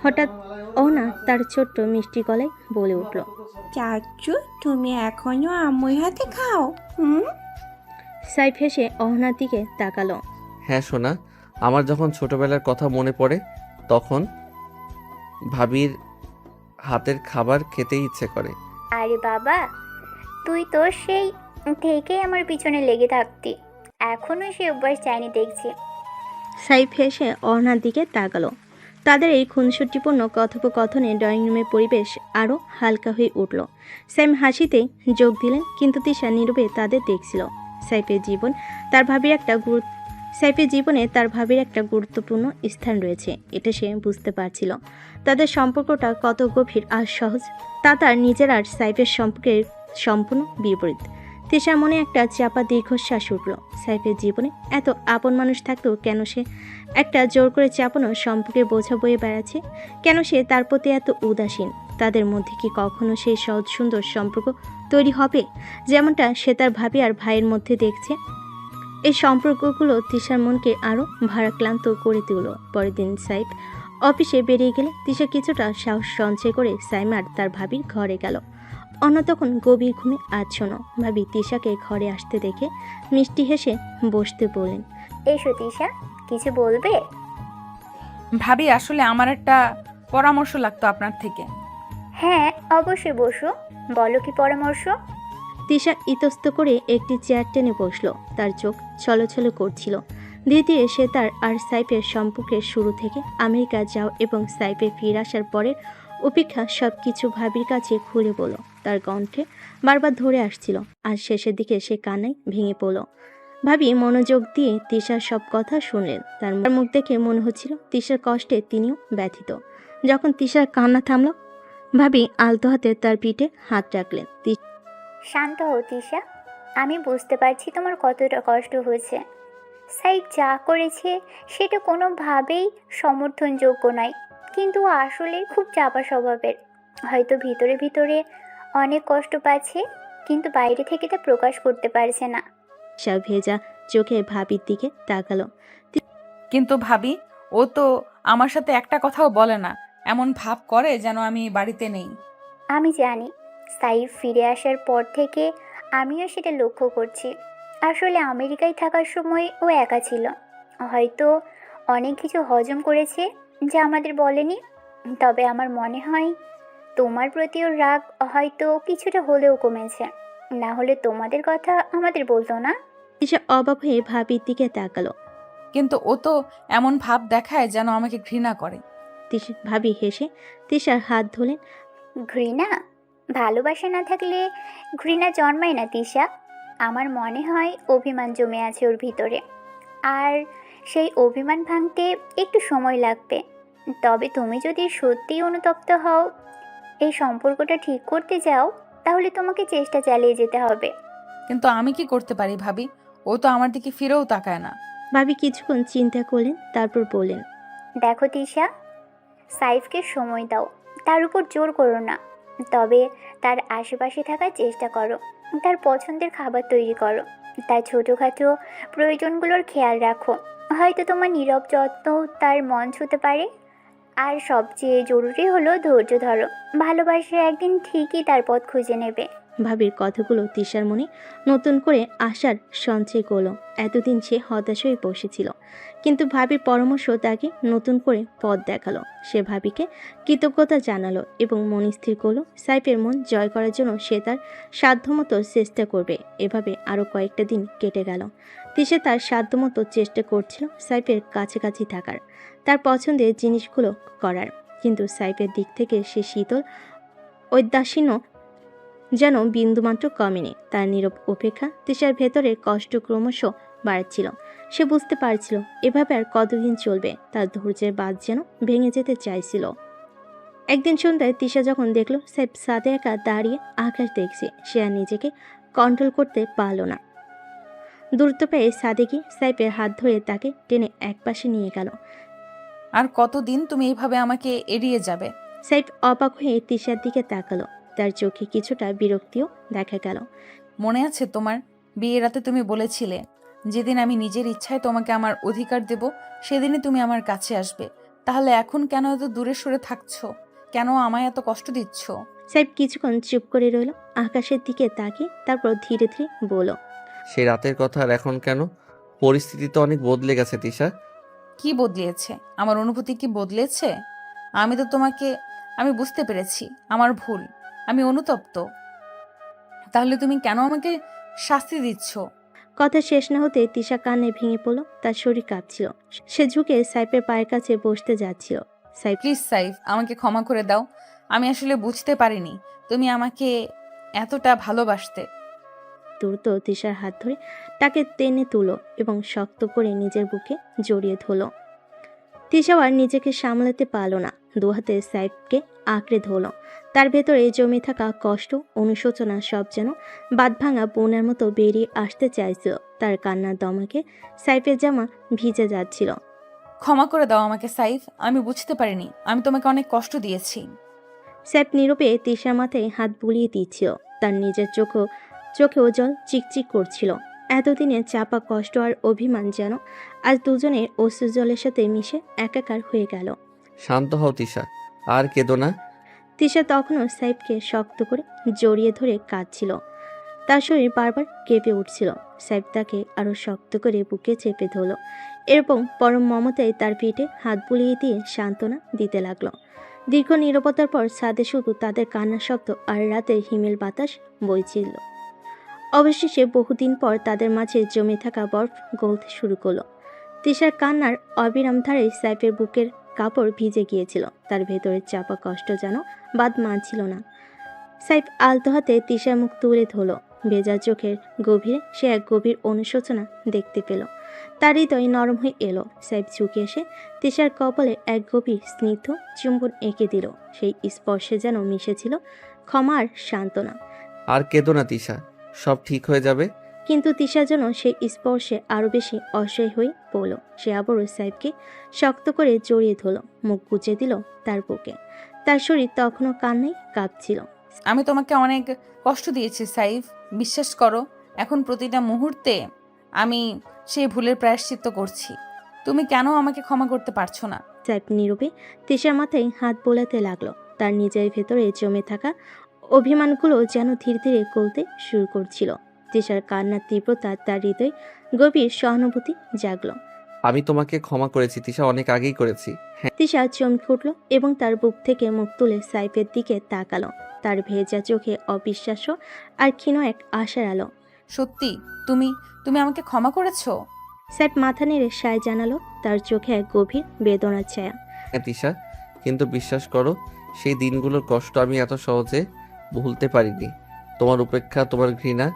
হঠাৎ অহনা তার ছোট্ট মিষ্টি গলায় বলে উঠল, চাচু তুমি এখনো আম্মুর হাতে খাও? সাইফ হেসে অহনার দিকে তাকালো। হ্যাঁ সোনা, আমার যখন ছোটবেলার কথা মনে পড়ে তখন ভাবির হাতের খাবার খেতেই ইচ্ছে করে। আরে বাবা, তুই তো সেই থেকেই আমার পিছনে লেগে থাকতি, এখনো সে অভ্যাস যায়নি দেখছি। সাইফ হেসে অহনার দিকে তাকালো। তাদের এই খুনসুটিপূর্ণ কথোপকথনে ড্রয়িং রুমের পরিবেশ আরও হালকা হয়ে উঠল। স্যাম হাসিতে যোগ দিলেন, কিন্তু তিশা নীরবে তাদের দেখছিল। সাইফের জীবনে তার ভাবির একটা গুরুত্বপূর্ণ স্থান রয়েছে, এটা সে বুঝতে পারছিল। তাদের সম্পর্কটা কত গভীর আর সহজ তা তার নিজের আর সাইফের সম্পর্কের সম্পূর্ণ বিপরীত। তিশার মনে একটা চাপা দীর্ঘশ্বাস উঠল। সাইফের জীবনে এত আপন মানুষ থাকলেও কেন সে একটা জোর করে চাপানো সম্পর্কে বোঝা বয়ে বেড়াচ্ছে? কেন সে তার প্রতি এত উদাসীন? তাদের মধ্যে কি কখনো সেই সহজ সুন্দর সম্পর্ক তৈরি হবে, যেমনটা সে তার ভাবি আর ভাইয়ের মধ্যে দেখছে? এই সম্পর্কগুলো তিশার মনকে আরও ভারাক্রান্ত করে তুলল। পরের দিন সাইফ অফিসে বেরিয়ে গেলে তিশা কিছুটা সাহস সঞ্চয় করে সাইমার তার ভাবির ঘরে গেল। অন্য তখন গভীর ঘুমে আচ্ছন্ন। ভাবি তিশাকে ঘরে আসতে দেখে মিষ্টি হেসে বসতে বলেন, এসো তিশা, কিছু বলবে? ভাবি আসলে আমার একটা পরামর্শ লাগতো আপনার থেকে। হ্যাঁ অবশ্যই, বসো, বলো কি পরামর্শ। তিশা ইতস্ত করে একটি চেয়ার টেনে বসল। তার চোখ ছলছল করছিল। ধীরে ধীরে সে তার আর সাইফের সম্পর্কের শুরু থেকে আমেরিকা যাও এবং সাইফে ফিরে আসার পরের উপেক্ষা সব কিছু ভাবির কাছে খুলে বলল। তার কণ্ঠে বারবার ধরে আসছিল, আর শেষের দিকে সে কান্নায় ভেঙে পড়ল। ভাবি মনোযোগ দিয়ে তিশার সব কথা শুনলেন। তার মুখ দেখে মনে হচ্ছিল তিশার কষ্টে তিনিও ব্যথিত। যখন তিশার কান্না থামল, ভাবি আলতো হাতে তার পিঠে হাত রাখলেন। শান্ত হও তিশা, আমি বুঝতে পারছি তোমার কতটা কষ্ট হয়েছে। সাইফ যা করেছে সেটা কোনোভাবেই সমর্থনযোগ্য নয়, কিন্তু ও আসলে খুব চাপা স্বভাবের। হয়তো ভিতরে ভিতরে অনেক কষ্ট পাচ্ছে, কিন্তু বাইরে থেকে তা প্রকাশ করতে পারছে না। তিশা ভেজা চোখে ভাবির দিকে তাকালো। কিন্তু ভাবি, ও তো আমার সাথে একটা কথাও বলে না, এমন ভাব করে যেন আমি বাড়িতে নেই। আমি জানি, সাইফ ফিরে আসার পর থেকে আমিও সেটা লক্ষ্য করছি। আসলে আমেরিকায় থাকার সময় ও একা ছিল, হয়তো অনেক কিছু হজম করেছে যা আমাদের বলেনি। তবে আমার মনে হয় তোমার প্রতি ওর রাগ হয়তো কিছুটা হলেও কমেছে, না হলে তোমাদের কথা আমাদের বলতো না। তিশা অবাক হয়ে ভাবির দিকে তাকালো। কিন্তু ও তো এমন ভাব দেখায় যেন আমাকে ঘৃণা করে। ভাবি হেসে তিশার হাত ধরলেন। ঘৃণা? ভালোবাসা না থাকলে ঘৃণা জন্মায় না তিশা। আমার মনে হয় অভিমান জমে আছে ওর ভিতরে, আর সেই অভিমান ভাঙতে একটু সময় লাগবে। তবে তুমি যদি সত্যিই অনুতপ্ত হও, এই সম্পর্কটা ঠিক করতে চাও, তাহলে তোমাকে চেষ্টা চালিয়ে যেতে হবে। কিন্তু আমি কি করতে পারি ভাবি? ও তো আমার দিকে ফিরেও তাকায় না। ভাবি কিছুক্ষণ চিন্তা করলেন, তারপর বললেন, দেখো তিশা, সাইফকে সময় দাও, তার উপর জোর করো না। তবে তার আশেপাশে থাকার চেষ্টা করো, তার পছন্দের খাবার তৈরি করো, তার ছোটোখাটো প্রয়োজনগুলোর খেয়াল রাখো। হয়তো তোমার নীরব যত্ন তার মন ছুঁতে পারে। আর সবচেয়ে জরুরি হলো ধৈর্য ধরো। ভালোবাসা একদিন ঠিকই তার পথ খুঁজে নেবে। ভাবির কথাগুলো তিশার মনে নতুন করে আশার সঞ্চয় করলো। এতদিন সে হতাশ হয়ে বসেছিল, কিন্তু ভাবির পরামর্শ তাকে নতুন করে পথ দেখালো। সে ভাবিকে কৃতজ্ঞতা জানালো এবং মন স্থির করলো সাইফের মন জয় করার জন্য সে তার সাধ্যমতো চেষ্টা করবে। এভাবে আরও কয়েকটা দিন কেটে গেল। তিশা তার সাধ্যমতো চেষ্টা করছিল সাইফের কাছাকাছি থাকার, তার পছন্দের জিনিসগুলো করার, কিন্তু সাইফের দিক থেকে সে শীতল ঔদাসীন্য যেন বিন্দুমাত্র কমেনি। তার নীরব উপেক্ষা তিশার ভেতরে কষ্ট ক্রমশ বাড়ছিল। সে বুঝতে পারছিল এভাবে আর কতদিন চলবে। তার ধৈর্যের বাঁধ যেন ভেঙে যেতে চাইছিল। একদিন সন্ধ্যায় তিশা যখন দেখল সাইফ ছাদে একা দাঁড়িয়ে আকাশ দেখছে, সে আর নিজেকে কন্ট্রোল করতে পারল না। দ্রুত পেয়ে ছাদে গিয়ে সাইফের হাত ধরে তাকে টেনে একপাশে নিয়ে গেল। আর কতদিন তুমি এইভাবে আমাকে এড়িয়ে যাবে? সাইফ অবাক হয়ে তিশার দিকে তাকালো। তার চোখে কিছুটা বিরক্তিও দেখা গেল। মনে আছে তোমার বিয়ের রাতে তুমি বলেছিলে, যেদিন আমি নিজের ইচ্ছায় তোমাকে আমার অধিকার দেব সেদিনই তুমি আমার কাছে আসবে। তাহলে এখন কেন এত দূরে সরে থাকছো? কেন আমায় এত কষ্ট দিচ্ছ? সাইফ কিছুক্ষণ চুপ করে রইল, আকাশের দিকে তাকিয়ে তারপর ধীরে ধীরে বলল, সেই রাতের কথা আর এখন কেন? পরিস্থিতি তো অনেক বদলে গেছে তিশা। কি বদলিয়েছে? আমার অনুভূতি কি বদলেছে? আমি বুঝতে পেরেছি আমার ভুল, আমি অনুতপ্ত। তাহলে তুমি কেন আমাকে শাস্তি দিচ্ছ? কথা শেষ না হতে তিশা কান্নে ভেঙে পড়ল। তার শরীর কাঁপছিল। সে ঝুঁকে সাইফের পায়ের কাছে বসতে যাচ্ছিল। সাইফ প্লিজ সাইফ, আমাকে ক্ষমা করে দাও। আমি আসলে বুঝতে পারিনি তুমি আমাকে এতটা ভালোবাসতে। দ্রুত তিশার হাত ধরে তাকে টেনে তুলো এবং শক্ত করে নিজের বুকে জড়িয়ে ধরল। তিশাও আর নিজেকে সামলাতে পারল না, দুহাতে সাইফকে আঁকড়ে ধরল। তার ভেতরে জমে থাকা কষ্ট, অনুশোচনা সব যেন বাঁধভাঙা বন্যার মতো বেরিয়ে আসতে চাইছিল। তার কান্নার দমাকে সাইফের জামা ভিজে যাচ্ছিল। ক্ষমা করে দাও আমাকে সাইফ, আমি বুঝতে পারিনি আমি তোমাকে অনেক কষ্ট দিয়েছি। সাইফ নীরবে তিশার মাথায় হাত বুলিয়ে দিচ্ছিল। তার নিজের চোখেও জল চিকচিক করছিল। এতদিনে চাপা কষ্ট আর অভিমান যেন আজ দুজনের অশ্রু জলের সাথে মিশে একাকার হয়ে গেল। শান্ত হও তিশা, আর কেঁদো না। তিশা তখনও সাইফকে শক্ত করে জড়িয়ে ধরে কাঁদছিল। তার শরীর বারবার কেঁপে উঠছিল। সাইফ তাকে আরো শক্ত করে বুকে চেপে ধরল এবং পরম মমতায় তার পিঠে হাত বুলিয়ে দিয়ে সান্ত্বনা দিতে লাগলো। দীর্ঘ নীরবতার পর ছাদে শুধু তাদের কান্নার শব্দ আর রাতের হিমেল বাতাস বইছিল। অবশেষে বহুদিন পর তাদের মাঝে জমে থাকা বরফ গলতে শুরু করলো। তিশার কান্নার অবিরাম ধারে সাইফের বুকের কাপড় ভিজে গিয়েছিল। তার ভেতরের চাপা কষ্ট যেন বাদ মানছিল না। সাইফ আলতো হাতে তিশার মুখ তুলে ধরল। ভেজা চোখের গভীরে সে এক গভীর অনুশোচনা দেখতে পেল। তার হৃদয় নরম হয়ে এলো। সাইফ ঝুঁকে এসে তিশার কপালে এক গভীর স্নিগ্ধ চুম্বন এঁকে দিল। সেই স্পর্শে যেন মিশেছিল ক্ষমা আর সান্ত্বনা। আর কেঁদো না তিশা, সব ঠিক হয়ে যাবে। কিন্তু তিশা যেন সেই স্পর্শে আরো বেশি অসহায় হয়ে পড়ল। সে আবারও সাইফকে শক্ত করে জড়িয়ে ধরল, মুখ গুজে দিল তার বুকে। তার শরীর তখনও কান্নায় কাঁপছিল। আমি তোমাকে অনেক কষ্ট দিয়েছি সাইফ, বিশ্বাস করো। এখন প্রতিটা মুহূর্তে আমি সেই ভুলের প্রায়শ্চিত্ত করছি। তুমি কেন আমাকে ক্ষমা করতে পারছো না? সাইফ নীরবে তিশার মাথায় হাত বোলাতে লাগলো। তার নিজের ভেতরে জমে থাকা অভিমানগুলো যেন ধীরে ধীরে গলতে শুরু করছিল। তিশার কান্নার তীব্রতা তার হৃদয়ে গভীর সহানুভূতি জাগলো। আমি তোমাকে ক্ষমা করেছি তিশা, অনেক আগেই করেছি। হ্যাঁ, তিশা চমকে উঠল এবং তার বুক থেকে মুখ তুলে সাইফের দিকে তাকালো। তার ভেজা চোখে অবিশ্বাস্য আর ক্ষীণ এক আশার আলো। সত্যি তুমি তুমি আমাকে ক্ষমা করেছো? সাইফ মাথা নেড়ে সায় জানালো। তার চোখে এক গভীর বেদনার ছায়া। হ্যাঁ তিশা, কিন্তু বিশ্বাস করো, সেই দিনগুলোর কষ্ট আমি এত সহজে ভুলতে পারিনি। তোমার উপেক্ষা, তোমার ঘৃণা,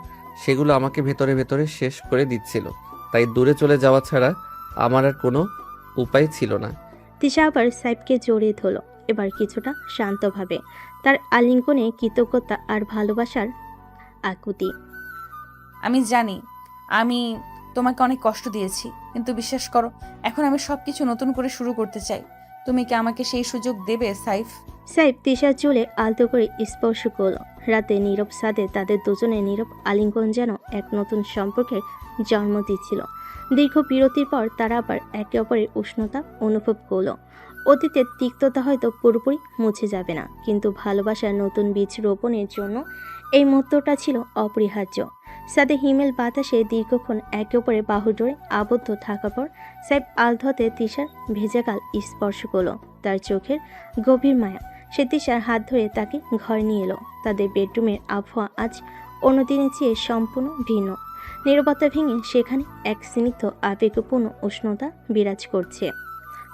সেগুলো আমাকে ভেতরে ভেতরে শেষ করে দিচ্ছিল। তাই দূরে চলে যাওয়া ছাড়া আমার আর কোনো উপায় ছিল না। তিশা আবার সাইফকে জড়িয়ে ধরল, এবার কিছুটা শান্তভাবে। তার আলিঙ্গনে কৃতজ্ঞতা আর ভালোবাসার আকুতি। আমি জানি আমি তোমাকে অনেক কষ্ট দিয়েছি, কিন্তু বিশ্বাস করো, এখন আমি সব কিছু নতুন করে শুরু করতে চাই। তুমি কি আমাকে সেই সুযোগ দেবে সাইফ? সাইফ তিশার চুলে আলতো করে স্পর্শ করল। রাতে নীরব সাদে তাদের দুজনের নীরব আলিঙ্গন যেন এক নতুন সম্পর্কের জন্ম দিচ্ছিল। দীর্ঘ বিরতির পর তারা আবার একে অপরের উষ্ণতা অনুভব করল। অতীতের তিক্ততা হয়তো পুরোপুরি মুছে যাবে না, কিন্তু ভালোবাসার নতুন বীজ রোপণের জন্য এই মুহূর্তটা ছিল অপরিহার্য। সাদে হিমেল বাতাসে দীর্ঘক্ষণ একে অপরের বাহু জোড়ে আবদ্ধ থাকার পর সাইফ আলধতে তিশার ভেজা গাল স্পর্শ করল। তার চোখের গভীর মায়া। সে তিশার হাত ধরে তাকে ঘরে নিয়ে এলো। তাদের বেডরুমের আবহাওয়া আজ অন্যদিনের চেয়ে সম্পূর্ণ ভিন্ন। নীরবতা ভেঙে সেখানে এক স্নিগ্ধ আবেগপূর্ণ উষ্ণতা বিরাজ করছে।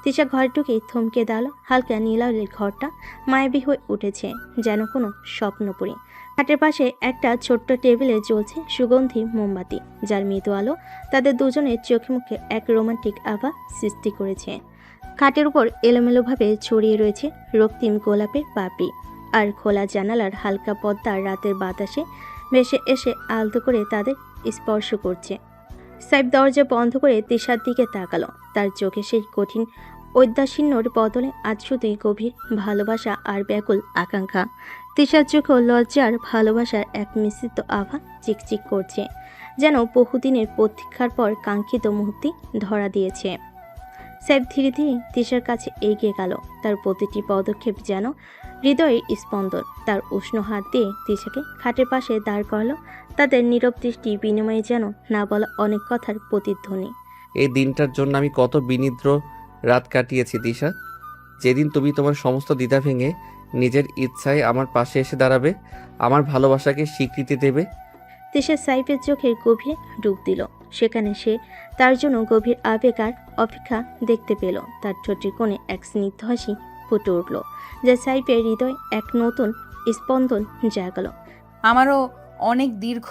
তিশা ঘরে ঢুকেই থমকে দাঁড়ালো। হালকা নীলালের ঘরটা মায়াবী হয়ে উঠেছে, যেন কোনো স্বপ্নপুরী। খাটের পাশে একটা ছোট্ট টেবিলে জ্বলছে সুগন্ধি মোমবাতি, যার মৃদু আলো তাদের দুজনের চোখে মুখে এক রোমান্টিক আভা সৃষ্টি করেছে। খাটের উপর এলোমেলোভাবে ছড়িয়ে রয়েছে রক্তিম গোলাপের পাপড়ি, আর খোলা জানালার হালকা পর্দা রাতের বাতাসে ভেসে এসে আলতো করে তাদের স্পর্শ করছে। সাইফ দরজা বন্ধ করে তিশার দিকে তাকালো। তার চোখে সেই কঠিন ঔদাসীন্যর বদলে আজ শুধুই গভীর ভালোবাসা আর ব্যাকুল আকাঙ্ক্ষা। তিশার চোখেও লজ্জার ভালোবাসার এক মিশ্রিত আভা চিকচিক করছে, যেন বহুদিনের প্রতীক্ষার পর কাঙ্ক্ষিত মুহূর্তে ধরা দিয়েছে। সাইফ ধীরে ধীরে তিশার কাছে এগিয়ে গেল। তার প্রতিটি পদক্ষেপ যেন হৃদয়ের স্পন্দন। তার উষ্ণ হাত দিয়ে তিশাকে খাটের পাশে দাঁড় করালো। তাদের নীরব দৃষ্টি বিনিময়ে যেন না বলা অনেক কথার প্রতিধ্বনি। এই দিনটার জন্য আমি কত বিনিদ্র রাত কাটিয়েছি দিশা। যেদিন তুমি তোমার সমস্ত দ্বিধা ভেঙে নিজের ইচ্ছায় আমার পাশে এসে দাঁড়াবে, আমার ভালোবাসাকে স্বীকৃতি দেবে। তিশা সাইফের চোখের গভীরে ডুব দিল। সেখানে সে তার জন্য গভীর আবেগ আর অপেক্ষা দেখতে পেল। তার ঠোঁটের কোণে এক স্নিগ্ধ হাসি ফুটে উঠল, যা সাইফের হৃদয় এক নতুন স্পন্দন জাগালো। আমারও অনেক দীর্ঘ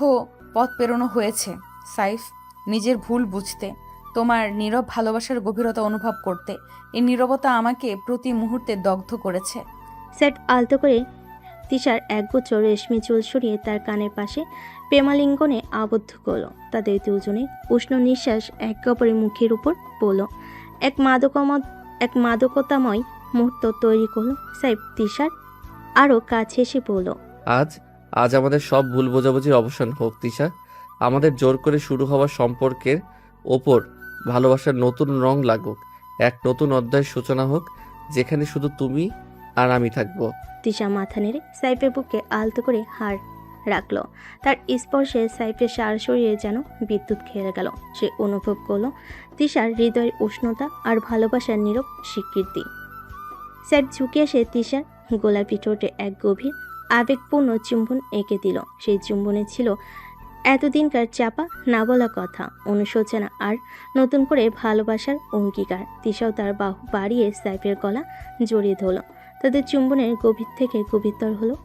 পথ পেরোনো হয়েছে সাইফ, নিজের ভুল বুঝতে, তোমার নীরব ভালোবাসার গভীরতা অনুভব করতে। এই নীরবতা আমাকে প্রতি মুহূর্তে দগ্ধ করেছে। সাইফ আলতো করে তিশার একগুচ্ছ রেশমি চুল সরিয়ে তার কানের পাশে প্রেমালিঙ্গনে আবদ্ধ করল। তাদের দুজনের উষ্ণ নিঃশ্বাস একে অপরের মুখের উপর পড়ল। এক মাদকতাময় মুহূর্ত তৈরি করল। সাইফ তিশার আরও কাছে এসে পড়ল। আজ আমাদের সব ভুল বোঝাবুঝির অবসান হোক তিশা। আমাদের জোর করে শুরু হওয়া সম্পর্কের ওপর ভালোবাসার নতুন রং লাগুক। এক নতুন অধ্যায়ের সূচনা হোক, যেখানে শুধু তুমি আর আমি থাকবো। তিশা মাথা নেড়ে সাইফের বুকে আলতো করে হাড় রাখল। তার স্পর্শে সাইফের সার শরীরে যেন বিদ্যুৎ খেলে গেল। সে অনুভব করল তিশার হৃদয়ের উষ্ণতা আর ভালোবাসার নীরব স্বীকৃতি। সাইফ ঝুঁকে এসে তিশার গোলাপি ঠোঁটে এক গভীর আবেগপূর্ণ চুম্বন এঁকে দিল। সেই চুম্বনে ছিল এতদিনকার চাপা না বলা কথা, অনুশোচনা আর নতুন করে ভালোবাসার অঙ্গীকার। তিশাও তার বাহু বাড়িয়ে সাইফের গলা জড়িয়ে ধরল। তাদের চুম্বনের গভীর থেকে গভীরতর হলো।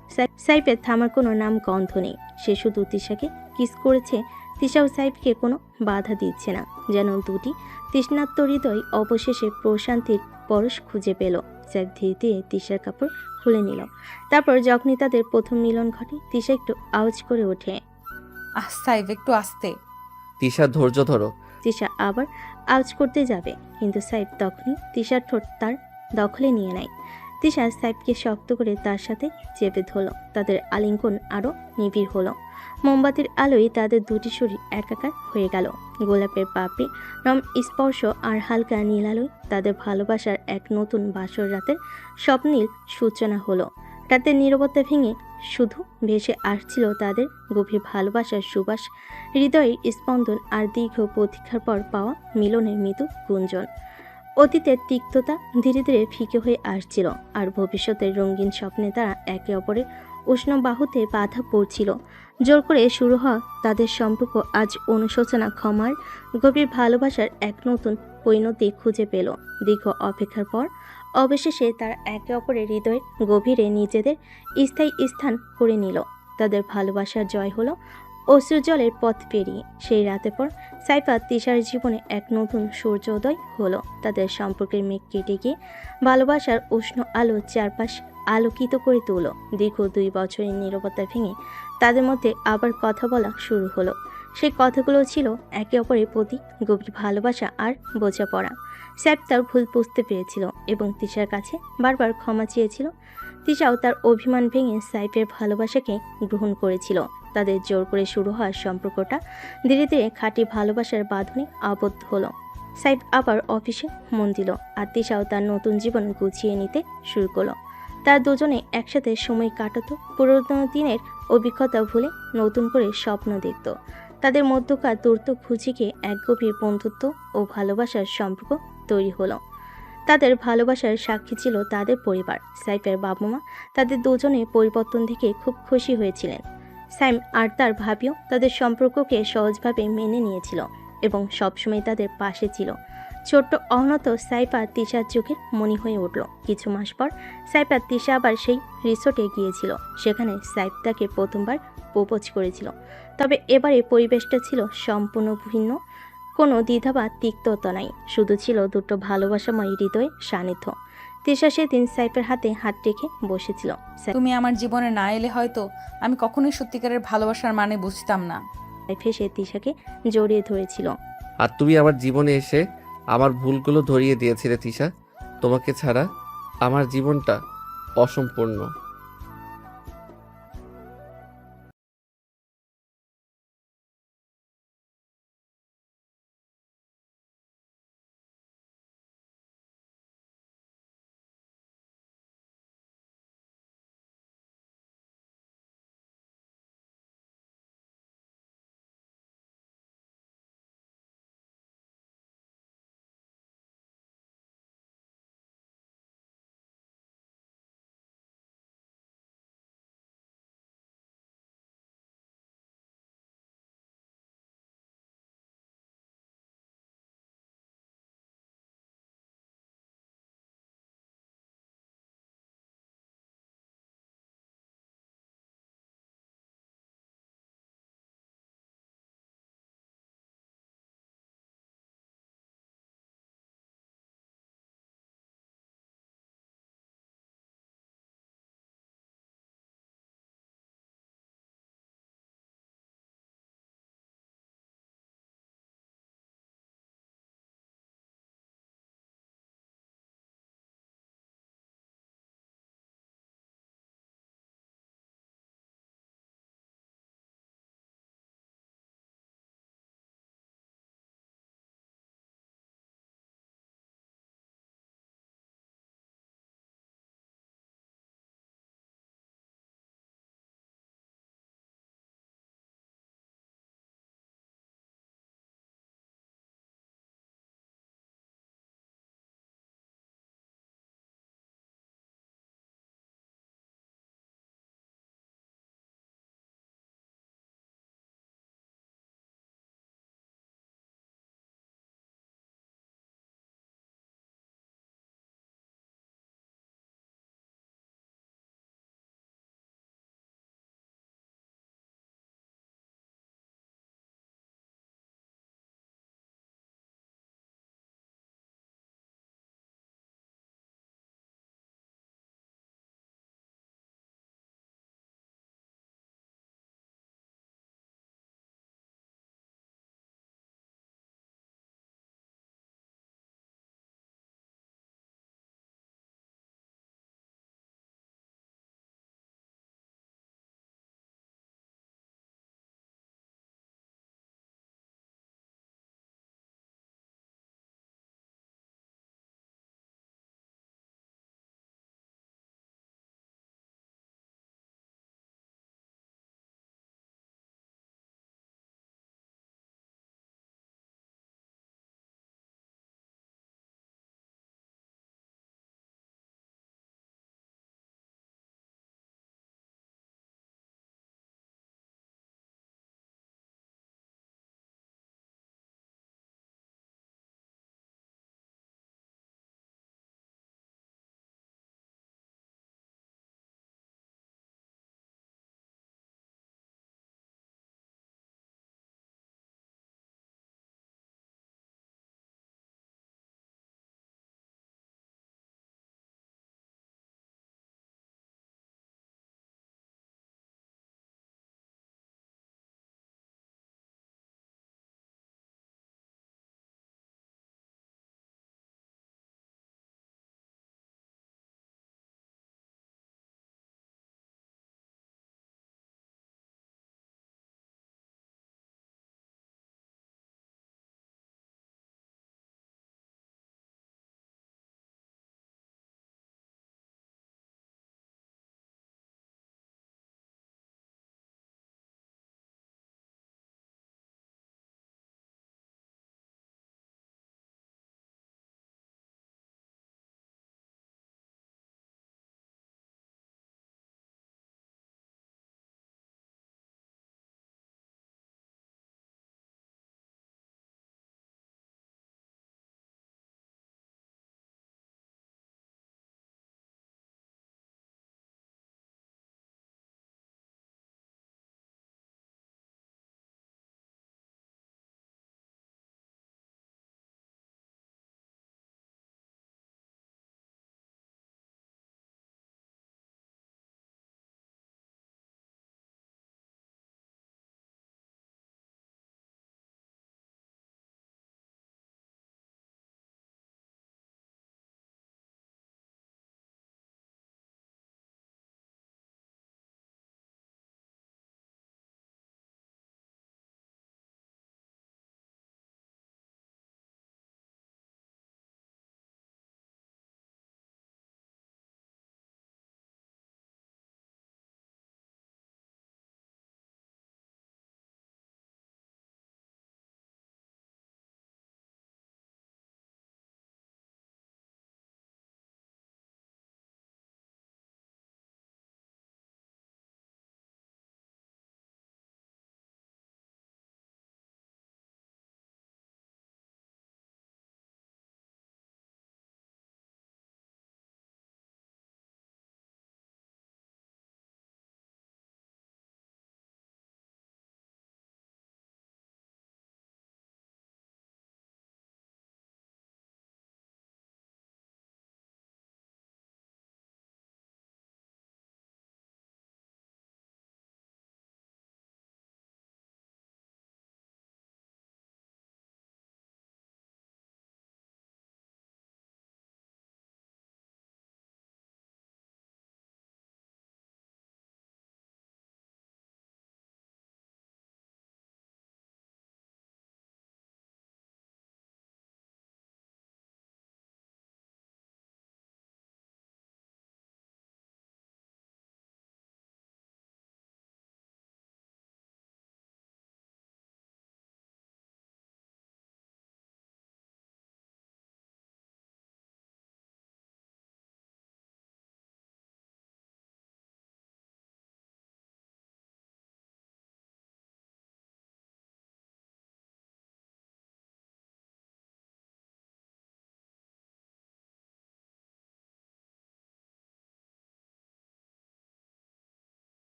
সাইফের থামার কোনো নাম গন্ধ নেই। সে শুধু তিশাকে কিস করেছে। তিশাও সাইফকে কোনো বাধা দিচ্ছে না, যেন দুটি তৃষ্ণাত্ম হৃদয় অবশেষে প্রশান্তির পরশ খুঁজে পেল। সাইফ ধীরে ধীরে তিশার কাপড় খুলে নিল। তারপর যখনই তাদের প্রথম মিলন ঘটে, তিশা একটু আওয়াজ করে ওঠে, সাইফ একটু আস্তে। তিশা ধৈর্য ধরো। তিশা আবার আওয়াজ করতে যাবে, কিন্তু সাইফ তখনই তিশার ঠোঁট তার দখলে নিয়ে নেয়। তিশা সাইফকে শক্ত করে তার সাথে চেপে ধরল। তাদের আলিঙ্গন আরও নিবিড় হলো। মোমবাতির আলোয় তাদের দুটি শরীর একাকার হয়ে গেল। গোলাপের পাপড়ি, নম স্পর্শ আর হালকা নীল আলোয় তাদের ভালোবাসার এক নতুন বাসর রাতের স্বপ্নীল সূচনা হলো। রাতের নীরবতা ভেঙে শুধু ভেসে আসছিল তাদের গভীর ভালোবাসার সুবাস, হৃদয়ের স্পন্দন আর দীর্ঘ প্রতীক্ষার পর পাওয়া মিলনের মৃদু গুঞ্জন। অতীতের তিক্ততা ধীরে ধীরে ফিকে হয়ে আসছিল, আর ভবিষ্যতের রঙিন স্বপ্নে তারা একে অপরের উষ্ণ বাহুতে বাধা পড়ছিল। জোর করে শুরু হওয়া তাদের সম্পর্ক আজ অনুশোচনা, ক্ষমার গভীর ভালোবাসার এক নতুন পরিণতি খুঁজে পেল। দীর্ঘ অপেক্ষার পর অবশেষে তারা একে অপরের হৃদয়ের গভীরে নিজেদের স্থায়ী স্থান করে নিল। তাদের ভালোবাসার জয় হলো অশ্রুজলের পথ পেরিয়ে। সেই রাতের পর সাইফ আর তিশার জীবনে এক নতুন সূর্যোদয় হলো। তাদের সম্পর্কের মেঘ কেটে গিয়ে ভালোবাসার উষ্ণ আলো চারপাশ আলোকিত করে তুলো। দীর্ঘ 2 বছরের নীরবতা ভেঙে তাদের মধ্যে আবার কথা বলা শুরু হলো। সেই কথাগুলো ছিল একে অপরের প্রতি গভীর ভালোবাসা আর বোঝাপড়া। সাইফ তার ভুল বুঝতে পেরেছিল এবং তিশার কাছে বারবার ক্ষমা চেয়েছিল। তিশাও তার অভিমান ভেঙে সাইফের ভালোবাসাকে গ্রহণ করেছিল। তাদের জোর করে শুরু হওয়ার সম্পর্কটা ধীরে ধীরে খাঁটি ভালোবাসার বাঁধনে আবদ্ধ হলো। সাইফ আবার অফিসে মন দিল আর তিশাও তার নতুন জীবন গুছিয়ে নিতে শুরু করলো। তারা দুজনে একসাথে সময় কাটাতো, পুরোনো দিনের অভিজ্ঞতা ভুলে নতুন করে স্বপ্ন দেখত। তাদের মধ্যকার দূরত্ব খুঁজে গিয়ে এক গভীর বন্ধুত্ব ও ভালোবাসার সম্পর্ক তৈরি হলো। তাদের ভালোবাসার সাক্ষী ছিল তাদের পরিবার। সাইফের বাবা মা তাদের দুজনে পরিবর্তন দেখে খুব খুশি হয়েছিলেন। সাইম আর তার ভাবিও তাদের সম্পর্ককে সহজভাবে মেনে নিয়েছিল এবং সবসময় তাদের পাশে ছিল। ছোট্ট অহনত সাইফ আর তিশার চোখের মনি হয়ে উঠল। কিছু মাস পর সাইফ আর তিশা আবার সেই রিসোর্টে গিয়েছিল। সেখানে সাইফ তাকে প্রথমবার প্রপোজ করেছিল। তবে এবারে পরিবেশটা ছিল সম্পূর্ণ ভিন্ন। কোনো দ্বিধা বা তিক্ততা নাই, শুধু ছিল দুটো ভালোবাসাময় হৃদয়ের সান্নিধ্য। তিশা সেদিন সাইফের হাতে হাত রেখে বসেছিল। তুমি আমার জীবনে না এলে হয়তো আমি কখনোই সত্যিকারের ভালোবাসার মানে বুঝতাম না। সাইফ এসে তিশাকে জড়িয়ে ধরেছিল। আর তুমি আমার জীবনে এসে আমার ভুলগুলো ধরিয়ে দিয়েছিলে তিশা। তোমাকে ছাড়া আমার জীবনটা অসম্পূর্ণ।